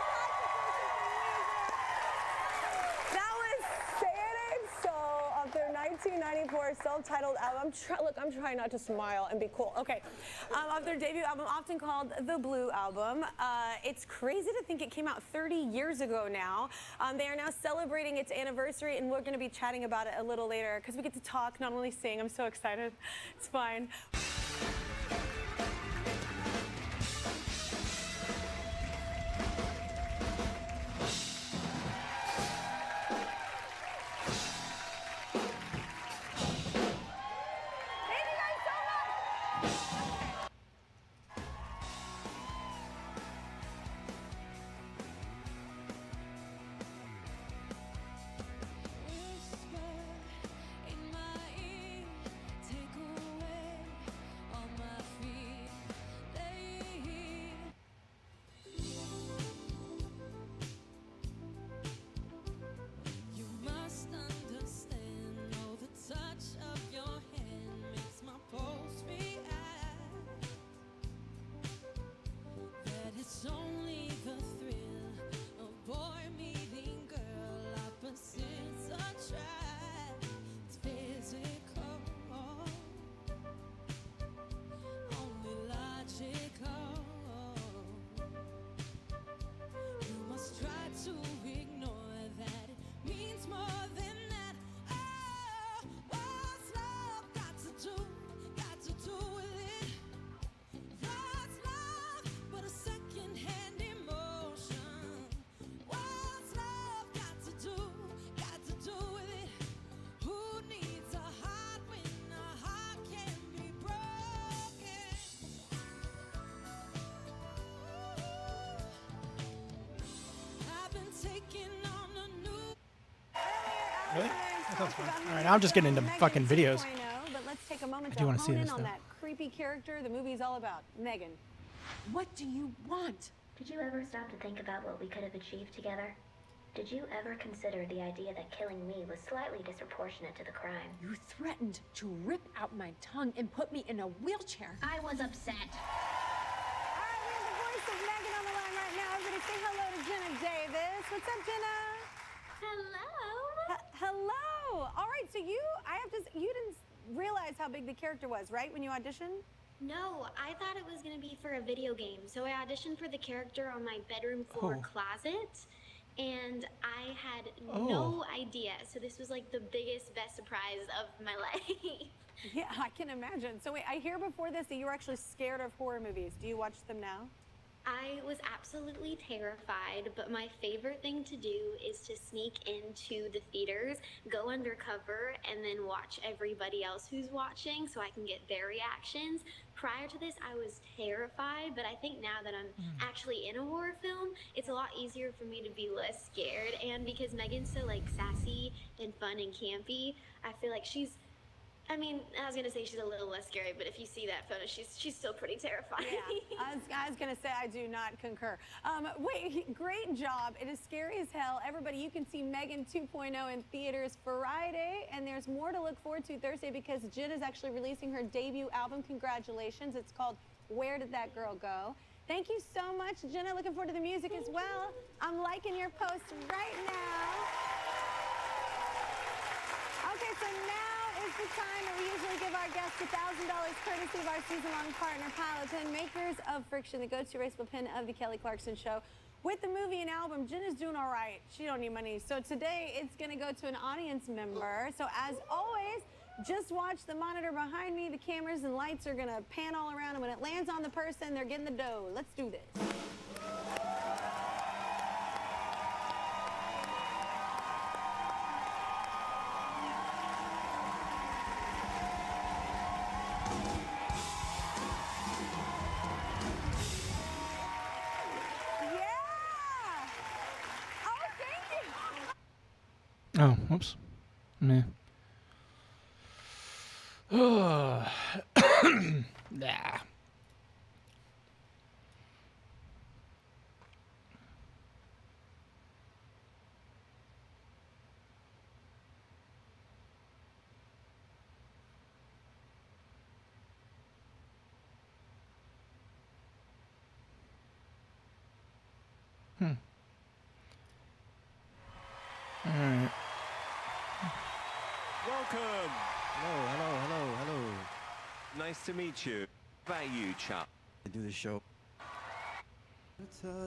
That was Say It Ain't So off their 1994 self-titled album. I'm trying not to smile and be cool. Okay. Off their debut album, often called the Blue Album. It's crazy to think it came out 30 years ago now. They are now celebrating its anniversary, and we're going to be chatting about it a little later because we get to talk, not only sing. I'm so excited. It's fine. Take away all my fears. All right, now I'm just getting into fucking videos. But let's take a moment I to do wanna see hone in this, on though. that creepy character the movie's all about. Megan. What do you want? Did you ever stop to think about what we could have achieved together? Did you ever consider the idea that killing me was slightly disproportionate to the crime? You threatened to rip out my tongue and put me in a wheelchair. I was upset. All right, we have the voice of Megan on the line right now. Everybody say hello to Jenna Davis. What's up, Jenna? Hello. Hello. All right, so you didn't realize how big the character was, right, when you auditioned? No, I thought it was going to be for a video game, so I auditioned for the character on my bedroom floor closet, and I had no idea. So this was like the biggest, best surprise of my life. Yeah, I can imagine. So wait, I hear before this that you were actually scared of horror movies. Do you watch them now? I was absolutely terrified, but my favorite thing to do is to sneak into the theaters, go undercover, and then watch everybody else who's watching so I can get their reactions. Prior to this, I was terrified, but I think now that I'm actually in a horror film, it's a lot easier for me to be less scared. And because Megan's so like sassy and fun and campy, I feel like I was gonna say she's a little less scary, but if you see that photo, she's still pretty terrifying. Yeah, I was gonna say I do not concur. Wait, great job. It is scary as hell. Everybody, you can see Megan 2.0 in theaters Friday, and there's more to look forward to Thursday because Jen is actually releasing her debut album. Congratulations. It's called Where Did That Girl Go? Thank you so much, Jenna. Looking forward to the music as well. I'm liking your post right now. Okay, so now is the time that we usually give our guests $1,000 courtesy of our season-long partner, Palatine, makers of Friction, the go-to raceable pin of the Kelly Clarkson Show. With the movie and album, Jen is doing all right. She don't need money. So today, it's going to go to an audience member. So as always, just watch the monitor behind me. The cameras and lights are going to pan all around. And when it lands on the person, they're getting the dough. Let's do this. Oh, whoops. Meh. Nah. All right. Welcome. Hello. Nice to meet you. How about you, chap? I do the show. And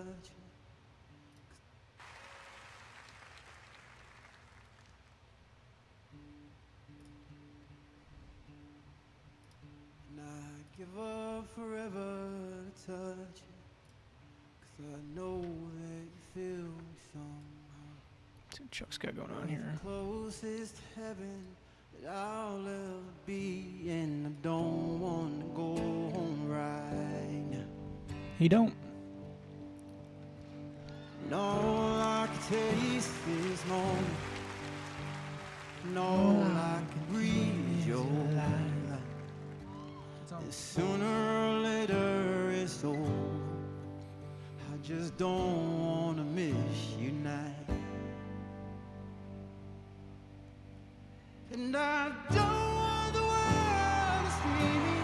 I give up forever to touch you, 'cause I know that you feel me somehow. See what Chuck's got going on here. Closest to heaven that I'll ever be, and I don't want to go home right now. He don't. And all I can taste is moment, and all I can breathe is your light. And sooner or later it's over. I just don't want to miss you now. And I don't want the world to see me.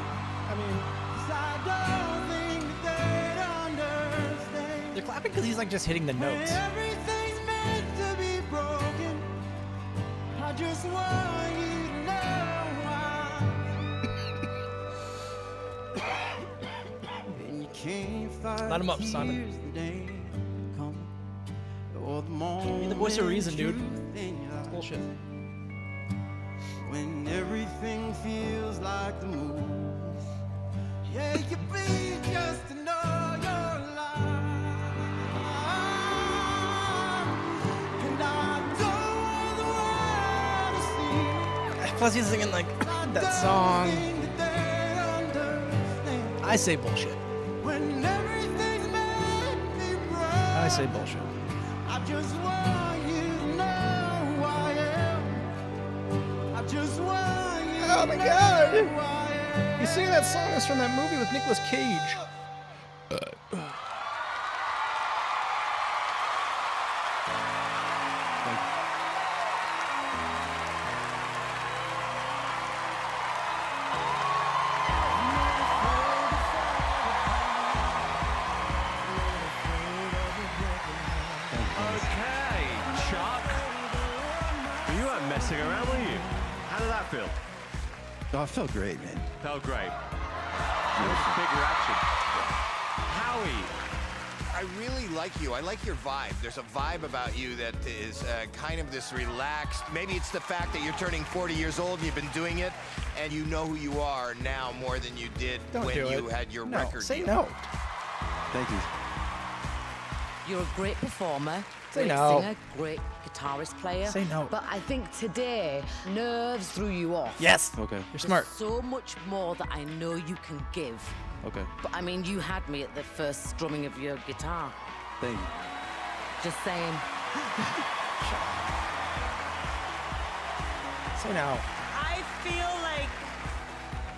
'Cause I don't think that they'd understand. They're clapping because he's like just hitting the notes. When everything's meant to be broken, I just want you to know why. And you can't fight Let him up, the Simon. tears that ain't coming, or the You're the voice of reason, dude. moment in your It's bullshit. when everything feels like the moon. Yeah, you bleed just to know you're alive. And I don't want the world to see. Plus he's singing like that song. Think that they understand. I say bullshit. When everything's made me broke, I say bullshit. I just want you to know who I am. Oh my god! You singing that song is from that movie with Nicolas Cage. Okay, Chuck. You weren't messing around, were you? How did that feel? Oh, it felt great, man. Felt great. Big reaction. Howie. I really like you. I like your vibe. There's a vibe about you that is kind of this relaxed. Maybe it's the fact that you're turning 40 years old and you've been doing it, and you know who you are now more than you did Don't when do you it. had your No, record say deal. no. Thank you. You're a great performer, Say great no. singer, great guitarist player. Say no. But I think today, nerves threw you off. Yes. Okay. You're There's smart. so much more that I know you can give. Okay. But I mean, you had me at the first strumming of your guitar. Thank you. Just saying. Say no. I feel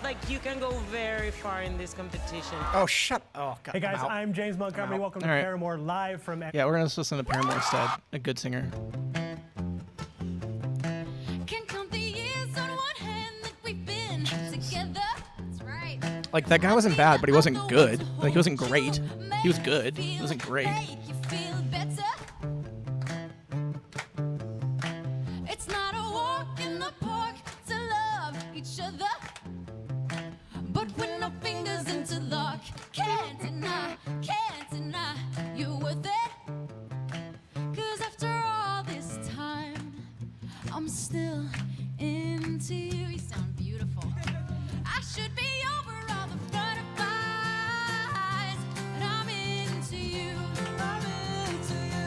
like you can go very far in this competition. Oh, shut. Oh, God. Hey guys, I'm out. I'm James Montgomery. out. Welcome All to right. Paramore live from. Yeah, we're gonna listen to Paramore instead. A good singer. Can count the years on one hand that we've been together. That's right. Like, that guy wasn't bad, but he wasn't good. Like, he wasn't great. He was good. He wasn't great. You feel better. It's not a walk in the park to love each other. But when our fingers interlock, can't deny you're worth it. 'Cause after all this time, I'm still into you. You sound beautiful. I should be over all the butterflies, but I'm into you.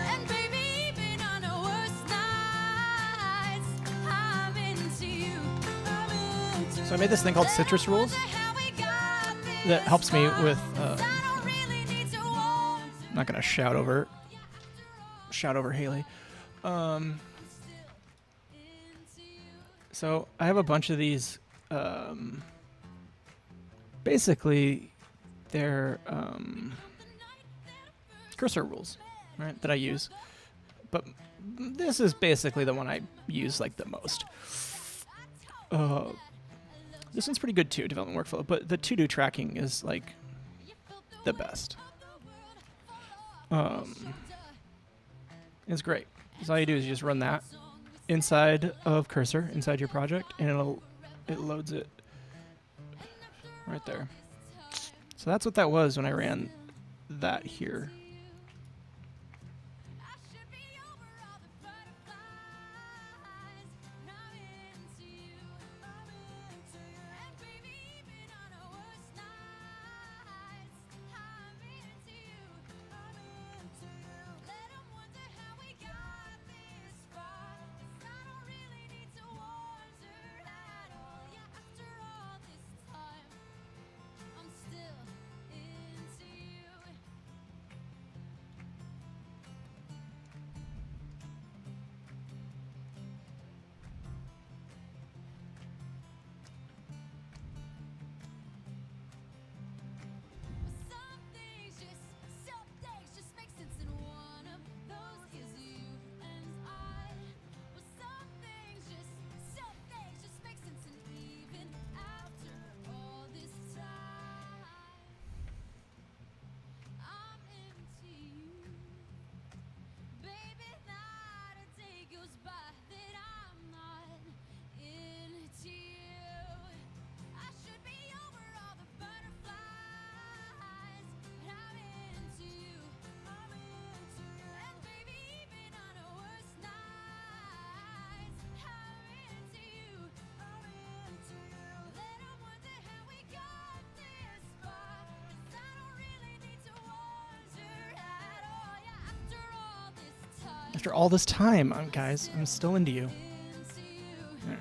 And baby, even on the worst nights, I'm into you. So I made this thing called Citrus Rules that helps me with. I'm not gonna shout over Haley. So I have a bunch of these. Basically, they're cursor rules, right? That I use, but this is basically the one I use like the most. This one's pretty good too, development workflow, but the to-do tracking is like the best. It's great. So all you do is you just run that inside of Cursor, inside your project, and it loads it right there. So that's what that was when I ran that here. After all this time, guys, I'm still into you. All right.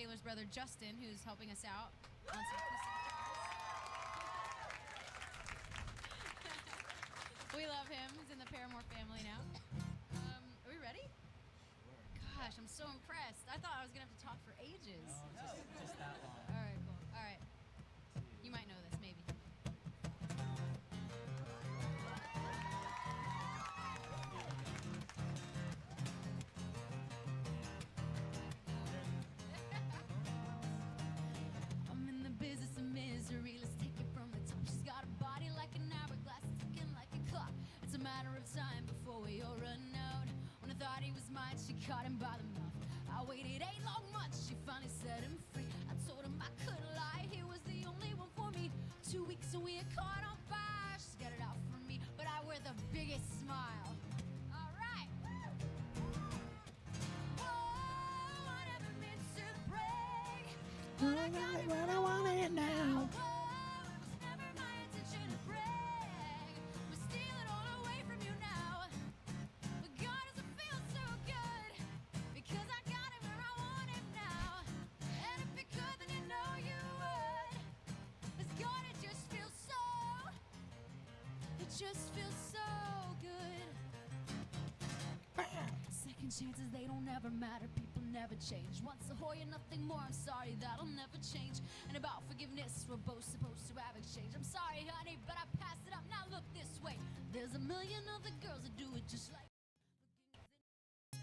Taylor's brother Justin, who's helping us out on some acoustic guitars. We love him. He's in the Paramore family now. Are we ready? Gosh, I'm so impressed. I thought I was gonna have to talk for ages. No, just that long. All right, cool. All right. You might know this, maybe. I'm in the business of misery. Let's take it from the top. She's got a body like an hourglass, ticking like a clock. It's a matter of time before we all run out. When I thought he was mine, she caught him by the mouth. I waited 8 long months, she finally set him free. I told him I couldn't lie, he was the only one for me. 2 weeks and we had caught on fire. She's got it out for me, but I wear the biggest smile. All right. Whoa, I never meant to break, but I got it when I want it now. Whoa, it was never my intention to brag, but steal it all away from you now. But God, does it feel so good, because I got him where I want him now. And if it could, then you know you would. This God, it just feels so good. Second chances, they don't ever matter. People never change. Once a whore, you're nothing more. I'm sorry, that'll never change. And about forgiveness, we're both supposed to have exchange. I'm sorry, honey, but I passed it up. Now look this way. There's a million other girls that do it just like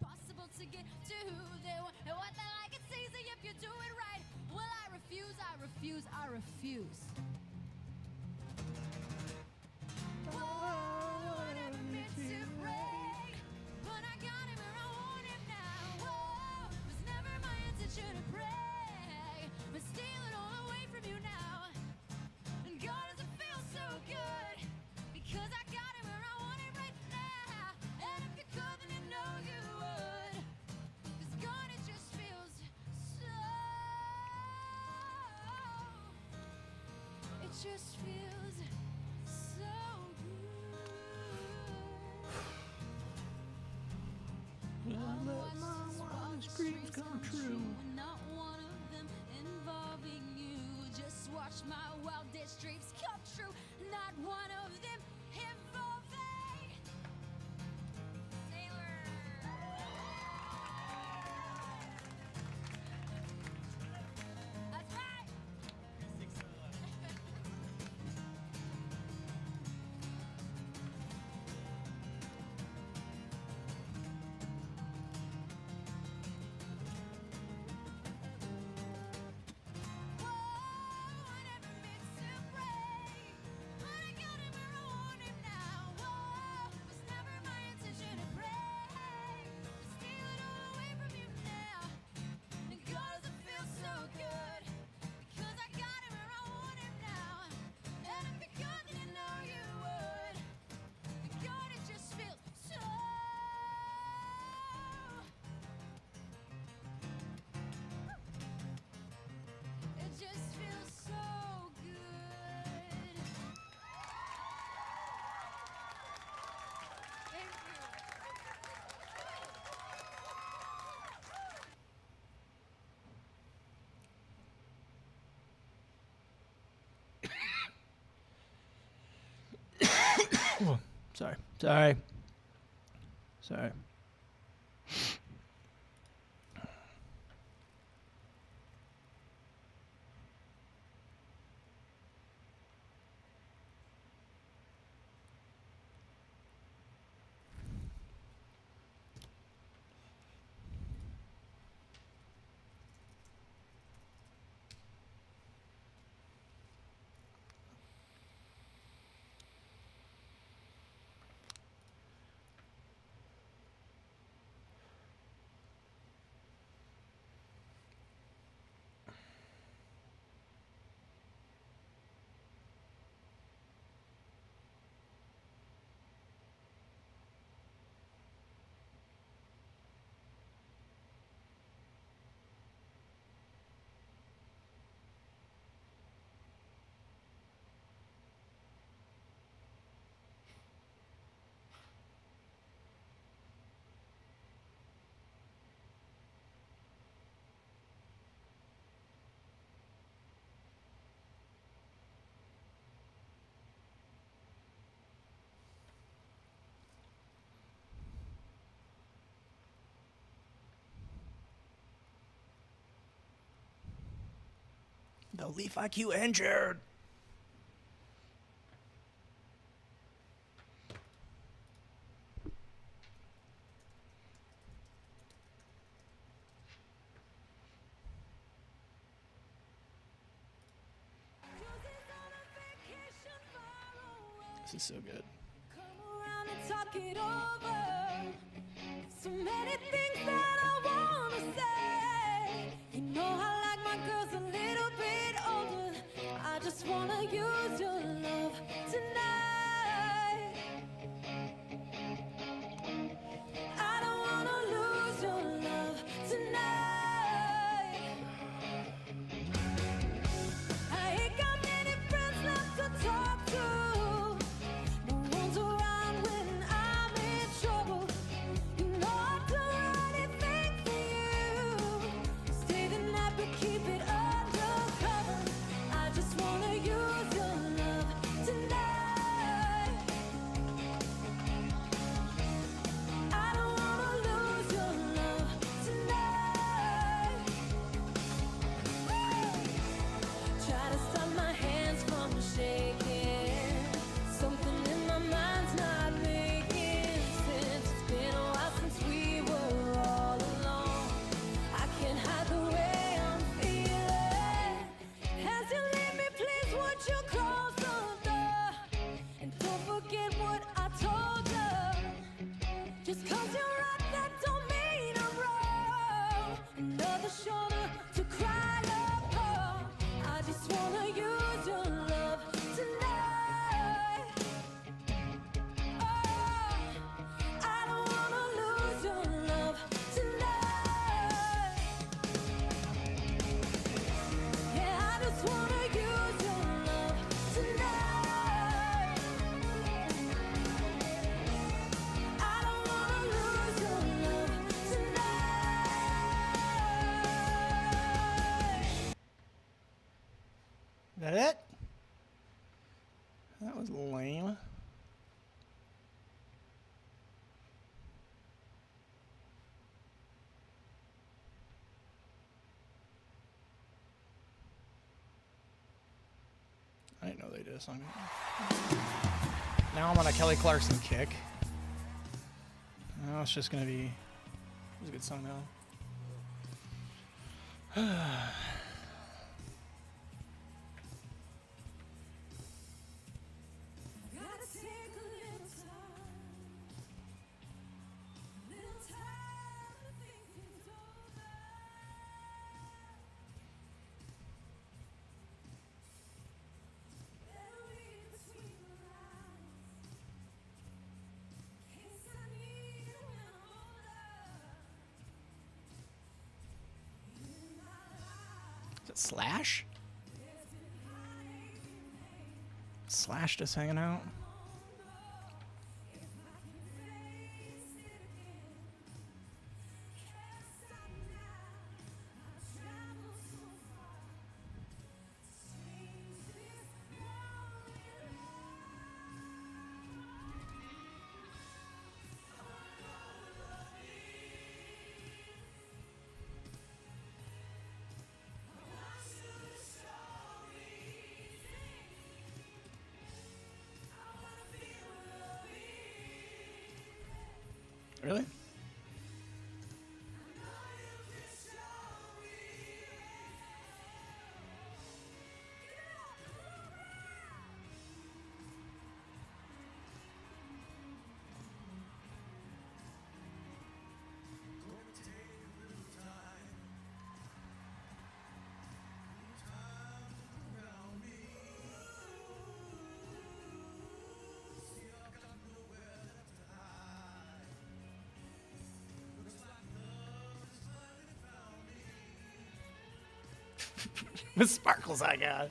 possible to get to who they want and what they like. It's easy if you do it right. Well, I refuse. Whoa, I never meant to break, but I got him where I want him now. Whoa, it was never my intention to brag, but steal it all away from you now. And God, does it feel so good, because I got him where I want him right now. And if you could, then you know you would. 'Cause God, it just feels so. It just feels so good. I let my wildest dreams come true. Not one of them involving you. Just watch my wildest dreams come true. Not one of them involving Taylor. That's right. Whoa, I never meant to break, but I got him where I want him now. Whoa, it was never my intention to break, to steal it all away from you now. And God, does it feel so good, because I got him where I want him now. And if you could, then you know you would. And God, it just feels so. It just feels so good. Thank Sorry. The LeafIQ engine. This is so good. Around and talk it over. So many things that I wanna say. You know I like my girls a little bit older. I just wanna use your love tonight. I don't wanna lose your love tonight. I ain't got many friends left to talk to. No one's around when I'm in trouble. You know I'd do anything for you. Stay the night but keep it undercover. I just wanna use your love tonight. I don't wanna lose your love tonight. Try to stop my hands from shaking. Something in my mind's not making sense. It's been a while since we were all alone. I can't hide the way I'm feeling. As you leave me, please would you close the door? And don't forget what I told you. Just 'cause you're right, that don't mean I'm wrong. Another shoulder to cry upon. I just wanna use your love tonight. Oh, I don't wanna lose your love tonight. Yeah, I just wanna use your love tonight. I don't wanna lose your love tonight. That it? That was lame. I didn't know they did a song. Now I'm on a Kelly Clarkson kick. Now it's just gonna be. It was a good song though. Gotta take a little time. Little time to think things over. Better read between the lines. In case I need it when I'm older. In my life, Is it Slash? there's been heartache and pain. Slash just hanging out. If I can face it again, can't stop now. I've traveled so far to change this lonely Really? With sparkles I got.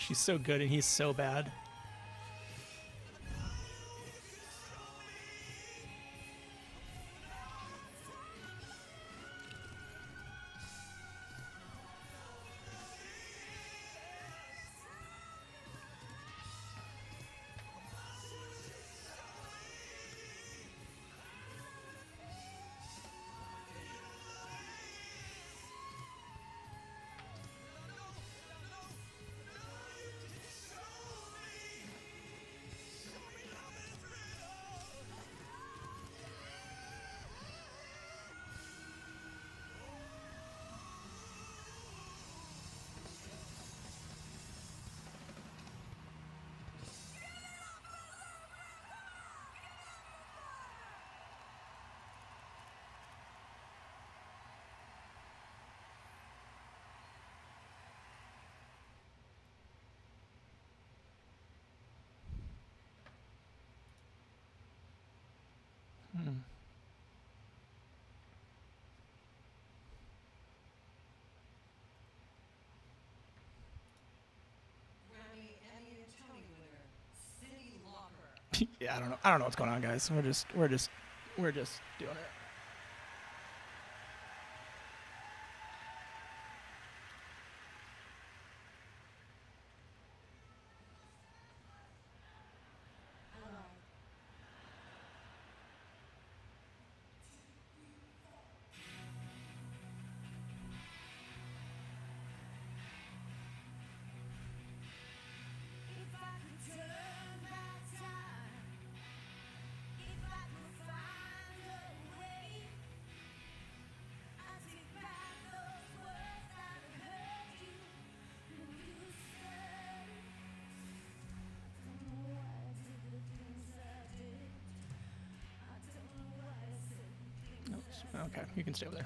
She's so good and he's so bad. Hmm. Yeah, I don't know what's going on, guys. We're just doing it. Okay, you can stay over there.